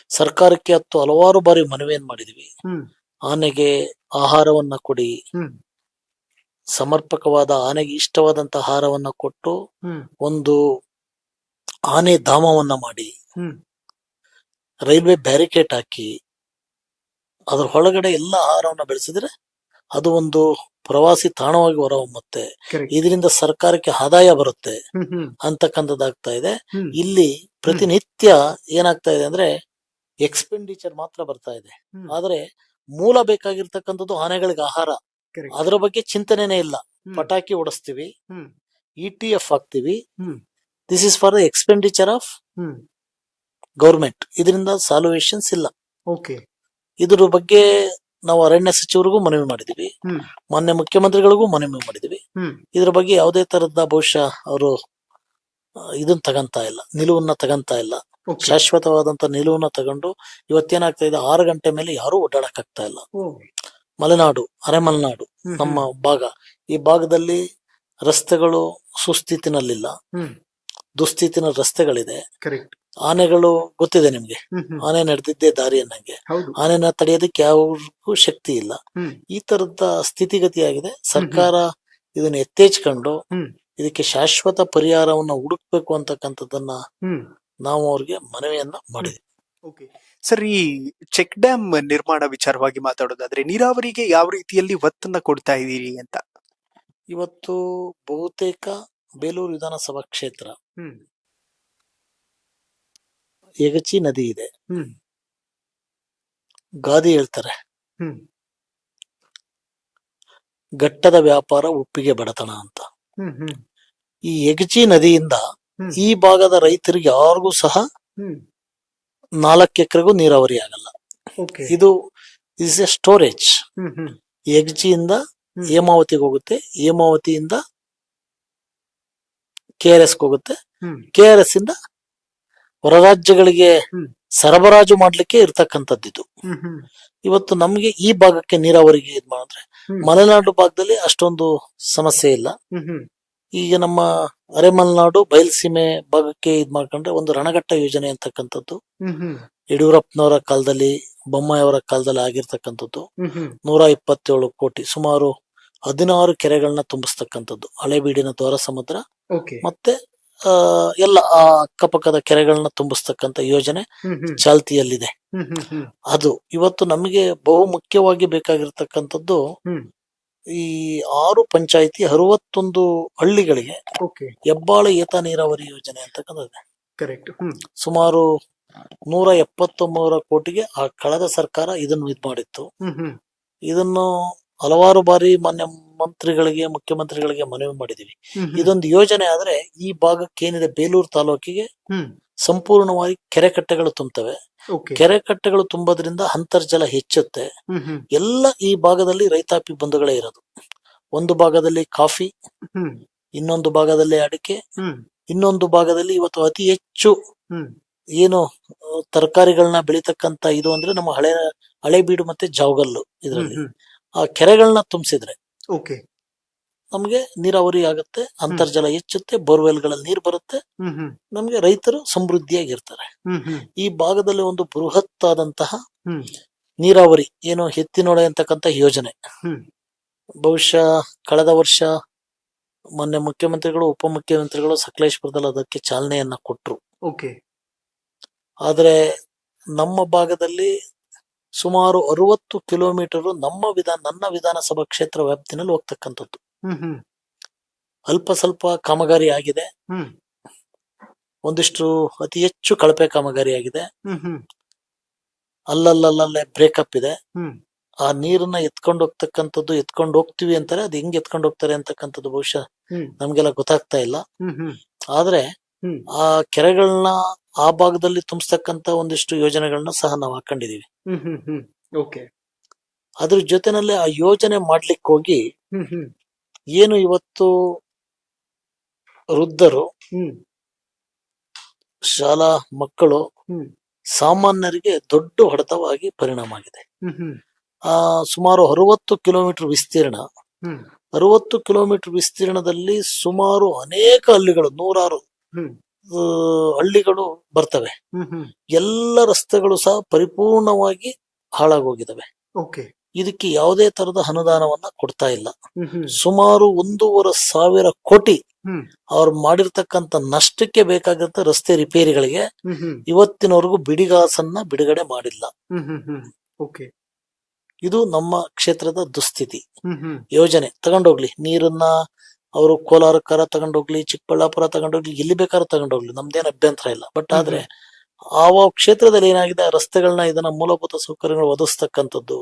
ಸರ್ಕಾರಕ್ಕೆ ಹಲವಾರು ಬಾರಿ ಮನವಿಯನ್ನ ಮಾಡಿದೀವಿ. ಹ್ಮ್. ಆನೆಗೆ ಆಹಾರವನ್ನ ಕೊಡಿ, ಹ್ಮ್. ಸಮರ್ಪಕವಾದ ಆನೆಗೆ ಇಷ್ಟವಾದಂತ ಆಹಾರವನ್ನ ಕೊಟ್ಟು ಹ್ಮ್. ಒಂದು ಆನೆ ಧಾಮವನ್ನ ಮಾಡಿ, ಹ್ಮ್. ರೈಲ್ವೆ ಬ್ಯಾರಿಕೇಡ್ ಹಾಕಿ ಅದ್ರ ಒಳಗಡೆ ಎಲ್ಲ ಆಹಾರವನ್ನ ಬೆಳೆಸಿದ್ರೆ ಅದು ಒಂದು ಪ್ರವಾಸಿ ತಾಣವಾಗಿ ಹೊರಹೊಮ್ಮುತ್ತೆ. ಕರೆಕ್ಟ್. ಇದರಿಂದ ಸರ್ಕಾರಕ್ಕೆ ಆದಾಯ ಬರುತ್ತೆ ಹ್ಮ್ ಹ್ಮ್. ಅಂತಕ್ಕಂಥದ್ದಾಗ್ತಾ ಇದೆ. ಹ್ಮ್. ಇಲ್ಲಿ ಪ್ರತಿನಿತ್ಯ ಏನಾಗ್ತಾ ಇದೆ ಅಂದ್ರೆ ಎಕ್ಸ್ಪೆಂಡಿಚರ್ ಮಾತ್ರ ಬರ್ತಾ ಇದೆ. ಹ್ಮ್. ಆದ್ರೆ ಮೂಲ ಬೇಕಾಗಿರ್ತಕ್ಕಂಥದ್ದು ಆನೆಗಳಿಗೆ ಆಹಾರ, Correct. ಅದರ ಬಗ್ಗೆ ಚಿಂತನೆನೇ ಇಲ್ಲ. ಹ್ಮ್. ಪಟಾಕಿ ಓಡಿಸ್ತೀವಿ, ಹ್ಮ್. ETF ಹಾಕ್ತಿವಿ. ಹ್ಮ್. This is for the expenditure of hmm. Government. ಇದರಿಂದ ಸಾಲ್ವೇಷನ್ಸ್ ಇಲ್ಲ. ಓಕೆ. ಇದ್ರ ಬಗ್ಗೆ ನಾವು ಅರಣ್ಯ ಸಚಿವರಿಗೂ ಮನವಿ ಮಾಡಿದೀವಿ, ಹ್ಮ್. ಮಾನ್ಯ ಮುಖ್ಯಮಂತ್ರಿಗಳಿಗೂ ಮನವಿ ಮಾಡಿದೀವಿ. ಹ್ಮ್. ಇದ್ರ ಬಗ್ಗೆ ಯಾವುದೇ ತರದ ಬಹುಶಃ ಅವರು ಇದನ್ನ ತಗಂತ ಇಲ್ಲ, ನಿಲುವನ್ನ ತಗಂತ ಇಲ್ಲ. Okay. ಶಾಶ್ವತವಾದಂತ ನಿಲುವನ್ನ ತಗೊಂಡು ಇವತ್ತೇನಾಗ್ತಾ ಇದೆ, 6 ಗಂಟೆ ಮೇಲೆ ಯಾರು ಓಡಾಡಕ್ ಆಗ್ತಾ ಇಲ್ಲ. ಓ. ಮಲೆನಾಡು, ಅರೆಮಲೆನಾಡು ಹ್ಮ್. ನಮ್ಮ ಭಾಗ, ಈ ಭಾಗದಲ್ಲಿ ರಸ್ತೆಗಳು ಸುಸ್ಥಿತಿನಲ್ಲಿಲ್ಲ, ಹ್ಮ್. ದುಸ್ಥಿತಿನ ರಸ್ತೆಗಳಿದೆ. ಕರೆಕ್ಟ್. ಆನೆಗಳು ಗೊತ್ತಿದೆ ನಿಮ್ಗೆ, ಹ್ಮ್. ಹ್ಮ್. ಆನೆ ನಡೆದಿದ್ದೇ ದಾರಿ ಅನ್ನಂಗೆ. ಹೌದು. ಆನೆನ ತಡೆಯೋದಕ್ಕೆ ಯಾರಿಗೂ ಶಕ್ತಿ ಇಲ್ಲ. ಹ್ಮ್. ಈ ತರದ ಸ್ಥಿತಿಗತಿಯಾಗಿದೆ. ಸರ್ಕಾರ ಇದನ್ನ ಎತ್ತೇಚ್ಕೊಂಡು ಹ್ಮ್. ಇದಕ್ಕೆ ಶಾಶ್ವತ ಪರಿಹಾರವನ್ನ ಹುಡುಕ್ಬೇಕು ಅಂತಕ್ಕಂಥದ್ದನ್ನ ಹ್ಮ್. ನಾವು ಅವ್ರಿಗೆ ಮನವಿಯನ್ನ ಮಾಡಿದ್ವಿ. ಓಕೆ ಸರ್, ಈ ಚೆಕ್ ಡ್ಯಾಮ್ ನಿರ್ಮಾಣ ವಿಚಾರವಾಗಿ ಮಾತಾಡೋದಾದ್ರೆ ನೀರಾವರಿಗೆ ಯಾವ ರೀತಿಯಲ್ಲಿ ಒತ್ತನ್ನ ಕೊಡ್ತಾ ಇದ್ದೀರಿ ಅಂತ? ಇವತ್ತು ಬಹುತೇಕ ಬೇಲೂರು ವಿಧಾನಸಭಾ ಕ್ಷೇತ್ರ ಹ್ಮ್. ಯಗಚಿ ನದಿ ಇದೆ, ಹ್ಮ್. ಗಾದಿ ಹೇಳ್ತಾರೆ, ಹ್ಮ್. ಘಟ್ಟದ ವ್ಯಾಪಾರ ಒಪ್ಪಿಗೆ ಬಡತನ ಅಂತ. ಹ್ಮ್. ಹ್ಮ್. ಈ ಯಗಚಿ ನದಿಯಿಂದ ಹ್ಮ್. ಈ ಭಾಗದ ರೈತರಿಗೆ ಯಾರಿಗೂ ಸಹ ಹ್ಮ್. 4 ಎಕರೆಗೂ ನೀರಾವರಿ ಆಗಲ್ಲ. ಓಕೆ. ಇದು ಇಸ್ ಎ ಸ್ಟೋರೇಜ್. ಹ್ಮ್. ಹ್ಮ್. ಯಗಚಿಯಿಂದ ಹ್ಮ್. ಹೇಮಾವತಿಗೆ ಹೋಗುತ್ತೆ, ಹೇಮಾವತಿಯಿಂದ KRS ಹೋಗುತ್ತೆ, ಹ್ಮ್. KRS ಇಂದ ಹೊರ ರಾಜ್ಯಗಳಿಗೆ ಹ್ಮ್. ಸರಬರಾಜು ಮಾಡ್ಲಿಕ್ಕೆ ಇರ್ತಕ್ಕಂಥದ್ದಿದು. ಹ್ಮ್. ಹ್ಮ್. ಇವತ್ತು ನಮ್ಗೆ ಈ ಭಾಗಕ್ಕೆ ನೀರಾವರಿಗೆ ಇದ್ ಮಾಡಿದ್ರೆ, ಹ್ಮ್. ಮಲೆನಾಡು ಭಾಗದಲ್ಲಿ ಅಷ್ಟೊಂದು ಸಮಸ್ಯೆ ಇಲ್ಲ. ಹ್ಮ್. ಹ್ಮ್. ಈಗ ನಮ್ಮ ಅರೆಮಲೆನಾಡು ಬಯಲುಸೀಮೆ ಭಾಗಕ್ಕೆ ಇದ್ ಮಾಡ್ಕೊಂಡ್ರೆ ಒಂದು ರಣಘಟ್ಟ ಯೋಜನೆ ಅಂತಕ್ಕಂಥದ್ದು ಹ್ಮ್. ಹ್ಮ್. ಯಡಿಯೂರಪ್ಪನವರ ಕಾಲದಲ್ಲಿ, ಬೊಮ್ಮಾಯಿಯವರ ಕಾಲದಲ್ಲಿ ಆಗಿರ್ತಕ್ಕಂಥದ್ದು. ಹ್ಮ್. ಹ್ಮ್. 127 ಕೋಟಿ, ಸುಮಾರು 16 ಕೆರೆಗಳನ್ನ ತುಂಬಿಸ್ತಕ್ಕಂಥದ್ದು. ಹಳೆಬೀಡಿನ ದ್ವಾರ ಸಮುದ್ರ ಓಕೆ. ಮತ್ತೆ ಎಲ್ಲ ಆ ಅಕ್ಕಪಕ್ಕದ ಕೆರೆಗಳನ್ನ ತುಂಬಿಸ್ತಕ್ಕಂಥ ಯೋಜನೆ ಹ್ಮ್. ಹ್ಮ್. ಚಾಲ್ತಿಯಲ್ಲಿದೆ. ಹ್ಮ್. ಹ್ಮ್. ಹ್ಮ್. ಅದು ಇವತ್ತು ನಮಗೆ ಬಹು ಮುಖ್ಯವಾಗಿ ಬೇಕಾಗಿರ್ತಕ್ಕಂಥದ್ದು. ಹ್ಮ್. ಈ 6 ಪಂಚಾಯಿತಿ 61 ಹಳ್ಳಿಗಳಿಗೆ ಓಕೆ. ಹೆಬ್ಬಾಳ ಏತ ನೀರಾವರಿ ಯೋಜನೆ ಅಂತಕ್ಕಂಥದ್ದು. ಕರೆಕ್ಟ್. ಹ್ಮ್. ಸುಮಾರು 173 ಕೋಟಿಗೆ ಆ ಕಳೆದ ಸರ್ಕಾರ ಇದನ್ನು ಇದ್ ಮಾಡಿತ್ತು. ಹ್ಮ್. ಹ್ಮ್. ಇದನ್ನು ಹಲವಾರು ಬಾರಿ ಮಾನ್ಯ ಮಂತ್ರಿಗಳಿಗೆ, ಮುಖ್ಯಮಂತ್ರಿಗಳಿಗೆ ಮನವಿ ಮಾಡಿದೀವಿ. ಹ್ಮ್. ಇದೊಂದು ಯೋಜನೆ ಆದ್ರೆ ಈ ಭಾಗಕ್ಕೆ ಏನಿದೆ ಬೇಲೂರು ತಾಲೂಕಿಗೆ ಹ್ಮ್. ಸಂಪೂರ್ಣವಾಗಿ ಕೆರೆ ಕಟ್ಟೆಗಳು ತುಂಬುತ್ತವೆ. ಓಕೆ. ಕೆರೆ ಕಟ್ಟೆಗಳು ತುಂಬೋದ್ರಿಂದ ಅಂತರ್ಜಲ ಹೆಚ್ಚುತ್ತೆ. ಹ್ಮ್. ಹ್ಮ್. ಎಲ್ಲ ಈ ಭಾಗದಲ್ಲಿ ರೈತಾಪಿ ಬಂಧುಗಳೇ ಇರೋದು. ಒಂದು ಭಾಗದಲ್ಲಿ ಕಾಫಿ, ಹ್ಮ್. ಇನ್ನೊಂದು ಭಾಗದಲ್ಲಿ ಅಡಿಕೆ, ಹ್ಮ್. ಇನ್ನೊಂದು ಭಾಗದಲ್ಲಿ ಇವತ್ತು ಅತಿ ಹೆಚ್ಚು ಹ್ಮ್. ಏನು ತರಕಾರಿಗಳನ್ನ ಬೆಳಿತಕ್ಕಂತ ಇದು ಅಂದ್ರೆ ನಮ್ಮ ಹಳೆಬೀಡು ಮತ್ತೆ ಜಾವಗಲ್ಲು. ಇದರಲ್ಲಿ ಹ್ಮ್. ಆ ಕೆರೆಗಳನ್ನ ತುಂಬಿಸಿದ್ರೆ ಓಕೆ. ನಮ್ಗೆ ನೀರಾವರಿ ಆಗುತ್ತೆ, ಅಂತರ್ಜಲ ಹೆಚ್ಚುತ್ತೆ, ಬೋರ್ವೆಲ್ಗಳಲ್ಲಿ ನೀರು ಬರುತ್ತೆ, ಹ್ಮ್. ಹ್ಮ್. ನಮ್ಗೆ ರೈತರು ಸಮೃದ್ಧಿಯಾಗಿರ್ತಾರೆ. ಹ್ಮ್. ಹ್ಮ್. ಈ ಭಾಗದಲ್ಲಿ ಒಂದು ಬೃಹತ್ ಆದಂತಹ ಹ್ಮ್. ನೀರಾವರಿ ಏನು ಎತ್ತಿನೊಳೆ ಅಂತಕ್ಕಂಥ ಯೋಜನೆ ಹ್ಮ್. ಬಹುಶಃ ಕಳೆದ ವರ್ಷ ಮೊನ್ನೆ ಮುಖ್ಯಮಂತ್ರಿಗಳು, ಉಪಮುಖ್ಯಮಂತ್ರಿಗಳು ಸಕಲೇಶ್ಪುರದಲ್ಲಿ ಅದಕ್ಕೆ ಚಾಲನೆಯನ್ನ ಕೊಟ್ರು. ಓಕೆ. ಆದ್ರೆ ನಮ್ಮ ಭಾಗದಲ್ಲಿ ಸುಮಾರು 60 ಕಿಲೋಮೀಟರ್ ನನ್ನ ವಿಧಾನಸಭಾ ಕ್ಷೇತ್ರ ವ್ಯಾಪ್ತಿನಲ್ಲಿ ಹೋಗ್ತಕ್ಕಂಥದ್ದು. ಹ್ಮ್. ಹ್ಮ್. ಅಲ್ಪ ಸ್ವಲ್ಪ ಕಾಮಗಾರಿ ಆಗಿದೆ, ಹ್ಮ್. ಒಂದಿಷ್ಟು ಅತಿ ಹೆಚ್ಚು ಕಳಪೆ ಕಾಮಗಾರಿ ಆಗಿದೆ. ಹ್ಮ್. ಹ್ಮ್. ಅಲ್ಲಲ್ಲೇ ಬ್ರೇಕಪ್ ಇದೆ. ಹ್ಮ್. ಆ ನೀರನ್ನ ಎತ್ಕೊಂಡು ಹೋಗ್ತೀವಿ ಅಂತಾರೆ. ಅದು ಹೆಂಗ್ ಎತ್ಕೊಂಡು ಹೋಗ್ತಾರೆ ಅಂತಕ್ಕಂಥದ್ದು ಬಹುಶಃ ಹ್ಮ್. ನಮ್ಗೆಲ್ಲ ಗೊತ್ತಾಗ್ತಾ ಇಲ್ಲ. ಹ್ಮ್. ಹ್ಮ್. ಆದ್ರೆ ಹ್ಮ್. ಆ ಕೆರೆಗಳನ್ನ ಆ ಭಾಗದಲ್ಲಿ ತುಂಬಿಸ್ತಕ್ಕಂತ ಒಂದಿಷ್ಟು ಯೋಜನೆಗಳನ್ನ ಸಹ ನಾವು ಹಾಕೊಂಡಿದೀವಿ. ಹ್ಮ್. ಹ್ಮ್. ಹ್ಮ್. ಓಕೆ. ಅದ್ರ ಜೊತೆನಲ್ಲಿ ಆ ಯೋಜನೆ ಮಾಡ್ಲಿಕ್ಕೆ ಹೋಗಿ ಹ್ಮ್. ಹ್ಮ್. ಏನು ಇವತ್ತು ವೃದ್ಧರು, ಹ್ಮ್. ಶಾಲಾ ಮಕ್ಕಳು, ಹ್ಮ್. ಸಾಮಾನ್ಯರಿಗೆ ದೊಡ್ಡ ಹೊಡೆತವಾಗಿ ಪರಿಣಾಮ ಆಗಿದೆ. ಹ್ಮ್. ಹ್ಮ್. ಸುಮಾರು 60 ಕಿಲೋಮೀಟರ್ ವಿಸ್ತೀರ್ಣ. ಹ್ಮ್. 60 ಕಿಲೋಮೀಟರ್ ವಿಸ್ತೀರ್ಣದಲ್ಲಿ ಸುಮಾರು ಅನೇಕ ಹಳ್ಳಿಗಳು, 100 ಹ್ಮ್. ಹಳ್ಳಿಗಳು ಬರ್ತವೆ. ಹ್ಮ್. ಹ್ಮ್. ಎಲ್ಲ ರಸ್ತೆಗಳು ಸಹ ಪರಿಪೂರ್ಣವಾಗಿ ಹಾಳಾಗೋಗಿದಾವೆ. ಓಕೆ. ಇದಕ್ಕೆ ಯಾವುದೇ ತರದ ಅನುದಾನವನ್ನ ಕೊಡ್ತಾ ಇಲ್ಲ. ಹ್ಮ್. ಹ್ಮ್. ಸುಮಾರು 1,500 ಕೋಟಿ ಹ್ಮ್. ಅವ್ರು ಮಾಡಿರ್ತಕ್ಕಂಥ ನಷ್ಟಕ್ಕೆ ಬೇಕಾಗಿರೋ ರಸ್ತೆ ರಿಪೇರಿಗಳಿಗೆ ಹ್ಮ್. ಹ್ಮ್. ಇವತ್ತಿನವರೆಗೂ ಬಿಡಿಗಾಸನ್ನ ಬಿಡುಗಡೆ ಮಾಡಿಲ್ಲ. ಹ್ಮ್. ಹ್ಮ್. ಹ್ಮ್. ಓಕೆ. ಇದು ನಮ್ಮ ಕ್ಷೇತ್ರದ ದುಸ್ಥಿತಿ. ಹ್ಮ್. ಹ್ಮ್. ಯೋಜನೆ ತಗೊಂಡೋಗ್ಲಿ, ನೀರನ್ನ ಅವರು ಕೋಲಾರಕ್ಕಾರ ತಗೊಂಡೋಗ್ಲಿ, ಚಿಕ್ಕಬಳ್ಳಾಪುರ ತಗೊಂಡೋಗ್ಲಿ, ಎಲ್ಲಿ ಬೇಕಾದ್ರೂ ತಗೊಂಡೋಗ್ಲಿ, ನಮ್ದೇನ್ ಅಭ್ಯಂತರ ಇಲ್ಲ. ಬಟ್ ಆದ್ರೆ ಆ ಕ್ಷೇತ್ರದಲ್ಲಿ ಏನಾಗಿದೆ, ರಸ್ತೆಗಳನ್ನ ಇದನ್ನ ಮೂಲಭೂತ ಸೌಕರ್ಯಗಳು ಒದಗಿಸ್ತಕ್ಕಂಥದ್ದು,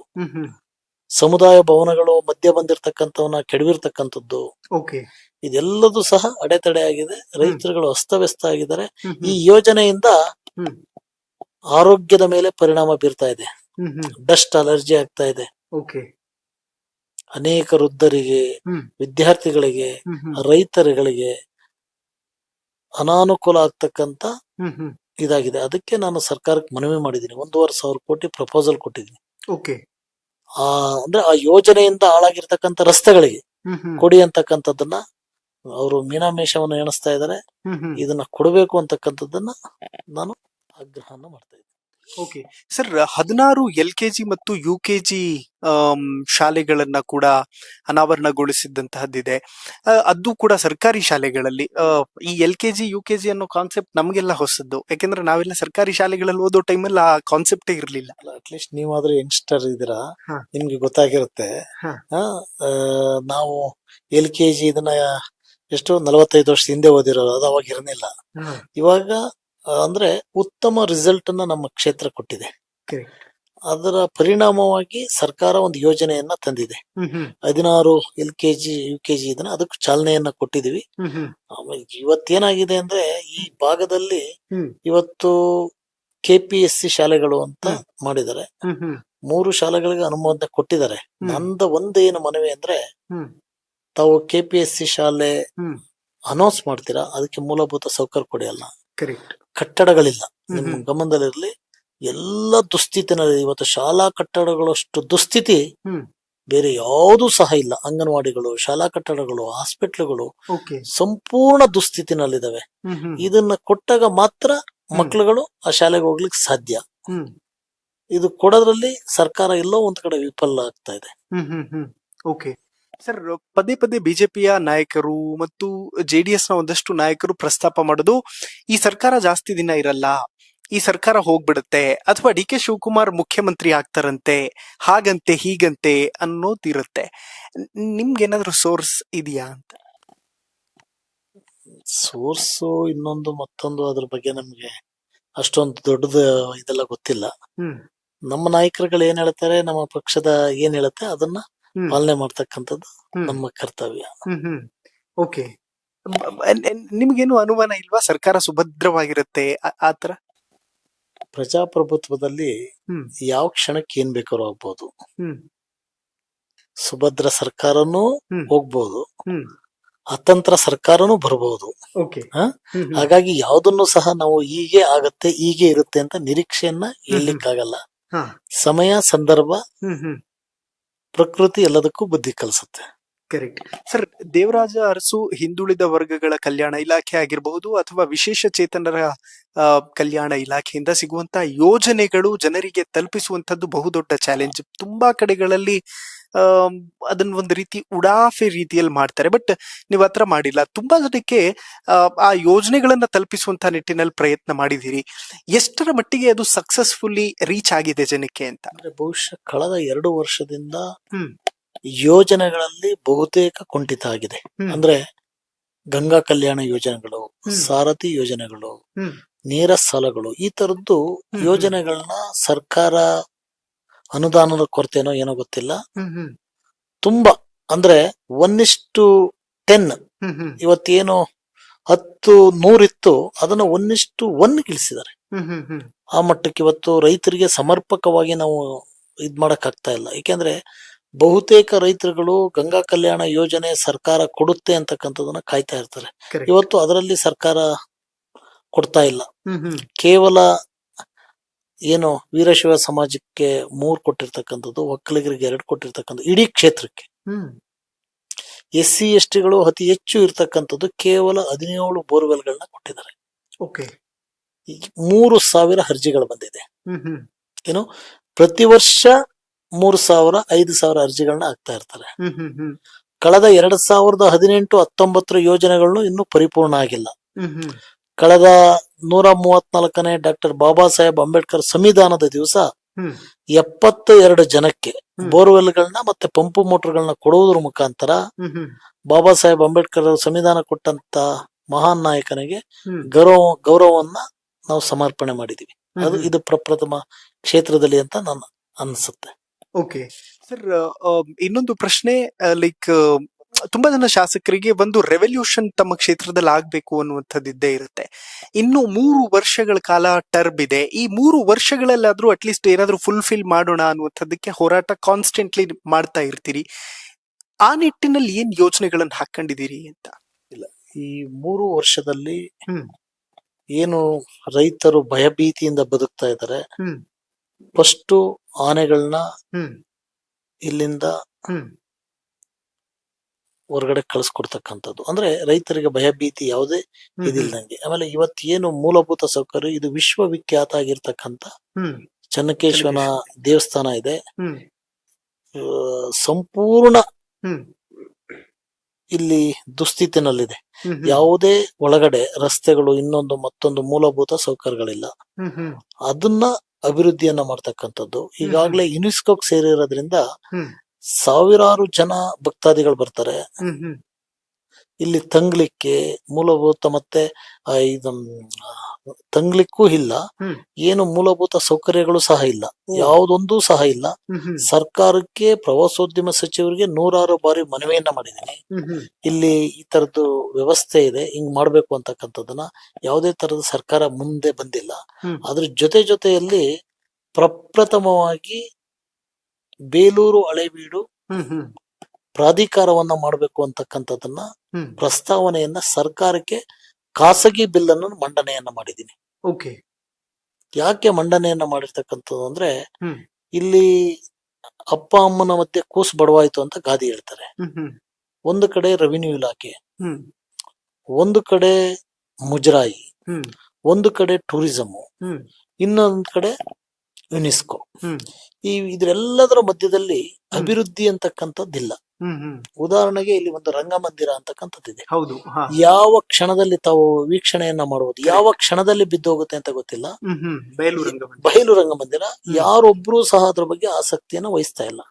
ಸಮುದಾಯ ಭವನಗಳು ಮಧ್ಯ ಬಂದಿರತಕ್ಕಂಥವನ್ನ ಕೆಡವಿರ್ತಕ್ಕಂಥದ್ದು, ಓಕೆ. ಇದೆಲ್ಲದೂ ಸಹ ಅಡೆತಡೆ ಆಗಿದೆ. ರೈತರುಗಳು ಅಸ್ತವ್ಯಸ್ತ ಆಗಿದ್ದಾರೆ. ಈ ಯೋಜನೆಯಿಂದ ಆರೋಗ್ಯದ ಮೇಲೆ ಪರಿಣಾಮ ಬೀರ್ತಾ ಇದೆ. ಡಸ್ಟ್ ಅಲರ್ಜಿ ಆಗ್ತಾ ಇದೆ. ಓಕೆ. ಅನೇಕ ವೃದ್ಧರಿಗೆ, ವಿದ್ಯಾರ್ಥಿಗಳಿಗೆ, ರೈತರುಗಳಿಗೆ ಅನಾನುಕೂಲ ಆಗ್ತಕ್ಕಂತ ಇದಾಗಿದೆ. ಅದಕ್ಕೆ ನಾನು ಸರ್ಕಾರಕ್ಕೆ ಮನವಿ ಮಾಡಿದ್ದೀನಿ. 1,500 ಕೋಟಿ ಪ್ರಪೋಸಲ್ ಕೊಟ್ಟಿದ್ದೀನಿ. ಓಕೆ. ಅಂದ್ರೆ ಆ ಯೋಜನೆಯಿಂದ ಹಾಳಾಗಿರ್ತಕ್ಕಂಥ ರಸ್ತೆಗಳಿಗೆ ಕೊಡಿ ಅಂತಕ್ಕಂಥದ್ದನ್ನ ಅವರು ಮೀನಾಮೇಷವನ್ನು ಎಣಿಸ್ತಾ ಇದ್ದಾರೆ. ಇದನ್ನ ಕೊಡಬೇಕು ಅಂತಕ್ಕಂಥದ್ದನ್ನ ನಾನು ಆಗ್ರಹನ ಮಾಡ್ತಾ ಇದ್ದೀನಿ. ಓಕೆ ಸರ್, 16 LKG ಮತ್ತು UKG ಶಾಲೆಗಳನ್ನ ಕೂಡ ಅನಾವರಣಗೊಳಿಸಿದಂತಹದ್ದಿದೆ. ಅದು ಕೂಡ ಸರ್ಕಾರಿ ಶಾಲೆಗಳಲ್ಲಿ. ಈ LKG UKG ಅನ್ನೋ ಕಾನ್ಸೆಪ್ಟ್ ನಮಗೆಲ್ಲ ಹೊಸದ್ದು, ಯಾಕೆಂದ್ರೆ ನಾವೆಲ್ಲ ಸರ್ಕಾರಿ ಶಾಲೆಗಳಲ್ಲಿ ಓದೋ ಟೈಮಲ್ಲಿ ಆ ಕಾನ್ಸೆಪ್ಟೇ ಇರ್ಲಿಲ್ಲ. ಅಟ್ಲೀಸ್ಟ್ ನೀವಾದ್ರೂ ಯಂಗ್ಸ್ಟರ್ ಇದ್ದೀರಾ, ನಿಮ್ಗೆ ಗೊತ್ತಾಗಿರುತ್ತೆ. ನಾವು LKG ಇದನ್ನ ಎಷ್ಟು 45 ವರ್ಷದ ಹಿಂದೆ ಓದಿರೋದು, ಅದು ಅವಾಗ ಇರಲಿಲ್ಲ. ಇವಾಗ ಅಂದ್ರೆ ಉತ್ತಮ ರಿಸಲ್ಟ್ ಅನ್ನ ನಮ್ಮ ಕ್ಷೇತ್ರ ಕೊಟ್ಟಿದೆ. ಅದರ ಪರಿಣಾಮವಾಗಿ ಸರ್ಕಾರ ಒಂದು ಯೋಜನೆಯನ್ನ ತಂದಿದೆ. 16 LKG UKG ಇದನ್ನ ಅದಕ್ಕೆ ಚಾಲನೆಯನ್ನ ಕೊಟ್ಟಿದೀವಿ. ಇವತ್ತೇನಾಗಿದೆ ಅಂದ್ರೆ ಈ ಭಾಗದಲ್ಲಿ ಇವತ್ತು KPSC ಶಾಲೆಗಳು ಅಂತ ಮಾಡಿದ್ದಾರೆ. 3 ಶಾಲೆಗಳಿಗೆ ಅನುಮೋದನೆ ಕೊಟ್ಟಿದ್ದಾರೆ. ನಂದ ಏನು ಮನವಿ ಅಂದ್ರೆ, ತಾವು KPSC ಶಾಲೆ ಅನೌನ್ಸ್ ಮಾಡ್ತೀರಾ, ಅದಕ್ಕೆ ಮೂಲಭೂತ ಸೌಕರ್ಯ ಕೊಡಿ. ಅಲ್ಲ, ಕಟ್ಟಡಗಳಿಲ್ಲ. ನಿಮ್ಮ ಗಮನದಲ್ಲಿರ್ಲಿ, ಎಲ್ಲ ದುಸ್ಥಿತಿನಲ್ಲಿ ಇವತ್ತು ಶಾಲಾ ಕಟ್ಟಡಗಳಷ್ಟು ದುಸ್ಥಿತಿ ಬೇರೆ ಯಾವುದೂ ಸಹ ಇಲ್ಲ. ಅಂಗನವಾಡಿಗಳು, ಶಾಲಾ ಕಟ್ಟಡಗಳು, ಹಾಸ್ಪಿಟ್ಲುಗಳು ಸಂಪೂರ್ಣ ದುಸ್ಥಿತಿನಲ್ಲಿದ್ದಾವೆ. ಇದನ್ನ ಕೊಟ್ಟಾಗ ಮಾತ್ರ ಮಕ್ಕಳುಗಳು ಆ ಶಾಲೆಗೆ ಹೋಗ್ಲಿಕ್ಕೆ ಸಾಧ್ಯ. ಇದು ಕೊಡೋದ್ರಲ್ಲಿ ಸರ್ಕಾರ ಎಲ್ಲೋ ಒಂದ್ ಕಡೆ ವಿಫಲ ಆಗ್ತಾ ಇದೆ. ಓಕೆ ಸರ್, ಪದೇ ಪದೇ ಬಿಜೆಪಿಯ ನಾಯಕರು ಮತ್ತು JDS ನ ಒಂದಷ್ಟು ನಾಯಕರು ಪ್ರಸ್ತಾಪ ಮಾಡೋದು, ಈ ಸರ್ಕಾರ ಜಾಸ್ತಿ ದಿನ ಇರಲ್ಲ, ಈ ಸರ್ಕಾರ ಹೋಗ್ಬಿಡುತ್ತೆ, ಅಥವಾ DK ಶಿವಕುಮಾರ್ ಮುಖ್ಯಮಂತ್ರಿ ಆಗ್ತಾರಂತೆ, ಹಾಗಂತೆ ಹೀಗಂತೆ ಅನ್ನೋದಿರುತ್ತೆ. ನಿಮ್ಗೇನಾದ್ರೂ ಸೋರ್ಸ್ ಇದೆಯಾ ಅಂತ? ಸೋರ್ಸು ಇನ್ನೊಂದು ಮತ್ತೊಂದು ಅದ್ರ ಬಗ್ಗೆ ನಮ್ಗೆ ಅಷ್ಟೊಂದು ದೊಡ್ಡದ ಇದೆಲ್ಲ ಗೊತ್ತಿಲ್ಲ. ನಮ್ಮ ನಾಯಕರುಗಳು ಏನ್ ಹೇಳ್ತಾರೆ, ನಮ್ಮ ಪಕ್ಷದ ಏನ್ ಹೇಳುತ್ತೆ ಅದನ್ನ ಪಾಲನೆ ಮಾಡ್ತಕ್ಕಂಥದ್ದು ನಮ್ಮ ಕರ್ತವ್ಯ. ಓಕೆ. ನಿಮ್ಗೇನು ಅನುಮಾನ ಇಲ್ವಾ ಸರ್ಕಾರ ಸುಭದ್ರವಾಗಿರುತ್ತೆ ಆತರ? ಪ್ರಜಾಪ್ರಭುತ್ವದಲ್ಲಿ ಯಾವ ಕ್ಷಣಕ್ಕೆ ಏನ್ ಬೇಕಾದ್ರೂ ಆಗ್ಬೋದು. ಸುಭದ್ರ ಸರ್ಕಾರನೂ ಹೋಗ್ಬೋದು, ಅತಂತ್ರ ಸರ್ಕಾರನೂ ಬರ್ಬೋದು. ಹಾಗಾಗಿ ಯಾವ್ದನ್ನು ಸಹ ನಾವು ಹೀಗೆ ಆಗತ್ತೆ, ಹೀಗೆ ಇರುತ್ತೆ ಅಂತ ನಿರೀಕ್ಷೆಯನ್ನ ಹೇಳಲಿಕ್ಕಾಗಲ್ಲ. ಸಮಯ, ಸಂದರ್ಭ, ಪ್ರಕೃತಿ ಎಲ್ಲದಕ್ಕೂ ಬುದ್ಧಿ ಕಲಿಸುತ್ತೆ. Correct sir. ದೇವರಾಜ ಅರಸು ಹಿಂದುಳಿದ ವರ್ಗಗಳ ಕಲ್ಯಾಣ ಇಲಾಖೆ ಆಗಿರಬಹುದು ಅಥವಾ ವಿಶೇಷ ಚೇತನರ ಕಲ್ಯಾಣ ಇಲಾಖೆಯಿಂದ ಸಿಗುವಂತ ಯೋಜನೆಗಳು ಜನರಿಗೆ ತಲುಪಿಸುವಂತದ್ದು ಬಹುದೊಡ್ಡ ಚಾಲೆಂಜ್. ತುಂಬಾ ಕಡೆಗಳಲ್ಲಿ ಅದನ್ನ ಒಂದು ರೀತಿ ಉಡಾಫೆ ರೀತಿಯಲ್ಲಿ ಮಾಡ್ತಾರೆ, ಬಟ್ ನೀವು ಆತರ ಮಾಡಿಲ್ಲ. ತುಂಬಾ ಜನಕ್ಕೆ ಆ ಯೋಜನೆಗಳನ್ನ ತಲುಪಿಸುವಂತ ನಿಟ್ಟಿನಲ್ಲಿ ಪ್ರಯತ್ನ ಮಾಡಿದಿರಿ. ಎಷ್ಟರ ಮಟ್ಟಿಗೆ ಅದು ಸಕ್ಸಸ್ಫುಲ್ಲಿ ರೀಚ್ ಆಗಿದೆ ಜನಕ್ಕೆ ಅಂತ? ಅಂದ್ರೆ ಬಹುಶಃ ಕಳೆದ 2 ವರ್ಷದಿಂದ ಯೋಜನೆಗಳಲ್ಲಿ ಬಹುತೇಕ ಕುಂಠಿತ ಆಗಿದೆ. ಅಂದ್ರೆ ಗಂಗಾ ಕಲ್ಯಾಣ ಯೋಜನೆಗಳು, ಸಾರಥಿ ಯೋಜನೆಗಳು, ನೇರ ಸಾಲಗಳು, ಈ ತರದ್ದು ಯೋಜನೆಗಳನ್ನ ಸರ್ಕಾರ ಅನುದಾನದ ಕೊರತೆನೋ ಏನೋ ಗೊತ್ತಿಲ್ಲ, ತುಂಬಾ ಅಂದ್ರೆ 1:10 ಇವತ್ತೇನು 10-100 ಇತ್ತು ಅದನ್ನ 1:1 ಇಳಿಸಿದ್ದಾರೆ. ಆ ಮಟ್ಟಕ್ಕೆ ಇವತ್ತು ರೈತರಿಗೆ ಸಮರ್ಪಕವಾಗಿ ನಾವು ಇದ್ ಮಾಡಕ್ ಆಗ್ತಾ ಇಲ್ಲ. ಯಾಕೆಂದ್ರೆ ಬಹುತೇಕ ರೈತರುಗಳು ಗಂಗಾ ಕಲ್ಯಾಣ ಯೋಜನೆ ಸರ್ಕಾರ ಕೊಡುತ್ತೆ ಅಂತಕ್ಕಂಥದನ್ನ ಕಾಯ್ತಾ ಇರ್ತಾರೆ. ಇವತ್ತು ಅದರಲ್ಲಿ ಸರ್ಕಾರ ಕೊಡ್ತಾ ಇಲ್ಲ. ಕೇವಲ ಏನು ವೀರಶೈವ ಸಮಾಜಕ್ಕೆ 3 ಕೊಟ್ಟಿರ್ತಕ್ಕಂಥದ್ದು, ಒಕ್ಕಲಿಗರಿಗೆ 2 ಕೊಟ್ಟಿರ್ತಕ್ಕಂಥದ್ದು, ಇಡೀ ಕ್ಷೇತ್ರಕ್ಕೆ. SC STಗಳು ಅತಿ ಹೆಚ್ಚು ಇರ್ತಕ್ಕಂಥದ್ದು ಕೇವಲ 17 ಬೋರ್ವೆಲ್ಗಳನ್ನ ಕೊಟ್ಟಿದ್ದಾರೆ. 3,000 ಅರ್ಜಿಗಳು ಬಂದಿದೆ. ಏನು ಪ್ರತಿ ವರ್ಷ 3,000, 5,000 ಅರ್ಜಿಗಳನ್ನ ಹಾಕ್ತಾ ಇರ್ತಾರೆ. ಕಳೆದ 2018-19 ಯೋಜನೆಗಳನ್ನು ಇನ್ನೂ ಪರಿಪೂರ್ಣ ಆಗಿಲ್ಲ. ಕಳೆದ 134ನೇ ಡಾಕ್ಟರ್ ಬಾಬಾ ಸಾಹೇಬ್ ಅಂಬೇಡ್ಕರ್ ಸಂವಿಧಾನದ ದಿವಸ 72 ಜನಕ್ಕೆ ಬೋರ್ವೆಲ್ಗಳನ್ನ ಮತ್ತೆ ಪಂಪು ಮೋಟರ್ಗಳನ್ನ ಕೊಡುವುದರ ಮುಖಾಂತರ ಬಾಬಾ ಸಾಹೇಬ್ ಅಂಬೇಡ್ಕರ್ ಸಂವಿಧಾನ ಕೊಟ್ಟಂತ ಮಹಾನ್ ನಾಯಕನಿಗೆ ಗೌರವವನ್ನ ನಾವು ಸಮರ್ಪಣೆ ಮಾಡಿದೀವಿ. ಇದು ಪ್ರಪ್ರಥಮ ಕ್ಷೇತ್ರದಲ್ಲಿ ಅಂತ ನಾನು ಅನ್ಸುತ್ತೆ. ಓಕೆ ಸರ್, ಇನ್ನೊಂದು ಪ್ರಶ್ನೆ, ಲೈಕ್ ತುಂಬಾ ಜನ ಶಾಸಕರಿಗೆ ಒಂದು ರೆವಲ್ಯೂಷನ್ ತಮ್ಮ ಕ್ಷೇತ್ರದಲ್ಲಿ ಆಗ್ಬೇಕು ಅನ್ನುವಂಥದ್ದು ಇದ್ದೇ ಇರುತ್ತೆ. ಇನ್ನು 3 ವರ್ಷಗಳ ಕಾಲ ಟರ್ಮ್ ಇದೆ. ಈ 3 ವರ್ಷಗಳಲ್ಲಾದ್ರೂ ಅಟ್ಲೀಸ್ಟ್ ಏನಾದ್ರೂ ಫುಲ್ಫಿಲ್ ಮಾಡೋಣ ಅನ್ನುವಂಥದ್ದಕ್ಕೆ ಹೋರಾಟ ಕಾನ್ಸ್ಟೆಂಟ್ಲಿ ಮಾಡ್ತಾ ಇರ್ತೀರಿ. ಆ ನಿಟ್ಟಿನಲ್ಲಿ ಏನ್ ಯೋಜನೆಗಳನ್ನ ಹಾಕೊಂಡಿದ್ದೀರಿ ಅಂತ? ಈ 3 ವರ್ಷದಲ್ಲಿ ಏನು ರೈತರು ಭಯಭೀತಿಯಿಂದ ಬದುಕ್ತಾ ಇದ್ದಾರೆ. ಫಸ್ಟ್ ಆನೆಗಳನ್ನ ಇಲ್ಲಿಂದ ಹೊರಗಡೆ ಕಳಿಸ್ಕೊಡ್ತಕ್ಕಂಥದ್ದು, ಅಂದ್ರೆ ರೈತರಿಗೆ ಭಯಭೀತಿ ಯಾವುದೇ ಇದಿಲ್ದಂಗೆ. ಆಮೇಲೆ ಇವತ್ತೇನು ಮೂಲಭೂತ ಸೌಕರ್ಯ, ಇದು ವಿಶ್ವವಿಖ್ಯಾತ ಆಗಿರ್ತಕ್ಕಂಥ ಚೆನ್ನಕೇಶ್ವರ ದೇವಸ್ಥಾನ ಇದೆ. ಸಂಪೂರ್ಣ ಇಲ್ಲಿ ದುಸ್ಥಿತಿನಲ್ಲಿದೆ. ಯಾವುದೇ ಒಳಗಡೆ ರಸ್ತೆಗಳು, ಇನ್ನೊಂದು ಮತ್ತೊಂದು ಮೂಲಭೂತ ಸೌಕರ್ಯಗಳಿಲ್ಲ. ಅದನ್ನ ಅಭಿವೃದ್ಧಿಯನ್ನ ಮಾಡ್ತಕ್ಕಂಥದ್ದು. ಈಗಾಗಲೇ ಯುನೆಸ್ಕೋಗೆ ಸೇರಿರೋದ್ರಿಂದ ಸಾವಿರಾರು ಜನ ಭಕ್ತಾದಿಗಳು ಬರ್ತಾರೆ ಇಲ್ಲಿ ತಂಗ್ಲಿಕ್ಕೆ. ಮೂಲಭೂತ ಮತ್ತೆ ಇದು ತಂಗ್ಲಿಕ್ಕೂ ಇಲ್ಲ, ಏನು ಮೂಲಭೂತ ಸೌಕರ್ಯಗಳು ಸಹ ಇಲ್ಲ, ಯಾವುದೊಂದು ಸಹ ಇಲ್ಲ. ಸರ್ಕಾರಕ್ಕೆ, ಪ್ರವಾಸೋದ್ಯಮ ಸಚಿವರಿಗೆ 100 ಬಾರಿ ಮನವಿಯನ್ನ ಮಾಡಿದ್ದೀನಿ. ಇಲ್ಲಿ ಈ ತರದ್ದು ವ್ಯವಸ್ಥೆ ಇದೆ, ಹಿಂಗ್ ಮಾಡ್ಬೇಕು ಅಂತಕ್ಕಂಥದ್ದನ್ನ ಯಾವುದೇ ತರದ ಸರ್ಕಾರ ಮುಂದೆ ಬಂದಿಲ್ಲ. ಅದ್ರ ಜೊತೆಯಲ್ಲಿ ಪ್ರಪ್ರಥಮವಾಗಿ ಬೇಲೂರು ಹಳೇಬೀಡು ಪ್ರಾಧಿಕಾರವನ್ನ ಮಾಡಬೇಕು ಅಂತಕ್ಕಂಥದ್ದನ್ನ ಪ್ರಸ್ತಾವನೆಯನ್ನ ಸರ್ಕಾರಕ್ಕೆ ಖಾಸಗಿ ಬಿಲ್ ಅನ್ನು ಮಂಡನೆಯನ್ನ ಮಾಡಿದ್ದೀನಿ. ಓಕೆ, ಯಾಕೆ ಮಂಡನೆಯನ್ನ ಮಾಡಿರ್ತಕ್ಕಂಥದ್ದು ಅಂದ್ರೆ, ಇಲ್ಲಿ ಅಪ್ಪ ಅಮ್ಮನ ಮಧ್ಯೆ ಕೂಸು ಬಡವಾಯ್ತು ಅಂತ ಗಾದಿ ಹೇಳ್ತಾರೆ. ಒಂದು ಕಡೆ ರೆವಿನ್ಯೂ ಇಲಾಖೆ, ಒಂದು ಕಡೆ ಮುಜರಾಯಿ, ಒಂದು ಕಡೆ ಟೂರಿಸಂ, ಇನ್ನೊಂದು ಕಡೆ ಯುನೆಸ್ಕೋ. ಇದ್ರೆಲ್ಲದರ ಮಧ್ಯದಲ್ಲಿ ಅಭಿವೃದ್ಧಿ ಅಂತಕ್ಕಂಥದ್ದಿಲ್ಲ. ಉದಾಹರಣೆಗೆ ಇಲ್ಲಿ ಒಂದು ರಂಗಮಂದಿರ ಅಂತಕ್ಕಂಥದ್ದಿದೆ. ಹೌದು, ಯಾವ ಕ್ಷಣದಲ್ಲಿ ತಾವು ವೀಕ್ಷಣೆಯನ್ನ ಮಾಡುವುದು, ಯಾವ ಕ್ಷಣದಲ್ಲಿ ಬಿದ್ದೋಗುತ್ತೆ ಅಂತ ಗೊತ್ತಿಲ್ಲ. ಬಯಲು ರಂಗಮಂದಿರ ಯಾರೊಬ್ರು ಸಹ ಅದ್ರ ಬಗ್ಗೆ ಆಸಕ್ತಿಯನ್ನ ವಹಿಸ್ತಾ ಇಲ್ಲ.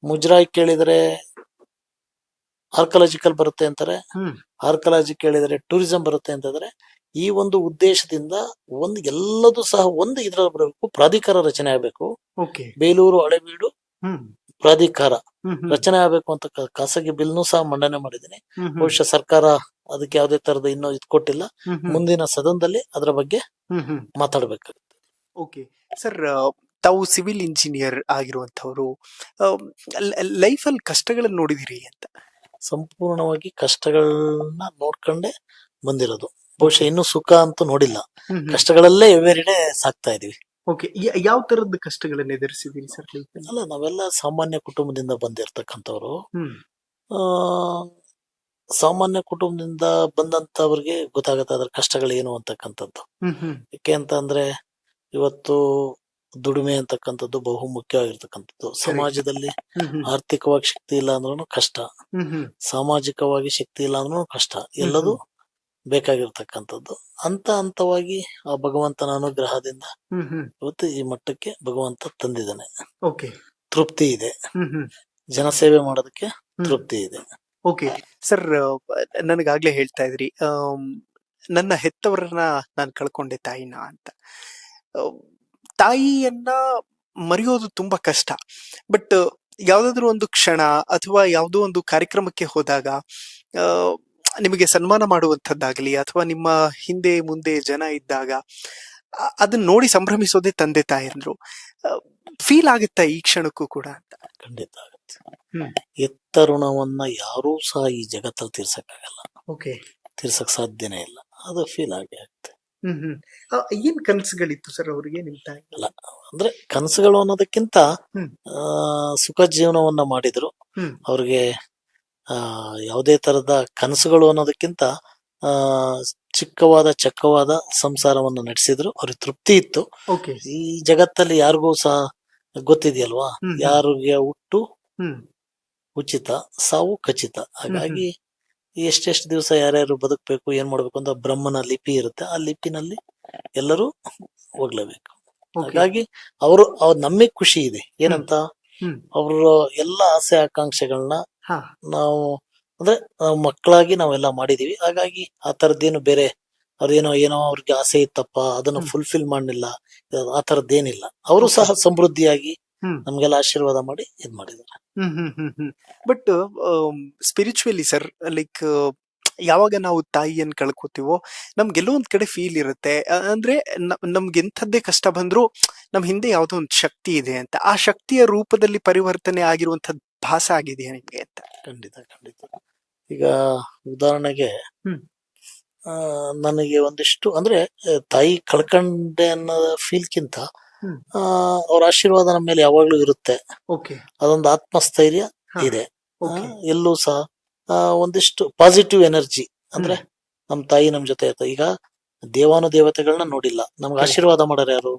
ಮುಜರಾಯಿ ಕೇಳಿದ್ರೆ ಆರ್ಕಲಾಜಿಕಲ್ ಬರುತ್ತೆ ಅಂತಾರೆ, ಆರ್ಕಲಾಜಿ ಕೇಳಿದರೆ ಟೂರಿಸಂ ಬರುತ್ತೆ ಅಂತಂದ್ರೆ. ಈ ಒಂದು ಉದ್ದೇಶದಿಂದ ಎಲ್ಲದೂ ಸಹ ಇದ್ರ ಬರಬೇಕು, ಪ್ರಾಧಿಕಾರ ರಚನೆ ಆಗ್ಬೇಕು. ಬೇಲೂರು ಹಳೇಬೀಡು ಪ್ರಾಧಿಕಾರ ರಚನೆ ಆಗ್ಬೇಕು ಅಂತ ಖಾಸಗಿ ಬಿಲ್ನು ಸಹ ಮಂಡನೆ ಮಾಡಿದ್ದೀನಿ. ಬಹುಶಃ ಸರ್ಕಾರ ಅದಕ್ಕೆ ಯಾವುದೇ ತರದ ಇನ್ನೂ ಇದು ಕೊಟ್ಟಿಲ್ಲ. ಮುಂದಿನ ಸದನದಲ್ಲಿ ಅದರ ಬಗ್ಗೆ ಮಾತಾಡ್ಬೇಕಾಗುತ್ತೆ. ಓಕೆ ಸರ್, ತಾವು ಸಿವಿಲ್ ಇಂಜಿನಿಯರ್ ಆಗಿರುವಂತವ್ರು, ಲೈಫಲ್ಲಿ ಕಷ್ಟಗಳನ್ನ ನೋಡಿದಿರಿ ಅಂತ? ಸಂಪೂರ್ಣವಾಗಿ ಕಷ್ಟಗಳನ್ನ ನೋಡ್ಕೊಂಡೆ ಬಂದಿರೋದು. ಬಹುಶಃ ಇನ್ನು ಸುಖ ಅಂತೂ ನೋಡಿಲ್ಲ, ಕಷ್ಟಗಳಲ್ಲೇ ಎವ್ರಿಡೇ ಸಾಕ್ತಾ ಇದೀವಿ. ಓಕೆ, ಯಾವ ತರದ ಕಷ್ಟಗಳನ್ನ ಎದುರಿಸಿದೀರಿ ಸರ್? ಅಲ್ಲ, ನಾವೆಲ್ಲ ಸಾಮಾನ್ಯ ಕುಟುಂಬದಿಂದ ಬಂದಿರ್ತಕ್ಕಂಥವ್ರು. ಸಾಮಾನ್ಯ ಕುಟುಂಬದಿಂದ ಬಂದಂತವ್ರಿಗೆ ಗೊತ್ತಾಗತ್ತೆ ಅದ್ರ ಕಷ್ಟಗಳು ಏನು ಅಂತಕ್ಕಂಥದ್ದು. ಯಾಕೆ ಅಂತ ಅಂದ್ರೆ, ಇವತ್ತು ದುಡಿಮೆ ಅಂತಕ್ಕಂಥದ್ದು ಬಹು ಮುಖ್ಯವಾಗಿರ್ತಕ್ಕಂಥದ್ದು. ಸಮಾಜದಲ್ಲಿ ಆರ್ಥಿಕವಾಗಿ ಶಕ್ತಿ ಇಲ್ಲ ಅಂದ್ರೂ ಕಷ್ಟ, ಸಾಮಾಜಿಕವಾಗಿ ಶಕ್ತಿ ಇಲ್ಲ ಅಂದ್ರೂ ಕಷ್ಟ, ಎಲ್ಲದೂ ಬೇಕಾಗಿರ್ತಕ್ಕಂಥದ್ದು. ಹಂತವಾಗಿ ಆ ಭಗವಂತನ ಅನುಗ್ರಹದಿಂದ ಇವತ್ತು ಈ ಮಟ್ಟಕ್ಕೆ ಭಗವಂತ ತಂದಿದ್ದಾನೆ. ತೃಪ್ತಿ ಇದೆ, ಜನಸೇವೆ ಮಾಡೋದಕ್ಕೆ ತೃಪ್ತಿ ಇದೆ. ಓಕೆ ಸರ್, ನನಗಾಗ್ಲೇ ಹೇಳ್ತಾ ಇದ್ರಿ, ನನ್ನ ಹೆತ್ತವರನ್ನ ನಾನು ಕಳ್ಕೊಂಡೆ ತಾಯಿನ ಅಂತ. ತಾಯಿಯನ್ನ ಮರೆಯೋದು ತುಂಬಾ ಕಷ್ಟ. ಬಟ್ ಯಾವ್ದಾದ್ರು ಒಂದು ಕ್ಷಣ ಅಥವಾ ಯಾವುದೋ ಒಂದು ಕಾರ್ಯಕ್ರಮಕ್ಕೆ ಹೋದಾಗ ನಿಮಗೆ ಸನ್ಮಾನ ಮಾಡುವಂಥದ್ದಾಗ್ಲಿ, ಅಥವಾ ನಿಮ್ಮ ಹಿಂದೆ ಮುಂದೆ ಜನ ಇದ್ದಾಗ ಅದನ್ನ ನೋಡಿ ಸಂಭ್ರಮಿಸೋದೇ ತಂದೆ ತಾಯಂದ್ರು. ಫೀಲ್ ಆಗುತ್ತಾ ಈ ಕ್ಷಣಕ್ಕೂ ಕೂಡ ಅಂತ? ಖಂಡಿತ ಆಗುತ್ತೆ. ಎತ್ತರುಣವನ್ನ ಯಾರೂ ಸಹ ಈ ಜಗತ್ತಲ್ಲಿ ತೀರ್ಸಕ್ಕಾಗಲ್ಲ. ತೀರ್ಸಕ್ ಸಾಧ್ಯನೇ ಇಲ್ಲ. ಅದು ಫೀಲ್ ಆಗೇ ಆಗುತ್ತೆ. ಏನ್ ಕನಸುಗಳಿತ್ತು ಸರ್ ಅವ್ರಿಗೆ ನಿಮ್ ತಾಯಿ? ಅಲ್ಲ ಅಂದ್ರೆ ಕನಸುಗಳು ಅನ್ನೋದಕ್ಕಿಂತ ಸುಖ ಜೀವನವನ್ನ ಮಾಡಿದ್ರು. ಅವ್ರಿಗೆ ಯಾವುದೇ ತರದ ಕನಸುಗಳು ಅನ್ನೋದಕ್ಕಿಂತ ಚಕ್ಕವಾದ ಸಂಸಾರವನ್ನು ನಡೆಸಿದ್ರು. ಅವ್ರಿಗೆ ತೃಪ್ತಿ ಇತ್ತು. ಈ ಜಗತ್ತಲ್ಲಿ ಯಾರಿಗೂ ಸಹ ಗೊತ್ತಿದೆಯಲ್ವಾ, ಯಾರಿಗೆ ಹುಟ್ಟು ಉಚಿತ, ಸಾವು ಖಚಿತ. ಹಾಗಾಗಿ ಎಷ್ಟೆಷ್ಟು ದಿವಸ ಯಾರ್ಯಾರು ಬದುಕಬೇಕು, ಏನ್ ಮಾಡ್ಬೇಕು ಅಂತ ಬ್ರಹ್ಮನ ಲಿಪಿ ಇರುತ್ತೆ. ಆ ಲಿಪಿನಲ್ಲಿ ಎಲ್ಲರೂ ಹೋಗ್ಲೇಬೇಕು. ಹಾಗಾಗಿ ಅವ್ರ ನಮಗೆ ಖುಷಿ ಇದೆ ಏನಂತ, ಅವ್ರ ಎಲ್ಲ ಆಸೆ ಆಕಾಂಕ್ಷೆಗಳನ್ನ ನಾವು ಅಂದ್ರೆ ಮಕ್ಕಳಾಗಿ ನಾವೆಲ್ಲ ಮಾಡಿದೀವಿ. ಹಾಗಾಗಿ ಆ ತರದ್ದೇನು ಬೇರೆ ಅವ್ರೇನೋ ಏನೋ ಅವ್ರಿಗೆ ಆಸೆ ಇತ್ತಪ್ಪ ಅದನ್ನ ಫುಲ್ಫಿಲ್ ಮಾಡಲಿಲ್ಲ, ಆ ತರದ್ದೇನಿಲ್ಲ. ಅವರು ಸಹ ಸಮೃದ್ಧಿಯಾಗಿ ನಮ್ಗೆಲ್ಲ ಆಶೀರ್ವಾದ ಮಾಡಿ ಇದ್ ಮಾಡಿದ್ದಾರೆ. ಬಟ್ ಸ್ಪಿರಿಚುವಲಿ ಸರ್, ಲೈಕ್ ಯಾವಾಗ ನಾವು ತಾಯಿಯನ್ನ ಕಳ್ಕೊತೀವೋ ನಮ್ಗೆಲ್ಲೋ ಒಂದ್ ಕಡೆ ಫೀಲ್ ಇರುತ್ತೆ, ಅಂದ್ರೆ ನಮ್ಗೆ ಎಂಥದ್ದೇ ಕಷ್ಟ ಬಂದ್ರು ನಮ್ ಹಿಂದೆ ಯಾವ್ದೋ ಒಂದು ಶಕ್ತಿ ಇದೆ ಅಂತ. ಆ ಶಕ್ತಿಯ ರೂಪದಲ್ಲಿ ಪರಿವರ್ತನೆ ಆಗಿರುವಂತದ್ ಭಾಸ ಆಗಿದೆಯಾ ನಿಮ್ಗೆ ಅಂತ? ಖಂಡಿತ ಖಂಡಿತ. ಈಗ ಉದಾಹರಣೆಗೆ ನನಗೆ ಒಂದಿಷ್ಟು ಅಂದ್ರೆ ತಾಯಿ ಕಳ್ಕೊಂಡೆ ಅನ್ನೋ ಫೀಲ್ಕಿಂತ ಅವ್ರ ಆಶೀರ್ವಾದ ನಮ್ಮ ಮೇಲೆ ಯಾವಾಗ್ಲೂ ಇರುತ್ತೆ. ಅದೊಂದು ಆತ್ಮಸ್ಥೈರ್ಯ ಇದೆ. ಎಲ್ಲೂ ಸಹ ಒಂದಿಷ್ಟು ಪಾಸಿಟಿವ್ ಎನರ್ಜಿ, ಅಂದ್ರೆ ನಮ್ ತಾಯಿ ನಮ್ ಜೊತೆ ಇರ್ತಾರೆ. ಈಗ ದೇವಾನುದೇವತೆಗಳನ್ನ ನೋಡಿಲ್ಲ, ನಮ್ಗೆ ಆಶೀರ್ವಾದ ಮಾಡೋರು ಯಾರು?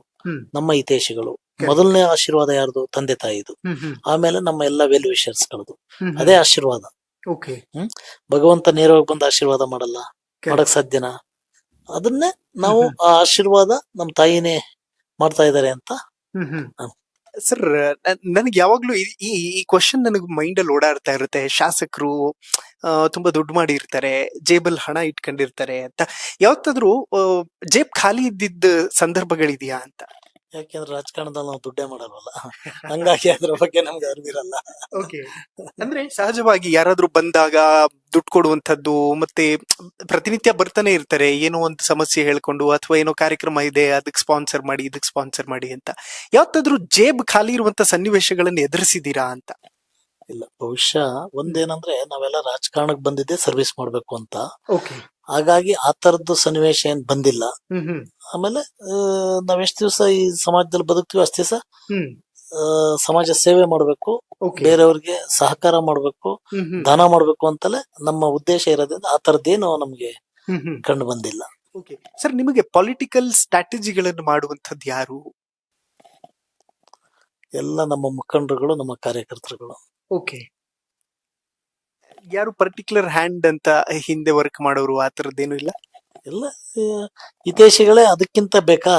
ನಮ್ಮ ಹಿತೈಷಿಗಳು. ಮೊದಲನೇ ಆಶೀರ್ವಾದ ಯಾರ್ದು? ತಂದೆ ತಾಯಿದು. ಆಮೇಲೆ ನಮ್ಮ ಎಲ್ಲ ವೆಲ್ ವಿಷರ್ಸ್ ಗಳದು. ಅದೇ ಆಶೀರ್ವಾದ. ಭಗವಂತ ನೇರವಾಗಿ ಬಂದು ಆಶೀರ್ವಾದ ಮಾಡಲ್ಲ, ಮಾಡಕ್ ಸಾಧ್ಯನಾ? ಅದನ್ನೇ ನಾವು ಆ ಆಶೀರ್ವಾದ ನಮ್ ತಾಯಿನೇ ಮಾಡ್ತಾ ಇದಾರೆ ಅಂತ. ಸರ್, ನನಗೆ ಯಾವಾಗ್ಲೂ ಈ ಕ್ವಶನ್ ನನಗೆ ಮೈಂಡ್ ಅಲ್ಲಿ ಓಡಾಡ್ತಾ ಇರುತ್ತೆ. ಶಾಸಕರು ತುಂಬಾ ದುಡ್ಡು ಮಾಡಿರ್ತಾರೆ, ಜೇಬಲ್ ಹಣ ಇಟ್ಕೊಂಡಿರ್ತಾರೆ ಅಂತ. ಯಾವತ್ತಾದ್ರೂ ಜೇಬ್ ಖಾಲಿ ಇದ್ದಿದ್ದ ಸಂದರ್ಭಗಳಿದೆಯಾ ಅಂತ? ಯಾಕೆಂದ್ರೆ ರಾಜಕಾರಣದಲ್ಲಿ ನಾವು ದುಡ್ಡೇ ಮಾಡಲ್ವಲ್ಲ, ಹಂಗಾಗಿ ಅದ್ರ ಬಗ್ಗೆ ನಮ್ಗೆ ಅರಿವಿರಲ್ಲ. ಅಂದ್ರೆ ಸಹಜವಾಗಿ ಯಾರಾದ್ರೂ ಬಂದಾಗ ದುಡ್ಡು ಕೊಡುವಂತದ್ದು, ಮತ್ತೆ ಪ್ರತಿನಿತ್ಯ ಬರ್ತಾನೆ ಇರ್ತಾರೆ ಏನೋ ಒಂದು ಸಮಸ್ಯೆ ಹೇಳ್ಕೊಂಡು, ಅಥವಾ ಏನೋ ಕಾರ್ಯಕ್ರಮ ಇದೆ ಅದಕ್ಕೆ ಸ್ಪಾನ್ಸರ್ ಮಾಡಿ ಇದಕ್ಕೆ ಸ್ಪಾನ್ಸರ್ ಮಾಡಿ ಅಂತ. ಯಾವತ್ತಾದ್ರೂ ಜೇಬ್ ಖಾಲಿ ಇರುವಂತ ಸನ್ನಿವೇಶಗಳನ್ನ ಎದುರಿಸಿದೀರಾ ಅಂತ? ಇಲ್ಲ, ಬಹುಶಃ ಒಂದೇನಂದ್ರೆ ನಾವೆಲ್ಲ ರಾಜಕಾರಣಕ್ಕೆ ಬಂದಿದ್ದೆ ಸರ್ವಿಸ್ ಮಾಡ್ಬೇಕು ಅಂತ, ಹಾಗಾಗಿ ಆ ತರದ್ದು ಸನ್ನಿವೇಶ ಏನ್ ಬಂದಿಲ್ಲ. ಆಮೇಲೆ ನಾವ್ ಎಷ್ಟ್ ದಿವಸ ಈ ಸಮಾಜದಲ್ಲಿ ಬದುಕ್ತೀವಿ ಅಷ್ಟ್ ದಿವಸ ಸಮಾಜ ಸೇವೆ ಮಾಡ್ಬೇಕು, ಬೇರೆಯವ್ರಿಗೆ ಸಹಕಾರ ಮಾಡ್ಬೇಕು, ದಾನ ಮಾಡ್ಬೇಕು ಅಂತಲೇ ನಮ್ಮ ಉದ್ದೇಶ ಇರೋದ್ರಿಂದ ಆ ತರದ್ದೇನು ನಮ್ಗೆ ಕಂಡು ಬಂದಿಲ್ಲ. ಸರ್, ನಿಮಗೆ ಪೊಲಿಟಿಕಲ್ ಸ್ಟ್ರಾಟಜಿಗಳನ್ನು ಮಾಡುವಂತದ್ದು ಯಾರು? ಎಲ್ಲ ನಮ್ಮ ಮುಖಂಡರುಗಳು, ನಮ್ಮ ಕಾರ್ಯಕರ್ತರುಗಳು. ಯಾರು ಪರ್ಟಿಕ್ಯುಲರ್ ಹ್ಯಾಂಡ್ ಅಂತ ಹಿಂದೆ ವರ್ಕ್ ಮಾಡೋರು ಆ ತರದ್ದೇನು ಇಲ್ಲ? ಎಲ್ಲ ಹಿತೈಷಿಗಳೇ. ಅದಕ್ಕಿಂತ ಬೇಕಾ?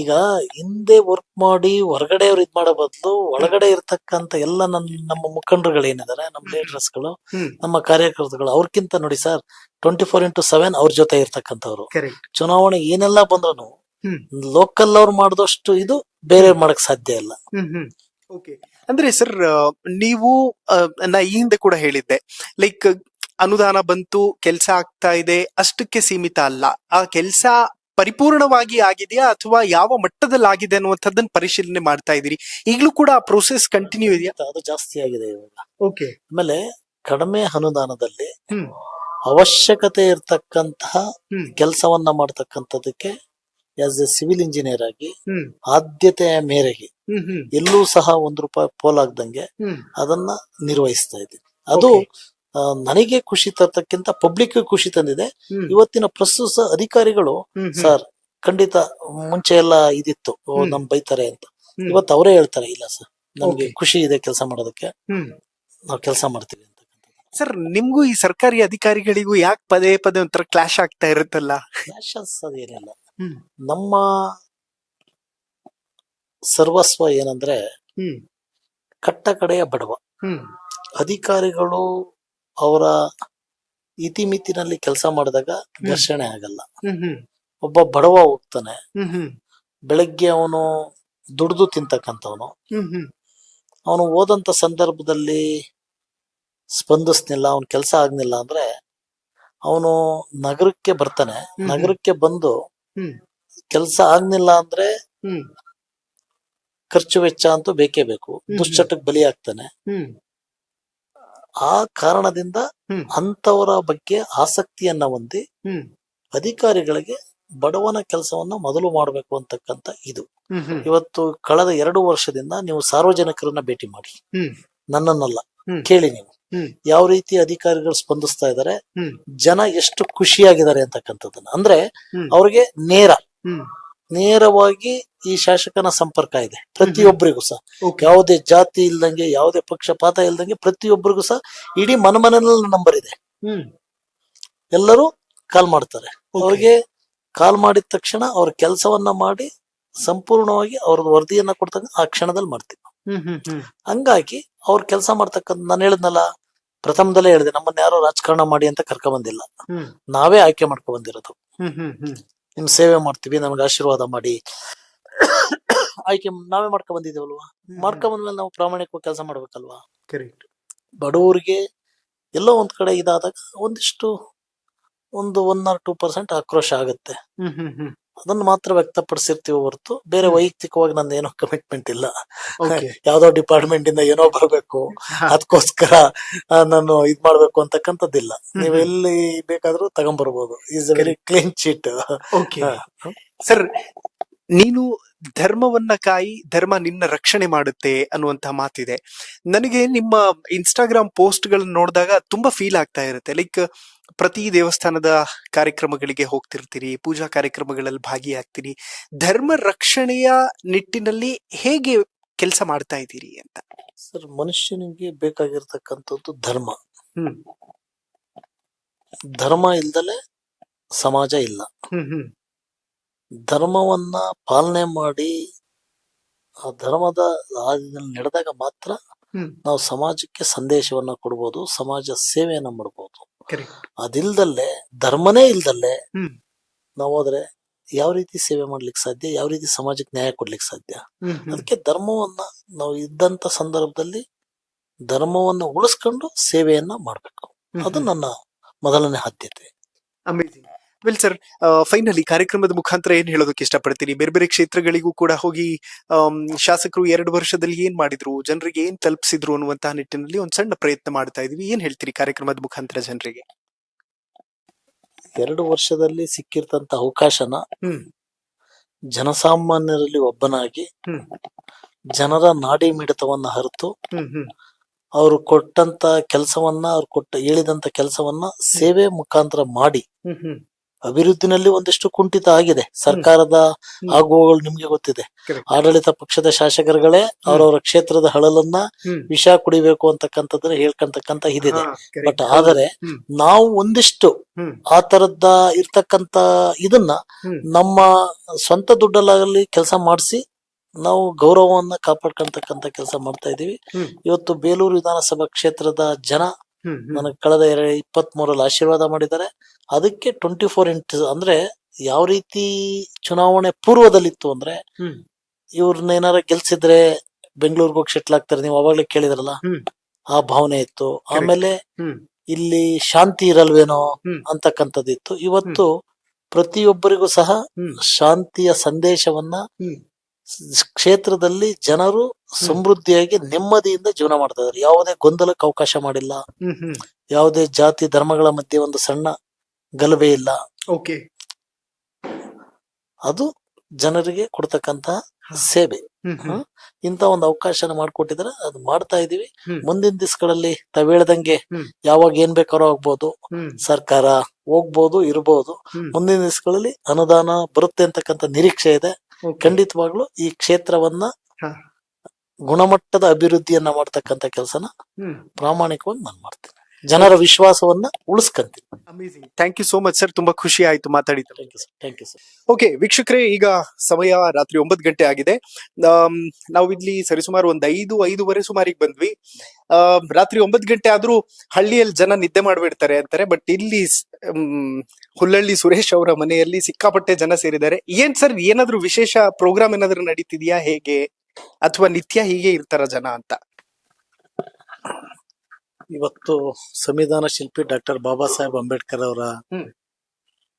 ಈಗ ಹಿಂದೆ ವರ್ಕ್ ಮಾಡಿ ಹೊರಗಡೆ ಅವ್ರು ಇದ್ ಮಾಡೋ ಬದಲು ಒಳಗಡೆ ಇರ್ತಕ್ಕಂತ ಎಲ್ಲ ನಮ್ಮ ಮುಖಂಡರುಗಳು ಏನಿದಾರೆ, ನಮ್ಮ ಲೀಡರ್ಸ್ ಗಳು, ನಮ್ಮ ಕಾರ್ಯಕರ್ತರುಗಳು, ಅವ್ರಕ್ಕಿಂತ ನೋಡಿ ಸರ್ 24x7 ಅವ್ರ ಜೊತೆ ಇರ್ತಕ್ಕಂಥವ್ರು. ಚುನಾವಣೆ ಏನೆಲ್ಲ ಬಂದ್ರು ಲೋಕಲ್ ಅವ್ರು ಮಾಡಿದಷ್ಟು ಇದು ಬೇರೆ ಮಾಡಕ್ ಸಾಧ್ಯ ಇಲ್ಲ. ಅಂದ್ರೆ ಸರ್, ನೀವು ನಾ ಈ ಹಿಂದೆ ಕೂಡ ಹೇಳಿದ್ದೆ, ಲೈಕ್ ಅನುದಾನ ಬಂತು, ಕೆಲ್ಸ ಆಗ್ತಾ ಇದೆ, ಅಷ್ಟಕ್ಕೆ ಸೀಮಿತ ಅಲ್ಲ. ಆ ಕೆಲ್ಸ ಪರಿಪೂರ್ಣವಾಗಿ ಆಗಿದೆಯಾ ಅಥವಾ ಯಾವ ಮಟ್ಟದಲ್ಲಿ ಆಗಿದೆ ಅನ್ನುವಂಥದ್ದನ್ನ ಪರಿಶೀಲನೆ ಮಾಡ್ತಾ ಇದೀರಿ. ಈಗಲೂ ಕೂಡ ಆ ಪ್ರೋಸೆಸ್ ಕಂಟಿನ್ಯೂ ಇದೆಯಾ? ಅದು ಜಾಸ್ತಿ ಆಗಿದೆ ಇವಾಗ. ಆಮೇಲೆ ಕಡಿಮೆ ಅನುದಾನದಲ್ಲಿ ಅವಶ್ಯಕತೆ ಇರ್ತಕ್ಕಂತಹ ಕೆಲಸವನ್ನ ಮಾಡ್ತಕ್ಕಂಥದಕ್ಕೆ ಆಸ್ ಎ ಸಿವಿಲ್ ಇಂಜಿನಿಯರ್ ಆಗಿ ಆದ್ಯತೆಯ ಮೇರೆಗೆ ಎಲ್ಲೂ ಸಹ ₹1 ಪೋಲಾಗ್ದಂಗೆ ಅದನ್ನ ನಿರ್ವಹಿಸ್ತಾ ಇದ್ದೀನಿ. ಅದು ನನಗೆ ಖುಷಿ ತರ್ತಕ್ಕಿಂತ ಪಬ್ಲಿಕ್ ಖುಷಿ ತಂದಿದೆ. ಇವತ್ತಿನ ಪ್ರಸ್ತುತ ಅಧಿಕಾರಿಗಳು ಸರ್ ಖಂಡಿತ ಮುಂಚೆ ಎಲ್ಲ ಇದಿತ್ತು, ನಮ್ ಬೈತಾರೆ ಅಂತ. ಇವತ್ತು ಅವರೇ ಹೇಳ್ತಾರೆ, ಇಲ್ಲ ಸರ್ ನಮ್ಗೆ ಖುಷಿ ಇದೆ ಕೆಲಸ ಮಾಡೋದಕ್ಕೆ, ನಾವು ಕೆಲಸ ಮಾಡ್ತೀವಿ ಅಂತ. ಸರ್, ನಿಮ್ಗೂ ಈ ಸರ್ಕಾರಿ ಅಧಿಕಾರಿಗಳಿಗೂ ಯಾಕೆ ಪದೇ ಪದೇ ಒಂಥರ ಕ್ಲಾಶ್ ಆಗ್ತಾ ಇರುತ್ತಲ್ಲ? ಕ್ಲಾಶಸ್ ಅದೇನಿಲ್ಲ. ನಮ್ಮ ಸರ್ವಸ್ವ ಏನಂದ್ರೆ ಕಟ್ಟ ಕಡೆಯ ಬಡವ. ಅಧಿಕಾರಿಗಳು ಅವರ ಇತಿಮಿತಿನಲ್ಲಿ ಕೆಲಸ ಮಾಡಿದಾಗ ಘರ್ಷಣೆ ಆಗಲ್ಲ. ಒಬ್ಬ ಬಡವ ಹೋಗ್ತಾನೆ, ಬೆಳಗ್ಗೆ ಅವನು ದುಡ್ದು ತಿಂತಕ್ಕಂಥವನು, ಅವನು ಹೋದಂತ ಸಂದರ್ಭದಲ್ಲಿ ಸ್ಪಂದಿಸ್ನಿಲ್ಲ, ಅವನ್ ಕೆಲಸ ಆಗ್ನಿಲ್ಲ ಅಂದ್ರೆ ಅವನು ನಗರಕ್ಕೆ ಬರ್ತಾನೆ. ನಗರಕ್ಕೆ ಬಂದು ಕೆಲಸ ಆಗ್ನಿಲ್ಲ ಅಂದ್ರೆ ಖರ್ಚು ವೆಚ್ಚ ಅಂತೂ ಬೇಕೇ ಬೇಕು, ದುಶ್ಚಟಕ್ಕೆ ಬಲಿ ಆಗ್ತಾನೆ. ಆ ಕಾರಣದಿಂದ ಅಂತವರ ಬಗ್ಗೆ ಆಸಕ್ತಿಯನ್ನ ಹೊಂದಿ ಅಧಿಕಾರಿಗಳಿಗೆ ಬಡವನ ಕೆಲಸವನ್ನ ಮೊದಲು ಮಾಡಬೇಕು ಅಂತಕ್ಕಂತ ಇದು. ಇವತ್ತು ಕಳೆದ 2 ವರ್ಷದಿಂದ ನೀವು ಸಾರ್ವಜನಿಕರನ್ನ ಭೇಟಿ ಮಾಡಿ, ನನ್ನನ್ನಲ್ಲ, ಕೇಳಿ ನೀವು ಯಾವ ರೀತಿ ಅಧಿಕಾರಿಗಳು ಸ್ಪಂದಿಸ್ತಾ ಇದಾರೆ, ಜನ ಎಷ್ಟು ಖುಷಿಯಾಗಿದ್ದಾರೆ ಅಂತಕ್ಕಂಥದ್ದನ್ನ. ಅಂದ್ರೆ ಅವ್ರಿಗೆ ನೇರವಾಗಿ ಈ ಶಾಸಕನ ಸಂಪರ್ಕ ಇದೆ ಪ್ರತಿಯೊಬ್ಬರಿಗೂ ಸಹ. ಯಾವುದೇ ಜಾತಿ ಇಲ್ದಂಗೆ, ಯಾವುದೇ ಪಕ್ಷಪಾತ ಇಲ್ದಂಗೆ ಪ್ರತಿಯೊಬ್ಬರಿಗೂ ಸಹ ಇಡೀ ಮನೆಯಲ್ಲಿ ನಂಬರ್ ಇದೆ. ಎಲ್ಲರೂ ಕಾಲ್ ಮಾಡ್ತಾರೆ. ಅವ್ರಿಗೆ ಕಾಲ್ ಮಾಡಿದ ತಕ್ಷಣ ಅವ್ರ ಕೆಲಸವನ್ನ ಮಾಡಿ ಸಂಪೂರ್ಣವಾಗಿ ಅವ್ರದ್ದು ವರದಿಯನ್ನ ಕೊಡ್ತಕ್ಕ ಆ ಕ್ಷಣದಲ್ಲಿ ಮಾಡ್ತೀವಿ. ಹಂಗಾಗಿ ಅವ್ರ ಕೆಲಸ ಮಾಡ್ತಕ್ಕಂಥ, ನಾನು ಹೇಳಿದ್ನಲ್ಲ ಪ್ರಥಮದಲ್ಲೇ ಹೇಳಿದೆ, ನಮ್ಮನ್ನ ಯಾರೋ ರಾಜಕಾರಣ ಮಾಡಿ ಅಂತ ಕರ್ಕೊಂಡ್ ಬಂದಿಲ್ಲ, ನಾವೇ ಆಯ್ಕೆ ಮಾಡ್ಕೊಂಡ್ ಬಂದಿರೋದು. ನಿಮ್ ಸೇವೆ ಮಾಡ್ತೀವಿ, ನಮ್ಗೆ ಆಶೀರ್ವಾದ ಮಾಡಿ ಆಯ್ಕೆ ನಾವೇ ಮಾಡ್ಕೊಂಡ್ ಬಂದಿದ್ದೇವಲ್ವಾ. ಮಾಡ್ಕೊಂಡ್ ಬಂದ್ಮೇಲೆ ನಾವು ಪ್ರಾಮಾಣಿಕವಾಗಿ ಕೆಲಸ ಮಾಡ್ಬೇಕಲ್ವಾ. ಕರೆಕ್ಟ್. ಬಡವರಿಗೆ ಎಲ್ಲೋ ಒಂದ್ ಕಡೆ ಇದಾದಾಗ ಒಂದಿಷ್ಟು ಒಂದು 1 or 2% ಆಕ್ರೋಶ ಆಗುತ್ತೆ. ಅದನ್ನ ಮಾತ್ರ ವ್ಯಕ್ತಪಡಿಸಿರ್ತೀವಿ ಹೊರತು ಬೇರೆ ವೈಯಕ್ತಿಕವಾಗಿ ನಂದು ಏನೋ ಕಮಿಟ್ಮೆಂಟ್ ಇಲ್ಲ. Okay. ಯಾವ್ದೋ ಡಿಪಾರ್ಟ್ಮೆಂಟ್ ಇಂದ ಏನೋ ಬರ್ಬೇಕು ಅದಕ್ಕೋಸ್ಕರ ನಾನು ಇದ್ ಮಾಡ್ಬೇಕು ಅಂತಕ್ಕಂಥದ್ದಿಲ್ಲ. ನೀವು ಎಲ್ಲಿ ಬೇಕಾದ್ರೂ ತಗೊಂಡ್ಬರ್ಬೋದು. Is a very clean cheat. Okay sir, ನೀನು ಧರ್ಮವನ್ನ ಕಾಯಿ, ಧರ್ಮ ನಿನ್ನ ರಕ್ಷಣೆ ಮಾಡುತ್ತೆ ಅನ್ನುವಂತಹ ಮಾತಿದೆ. ನನಗೆ ನಿಮ್ಮ ಇನ್ಸ್ಟಾಗ್ರಾಮ್ ಪೋಸ್ಟ್ ಗಳನ್ನ ನೋಡಿದಾಗ ತುಂಬಾ ಫೀಲ್ ಆಗ್ತಾ ಇರುತ್ತೆ. ಲೈಕ್ ಪ್ರತಿ ದೇವಸ್ಥಾನದ ಕಾರ್ಯಕ್ರಮಗಳಿಗೆ ಹೋಗ್ತಿರ್ತೀರಿ, ಪೂಜಾ ಕಾರ್ಯಕ್ರಮಗಳಲ್ಲಿ ಭಾಗಿಯಾಗ್ತೀರಿ. ಧರ್ಮ ರಕ್ಷಣೆಯ ನಿಟ್ಟಿನಲ್ಲಿ ಹೇಗೆ ಕೆಲಸ ಮಾಡ್ತಾ ಇದ್ದೀರಿ ಅಂತ? ಸರ್, ಮನುಷ್ಯನಿಗೆ ಬೇಕಾಗಿರ್ತಕ್ಕಂಥದ್ದು ಧರ್ಮ. ಧರ್ಮ ಇಲ್ದಲೆ ಸಮಾಜ ಇಲ್ಲ. ಧರ್ಮವನ್ನ ಪಾಲನೆ ಮಾಡಿ ಆ ಧರ್ಮದ ಹಾದಿನಲ್ಲಿ ನಡೆದಾಗ ಮಾತ್ರ ನಾವು ಸಮಾಜಕ್ಕೆ ಸಂದೇಶವನ್ನ ಕೊಡ್ಬೋದು, ಸಮಾಜ ಸೇವೆಯನ್ನ ಮಾಡ್ಬೋದು. ಅದಿಲ್ದಲ್ಲೇ, ಧರ್ಮನೇ ಇಲ್ದಲ್ಲೇ ನಾವು ಹೋದ್ರೆ ಯಾವ ರೀತಿ ಸೇವೆ ಮಾಡ್ಲಿಕ್ಕೆ ಸಾಧ್ಯ, ಯಾವ ರೀತಿ ಸಮಾಜಕ್ಕೆ ನ್ಯಾಯ ಕೊಡ್ಲಿಕ್ಕೆ ಸಾಧ್ಯ? ಅದಕ್ಕೆ ಧರ್ಮವನ್ನ ನಾವು ಇದ್ದಂತ ಸಂದರ್ಭದಲ್ಲಿ ಧರ್ಮವನ್ನ ಉಳಿಸ್ಕೊಂಡು ಸೇವೆಯನ್ನ ಮಾಡ್ಬೇಕು. ಅದು ನನ್ನ ಮೊದಲನೇ ಆದ್ಯತೆ. ಅಮೇಜಿಂಗ್. ವೆಲ್ ಸರ್, ಫೈನಲಿ ಕಾರ್ಯಕ್ರಮದ ಮುಖಾಂತರ ಏನ್ ಹೇಳೋದಕ್ಕೆ ಇಷ್ಟಪಡ್ತೀನಿ? ಬೇರೆ ಬೇರೆ ಕ್ಷೇತ್ರಗಳಿಗೂ ಕೂಡ ಹೋಗಿ ಶಾಸಕರು 2 ವರ್ಷದಲ್ಲಿ ಏನ್ ಮಾಡಿದ್ರು, ಜನರಿಗೆ ಏನ್ ತಲುಪಿಸಿದ್ರು ಅನ್ನುವಂತಹ ನಿಟ್ಟಿನಲ್ಲಿ ಒಂದ್ ಸಣ್ಣ ಪ್ರಯತ್ನ ಮಾಡ್ತಾ ಇದೀವಿ. ಏನ್ ಹೇಳ್ತೀರಿ ಕಾರ್ಯಕ್ರಮದ ಮುಖಾಂತರ ಜನರಿಗೆ? 2 ವರ್ಷದಲ್ಲಿ ಸಿಕ್ಕಿರ್ತಂತ ಅವಕಾಶನ ಜನಸಾಮಾನ್ಯರಲ್ಲಿ ಒಬ್ಬನಾಗಿ ಜನರ ನಾಡಿ ಮಿಡಿತವನ್ನ ಹರಿತು ಅವ್ರು ಕೊಟ್ಟಂತ ಕೆಲಸವನ್ನ, ಹೇಳಿದಂತ ಕೆಲಸವನ್ನ ಸೇವೆ ಮುಖಾಂತರ ಮಾಡಿ ಅಭಿವೃದ್ಧಿನಲ್ಲಿ ಒಂದಿಷ್ಟು ಕುಂಠಿತ ಆಗಿದೆ. ಸರ್ಕಾರದ ಆಗುವಗಳು ನಿಮ್ಗೆ ಗೊತ್ತಿದೆ. ಆಡಳಿತ ಪಕ್ಷದ ಶಾಸಕರುಗಳೇ ಅವರವರ ಕ್ಷೇತ್ರದ ಹಳಲನ್ನ ವಿಷ ಕುಡಿಬೇಕು ಅಂತಕ್ಕಂಥದ್ದನ್ನ ಹೇಳ್ಕೊಂತಕ್ಕಂತ ಇದಿದೆ. ಬಟ್ ಆದರೆ ನಾವು ಒಂದಿಷ್ಟು ಆ ತರದ ಇರ್ತಕ್ಕಂತ ಇದನ್ನ ನಮ್ಮ ಸ್ವಂತ ದುಡ್ಡಲ್ಲಾಗಲಿ ಕೆಲಸ ಮಾಡಿಸಿ ನಾವು ಗೌರವವನ್ನ ಕಾಪಾಡ್ಕೊಂತಕ್ಕಂತ ಕೆಲಸ ಮಾಡ್ತಾ ಇದೀವಿ. ಇವತ್ತು ಬೇಲೂರು ವಿಧಾನಸಭಾ ಕ್ಷೇತ್ರದ ಜನ ನನಗೆ ಕಳೆದ 23ರಲ್ಲಿ ಆಶೀರ್ವಾದ ಮಾಡಿದ್ದಾರೆ. ಅದಕ್ಕೆ 24 ಅಂದ್ರೆ ಯಾವ ರೀತಿ ಚುನಾವಣೆ ಪೂರ್ವದಲ್ಲಿತ್ತು ಅಂದ್ರೆ, ಇವ್ರನ್ನ ಏನಾರ ಗೆಲ್ಸಿದ್ರೆ ಬೆಂಗಳೂರಿಗೆ ಹೋಗಿ ಸೆಟ್ಲ್ ಆಗ್ತಾರೆ, ನೀವು ಅವಾಗ್ಲೇ ಕೇಳಿದ್ರಲ್ಲ, ಆ ಭಾವನೆ ಇತ್ತು. ಆಮೇಲೆ ಇಲ್ಲಿ ಶಾಂತಿ ಇರಲ್ವೇನೋ ಅಂತಕ್ಕಂಥದ್ದಿತ್ತು. ಇವತ್ತು ಪ್ರತಿಯೊಬ್ಬರಿಗೂ ಸಹ ಶಾಂತಿಯ ಸಂದೇಶವನ್ನ ಕ್ಷೇತ್ರದಲ್ಲಿ ಜನರು ಸಮೃದ್ಧಿಯಾಗಿ ನೆಮ್ಮದಿಯಿಂದ ಜೀವನ ಮಾಡ್ತಾ ಇದ್ದಾರೆ. ಯಾವುದೇ ಗೊಂದಲಕ್ಕೆ ಅವಕಾಶ ಮಾಡಿಲ್ಲ. ಯಾವುದೇ ಜಾತಿ ಧರ್ಮಗಳ ಮಧ್ಯೆ ಒಂದು ಸಣ್ಣ ಗಲಭೆ ಇಲ್ಲ. ಓಕೆ, ಅದು ಜನರಿಗೆ ಕೊಡ್ತಕ್ಕಂತ ಸೇವೆ. ಇಂತ ಒಂದು ಅವಕಾಶನ ಮಾಡ್ಕೊಟ್ಟಿದ್ರೆ ಅದು ಮಾಡ್ತಾ ಇದೀವಿ. ಮುಂದಿನ ದಿವಸಗಳಲ್ಲಿ ತಾವ್ ಹೇಳ್ದಂಗೆ ಯಾವಾಗ ಏನ್ ಬೇಕಾದ್ರೂ ಆಗ್ಬೋದು, ಸರ್ಕಾರ ಹೋಗ್ಬೋದು, ಇರ್ಬೋದು. ಮುಂದಿನ ದಿವಸಗಳಲ್ಲಿ ಅನುದಾನ ಬರುತ್ತೆ ಅಂತಕ್ಕಂಥ ನಿರೀಕ್ಷೆ ಇದೆ. ಖಂಡಿತವಾಗ್ಲೂ ಈ ಕ್ಷೇತ್ರವನ್ನ ಗುಣಮಟ್ಟದ ಅಭಿವೃದ್ಧಿಯನ್ನ ಮಾಡ್ತಕ್ಕಂಥ ಕೆಲಸನ ಪ್ರಾಮಾಣಿಕವಾಗಿ ನಾನು ಮಾಡ್ತೇನೆ. ಜನರ ವಿಶ್ವಾಸವನ್ನ ಉಳಿಸ್ಕಂತೀನಿ. Amazing. Thank you so much sir, ತುಂಬಾ ಖುಷಿ ಆಯ್ತು ಮಾತಾಡಿದ್ದು. Thank you sir. ಓಕೆ ವೀಕ್ಷಕರೇ, ಈಗ ಸಮಯ ರಾತ್ರಿ 9 ಗಂಟೆ ಆಗಿದೆ. ನಾವು ಇಲ್ಲಿ ಸರಿಸುಮಾರು ಒಂದು 5-5:30 ಸುಮಾರಿಗೆ ಬಂದ್ವಿ. ರಾತ್ರಿ 9 ಗಂಟೆ ಆದ್ರೂ ಹಳ್ಳಿಯಲ್ಲಿ ಜನ ನಿದ್ದೆ ಮಾಡ್ಬಿಡ್ತಾರೆ ಅಂತಾರೆ. ಬಟ್ ಇಲ್ಲಿ ಹುಲ್ಲಳ್ಳಿ ಸುರೇಶ್ ಅವರ ಮನೆಯಲ್ಲಿ ಸಿಕ್ಕಾಪಟ್ಟೆ ಜನ ಸೇರಿದ್ದಾರೆ. ಏನ್ ಸರ್, ಏನಾದ್ರೂ ವಿಶೇಷ ಪ್ರೋಗ್ರಾಮ್ ಏನಾದ್ರೂ ನಡೀತಿದ್ಯಾ ಹೇಗೆ, ಅಥವಾ ನಿತ್ಯ ಹೀಗೆ ಇರ್ತಾರ ಜನ ಅಂತ? ಇವತ್ತು ಸಂವಿಧಾನ ಶಿಲ್ಪಿ ಡಾಕ್ಟರ್ ಬಾಬಾ ಸಾಹೇಬ್ ಅಂಬೇಡ್ಕರ್ ಅವರ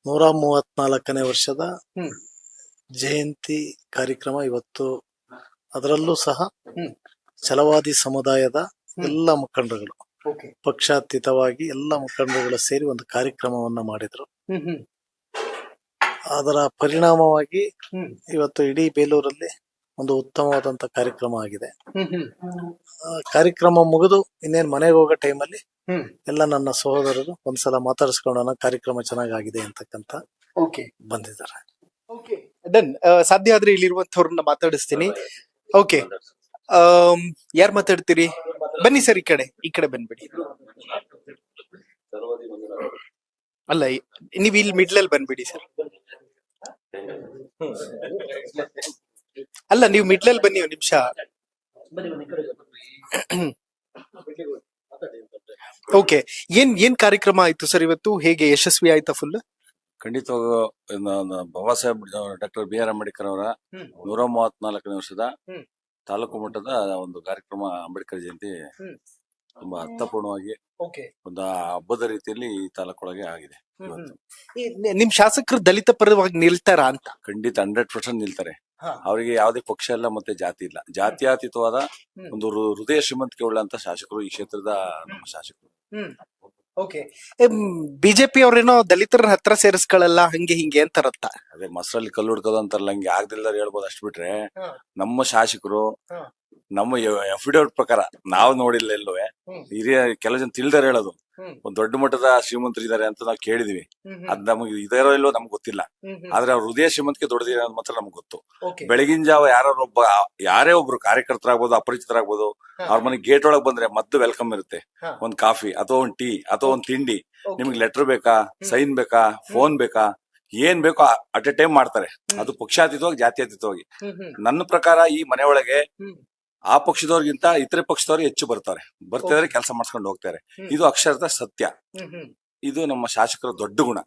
134ನೇ ವರ್ಷದ ಜಯಂತಿ ಕಾರ್ಯಕ್ರಮ ಇವತ್ತು. ಅದರಲ್ಲೂ ಸಹ ಛಲವಾದಿ ಸಮುದಾಯದ ಎಲ್ಲ ಮುಖಂಡರುಗಳು ಪಕ್ಷಾತೀತವಾಗಿ ಎಲ್ಲ ಮುಖಂಡರುಗಳು ಸೇರಿ ಒಂದು ಕಾರ್ಯಕ್ರಮವನ್ನ ಮಾಡಿದ್ರು. ಅದರ ಪರಿಣಾಮವಾಗಿ ಇವತ್ತು ಇಡೀ ಬೇಲೂರಲ್ಲಿ ಒಂದು ಉತ್ತಮವಾದಂತ ಕಾರ್ಯಕ್ರಮ ಆಗಿದೆ. ಕಾರ್ಯಕ್ರಮ ಮುಗಿದು ಇನ್ನೇನ್ ಮನೆಗೆ ಹೋಗೋ ಟೈಮಲ್ಲಿ ಎಲ್ಲ ನನ್ನ ಸಹೋದರರು ಒಂದ್ಸಲ ಮಾತಾಡಿಸ್ಕೊಳ್ಳೋಣ, ಕಾರ್ಯಕ್ರಮ ಚೆನ್ನಾಗಿದೆ ಅಂತಕ್ಕಂತ ಬಂದಿದ್ದಾರೆ. ಡನ್. ಸಾಧ್ಯ ಆದ್ರೆ ಇಲ್ಲಿರುವಂತವ್ರನ್ನ ಮಾತಾಡಿಸ್ತೀನಿ. ಓಕೆ, ಯಾರು ಮಾತಾಡ್ತೀರಿ? ಬನ್ನಿ ಸರ್, ಈ ಕಡೆ ಬಂದ್ಬಿಡಿ. ಅಲ್ಲ, ನೀವ್ ಇಲ್ಲಿ ಮಿಡ್ಲಲ್ಲಿ ಬಂದ್ಬಿಡಿ ಸರ್. ಅಲ್ಲ, ನೀವು ಮಿಡ್ಲಲ್ಲಿ ಬನ್ನಿ ಒಂದ್ ನಿಮಿಷ. ಓಕೆ, ಏನ್ ಕಾರ್ಯಕ್ರಮ ಆಯ್ತು ಸರ್ ಇವತ್ತು? ಹೇಗೆ ಯಶಸ್ವಿ ಆಯ್ತಾ ಫುಲ್? ಖಂಡಿತವಾಗೂ Baba Saheb doctor B R Ambedkar ಅವರ 134ನೇ ವರ್ಷದ ತಾಲೂಕು ಮಟ್ಟದ ಒಂದು ಕಾರ್ಯಕ್ರಮ ಅಂಬೇಡ್ಕರ್ ಜಯಂತಿ ತುಂಬಾ ಅರ್ಥಪೂರ್ಣವಾಗಿ ಒಂದು ಹಬ್ಬದ ರೀತಿಯಲ್ಲಿ ಈ ತಾಲೂಕೊಳಗೆ ಆಗಿದೆ. ಇವತ್ತು ನಿಮ್ ಶಾಸಕರು ದಲಿತ ಪರವಾಗಿ ನಿಲ್ತಾರ ಅಂತ? ಖಂಡಿತ 100% ನಿಲ್ತಾರೆ. ಅವರಿಗೆ ಯಾವುದೇ ಪಕ್ಷ ಇಲ್ಲ ಮತ್ತೆ ಜಾತಿ ಇಲ್ಲ. ಜಾತ್ಯಾತೀತವಾದ ಒಂದು ಹೃದಯ ಶ್ರೀಮಂತಿಕೆ ಉಳ್ಳಂತ ಶಾಸಕರು ಈ ಕ್ಷೇತ್ರದ ನಮ್ಮ ಶಾಸಕರು. ಓಕೆ, ಬಿಜೆಪಿ ಅವ್ರೇನೋ ದಲಿತರ ಹತ್ರ ಸೇರಿಸ್ಕೊಳ್ಳಲ್ಲ ಹಂಗೆ ಹಿಂಗೆ ಅಂತಾರತ್ತ. ಅದೇ ಮೊಸರಲ್ಲಿ ಕಲ್ಲು ಹುಡ್ಕೋದು ಅಂತಾರಲ್ಲ, ಹಂಗೆ ಆಗ್ದಿಲ್ದಾರ ಹೇಳ್ಬೋದು. ಅಷ್ಟು ಬಿಟ್ರೆ ನಮ್ಮ ಶಾಸಕರು ನಮ್ಮ ಅಫಿಡೇವಿಟ್ ಪ್ರಕಾರ ನಾವು ನೋಡಿಲ್ಲ ಎಲ್ಲೂ. ಹಿರಿಯ ಕೆಲವು ಜನ ತಿಳಿದಾರ ಹೇಳೋದು ಒಂದ್ ದೊಡ್ಡ ಮಟ್ಟದ ಶ್ರೀಮಂತರಿದ್ದಾರೆ ಅಂತ ನಾವು ಕೇಳಿದೀವಿ. ಅದ್ ನಮಗೆ ಇದಾರೋ ಇಲ್ಲೋ ನಮ್ಗೆ ಗೊತ್ತಿಲ್ಲ. ಆದ್ರೆ ಅವ್ರ ಹೃದಯ ಶ್ರೀಮಂತಿಕೆ ದೊಡ್ಡದಿದೆ ಅನ್ನೋದು ಮಾತ್ರ ನಮ್ಗೆ ಗೊತ್ತು. ಬೆಳಗಿನ ಜಾವ ಯಾರೇ ಒಬ್ರು ಕಾರ್ಯಕರ್ತರಾಗ್ಬೋದು, ಅಪರಿಚಿತರಾಗ್ಬೋದು, ಅವ್ರ ಮನೆ ಗೇಟ್ ಒಳಗ್ ಬಂದ್ರೆ ಮದ್ದು ವೆಲ್ಕಮ್ ಇರುತ್ತೆ. ಒಂದ್ ಕಾಫಿ ಅಥವಾ ಒಂದ್ ಟೀ ಅಥವಾ ಒಂದ್ ತಿಂಡಿ, ನಿಮ್ಗೆ ಲೆಟರ್ ಬೇಕಾ, ಸೈನ್ ಬೇಕಾ, ಫೋನ್ ಬೇಕಾ, ಏನ್ ಬೇಕೋ ಅಟ್ ಎ ಟೈಮ್ ಮಾಡ್ತಾರೆ. ಅದು ಪಕ್ಷಾತೀತವಾಗಿ ಜಾತ್ಯತೀತವಾಗಿ. ನನ್ನ ಪ್ರಕಾರ ಈ ಮನೆ ಒಳಗೆ ಆ ಪಕ್ಷದವ್ರಿಗಿಂತ ಇತರೆ ಪಕ್ಷದವ್ರು ಹೆಚ್ಚು ಬರ್ತಾರೆ, ಕೆಲಸ ಮಾಡ್ಸ್ಕೊಂಡು ಹೋಗ್ತಾರೆ. ಇದು ಅಕ್ಷರತಃ ಸತ್ಯ. ಇದು ನಮ್ಮ ಶಾಸಕರ ದೊಡ್ಡ ಗುಣ.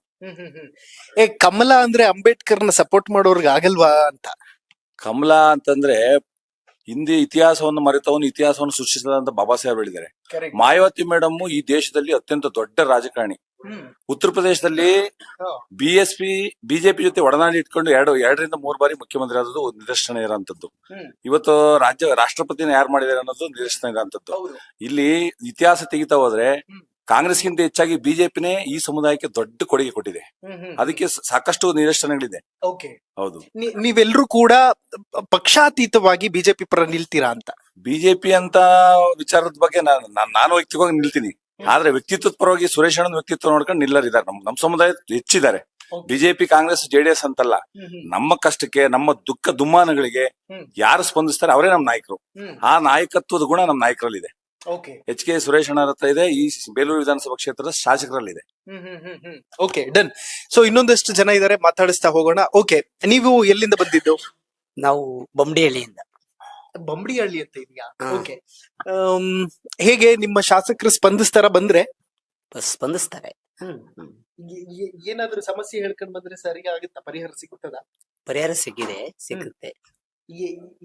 ಕಮಲ ಅಂದ್ರೆ ಅಂಬೇಡ್ಕರ್ನ ಸಪೋರ್ಟ್ ಮಾಡೋರ್ಗೆ ಆಗಲ್ವಾ ಅಂತ? ಕಮಲ ಅಂತಂದ್ರೆ ಹಿಂದೆ ಇತಿಹಾಸವನ್ನು ಮರೆತವನು ಇತಿಹಾಸವನ್ನು ಸೃಷ್ಟಿಸಿದಂತ ಬಾಬಾ ಸಾಹೇಬ್ ಹೇಳಿದ್ದಾರೆ. ಮಾಯಾವತಿ ಮೇಡಮ್ ಈ ದೇಶದಲ್ಲಿ ಅತ್ಯಂತ ದೊಡ್ಡ ರಾಜಕಾರಣಿ. ಉತ್ತರ ಪ್ರದೇಶದಲ್ಲಿ ಬಿಜೆಪಿ ಜೊತೆ ಒಡನಾಡಿ ಇಟ್ಕೊಂಡು 2ರಿಂದ 3 ಬಾರಿ ಮುಖ್ಯಮಂತ್ರಿ ಆದದ್ದು ನಿದರ್ಶನ ಇರೋಂಥದ್ದು. ಇವತ್ತು ರಾಷ್ಟ್ರಪತಿನ ಯಾರು ಮಾಡಿದಾರೆ ಅನ್ನೋದು ನಿದರ್ಶನ ಇರೋಂಥದ್ದು. ಇಲ್ಲಿ ಇತಿಹಾಸ ತೆಗಿತಾ ಹೋದ್ರೆ ಕಾಂಗ್ರೆಸ್ಗಿಂತ ಹೆಚ್ಚಾಗಿ ಬಿಜೆಪಿನೇ ಈ ಸಮುದಾಯಕ್ಕೆ ದೊಡ್ಡ ಕೊಡುಗೆ ಕೊಟ್ಟಿದೆ. ಅದಕ್ಕೆ ಸಾಕಷ್ಟು ನಿದರ್ಶನಗಳಿದೆ. ಹೌದು, ನೀವೆಲ್ಲರೂ ಕೂಡ ಪಕ್ಷಾತೀತವಾಗಿ ಬಿಜೆಪಿ ಪರ ನಿಲ್ತೀರಾ ಅಂತ? ಬಿಜೆಪಿ ಅಂತ ವಿಚಾರದ ಬಗ್ಗೆ ನಾನು ವ್ಯಕ್ತಿಗವಾಗಿ ನಿಲ್ತೀನಿ. ಆದ್ರೆ ವ್ಯಕ್ತಿತ್ವದ ಪರವಾಗಿ ಸುರೇಶ್ ಅಣ್ಣನ ವ್ಯಕ್ತಿತ್ವ ನೋಡ್ಕೊಂಡು ನಿಲ್ಲರಿದ್ದಾರೆ. ನಮ್ಮ ಸಮುದಾಯ ಹೆಚ್ಚಿದ್ದಾರೆ. ಬಿಜೆಪಿ, ಕಾಂಗ್ರೆಸ್, ಜೆಡಿಎಸ್ ಅಂತಲ್ಲ. ನಮ್ಮ ಕಷ್ಟಕ್ಕೆ, ನಮ್ಮ ದುಃಖ ದುಮ್ಮಾನಗಳಿಗೆ ಯಾರು ಸ್ಪಂದಿಸ್ತಾರೆ ಅವರೇ ನಮ್ಮ ನಾಯಕರು. ಆ ನಾಯಕತ್ವದ ಗುಣ ನಮ್ಮ ನಾಯಕರಲ್ಲಿದೆ. HK ಸುರೇಶ್ ಅಣ್ಣ ಹತ್ರ ಇದೆ, ಈ ಬೇಲೂರು ವಿಧಾನಸಭಾ ಕ್ಷೇತ್ರದ ಶಾಸಕರಲ್ಲಿದೆ. Okay, done. ಸೊ ಇನ್ನೊಂದಷ್ಟು ಜನ ಇದಾರೆ, ಮಾತಾಡಿಸ್ತಾ ಹೋಗೋಣ. ಓಕೆ, ನೀವು ಎಲ್ಲಿಂದ ಬಂದಿದ್ದು? ನಾವು ಬೊಂಬಡಿಹಳ್ಳಿಯಿಂದ. ಬೊಂಬಡಿಹಳ್ಳಿ ಅಂತ ಇದೆಯಾ? ಓಕೆ, ಹೇಗೆ ನಿಮ್ಮ ಶಾಸಕರು ಸ್ಪಂದಿಸ್ತಾರ ಬಂದ್ರೆ? ಸ್ಪಂದಿಸ್ತಾರೆ. ಏನಾದ್ರೂ ಸಮಸ್ಯೆ ಹೇಳ್ಕೊಂಡ್ ಬಂದ್ರೆ ಸರಿ ಆಗುತ್ತಾ? ಪರಿಹಾರ ಸಿಗುತ್ತದ? ಪರಿಹಾರ ಸಿಗುತ್ತೆ.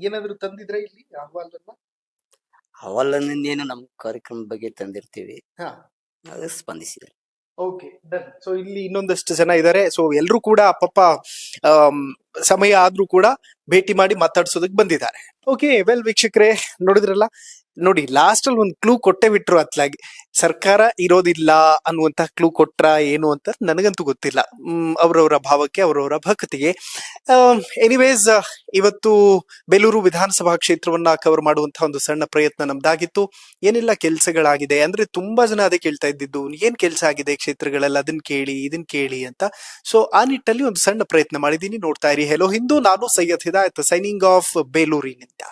ಏನಾದ್ರು ತಂದಿದ್ರೆ ಇಲ್ಲಿ ಅವಲನ್ನೇನು ನಮ್ ಕಾರ್ಯಕ್ರಮದ ಬಗ್ಗೆ ತಂದಿರ್ತೀವಿ, ಅದು ಸ್ಪಂದಿಸಿದ್ದಾರೆ. Okay, done. ಸೊ ಇಲ್ಲಿ ಇನ್ನೊಂದಷ್ಟು ಜನ ಇದಾರೆ. ಸೊ ಎಲ್ರು ಕೂಡ ಪಾಪ ಸಮಯ ಆದ್ರೂ ಕೂಡ ಭೇಟಿ ಮಾಡಿ ಮಾತಾಡ್ಸೋದಕ್ ಬಂದಿದ್ದಾರೆ. ಓಕೆ, ವೆಲ್ ವೀಕ್ಷಕರೇ, ನೋಡಿದ್ರಲ್ಲ, ನೋಡಿ ಲಾಸ್ಟ್ ಅಲ್ಲಿ ಒಂದು ಕ್ಲೂ ಕೊಟ್ಟೆ ಬಿಟ್ರು. ಅತ್ಲಾಗಿ ಸರ್ಕಾರ ಇರೋದಿಲ್ಲ ಅನ್ನುವಂತ ಕ್ಲೂ ಕೊಟ್ರ ಏನು ಅಂತ ನನಗಂತೂ ಗೊತ್ತಿಲ್ಲ. ಅವರವರ ಭಾವಕ್ಕೆ, ಅವರವರ ಭಕ್ತಿಗೆ. ಎನಿವೇಸ್, ಇವತ್ತು ಬೇಲೂರು ವಿಧಾನಸಭಾ ಕ್ಷೇತ್ರವನ್ನ ಕವರ್ ಮಾಡುವಂತಹ ಒಂದು ಸಣ್ಣ ಪ್ರಯತ್ನ ನಮ್ದಾಗಿತ್ತು. ಏನೆಲ್ಲ ಕೆಲಸಗಳಾಗಿದೆ ಅಂದ್ರೆ ತುಂಬಾ ಜನ ಅದೇ ಕೇಳ್ತಾ ಇದ್ದಿದ್ದು, ಏನ್ ಕೆಲಸ ಆಗಿದೆ ಕ್ಷೇತ್ರಗಳೆಲ್ಲ, ಅದನ್ನ ಕೇಳಿ ಇದನ್ ಕೇಳಿ ಅಂತ. ಸೊ ಆ ನಿಟ್ಟಲ್ಲಿ ಒಂದು ಸಣ್ಣ ಪ್ರಯತ್ನ ಮಾಡಿದೀನಿ. ನೋಡ್ತಾ ಇರಿ ಹೆಲೋ ಹಿಂದೂ. ನಾನು ಸೈಯದ್ ಹಿದಾಯತ್, ಸೈನಿಂಗ್ ಆಫ್ ಬೇಲೂರಿನಿಂದ.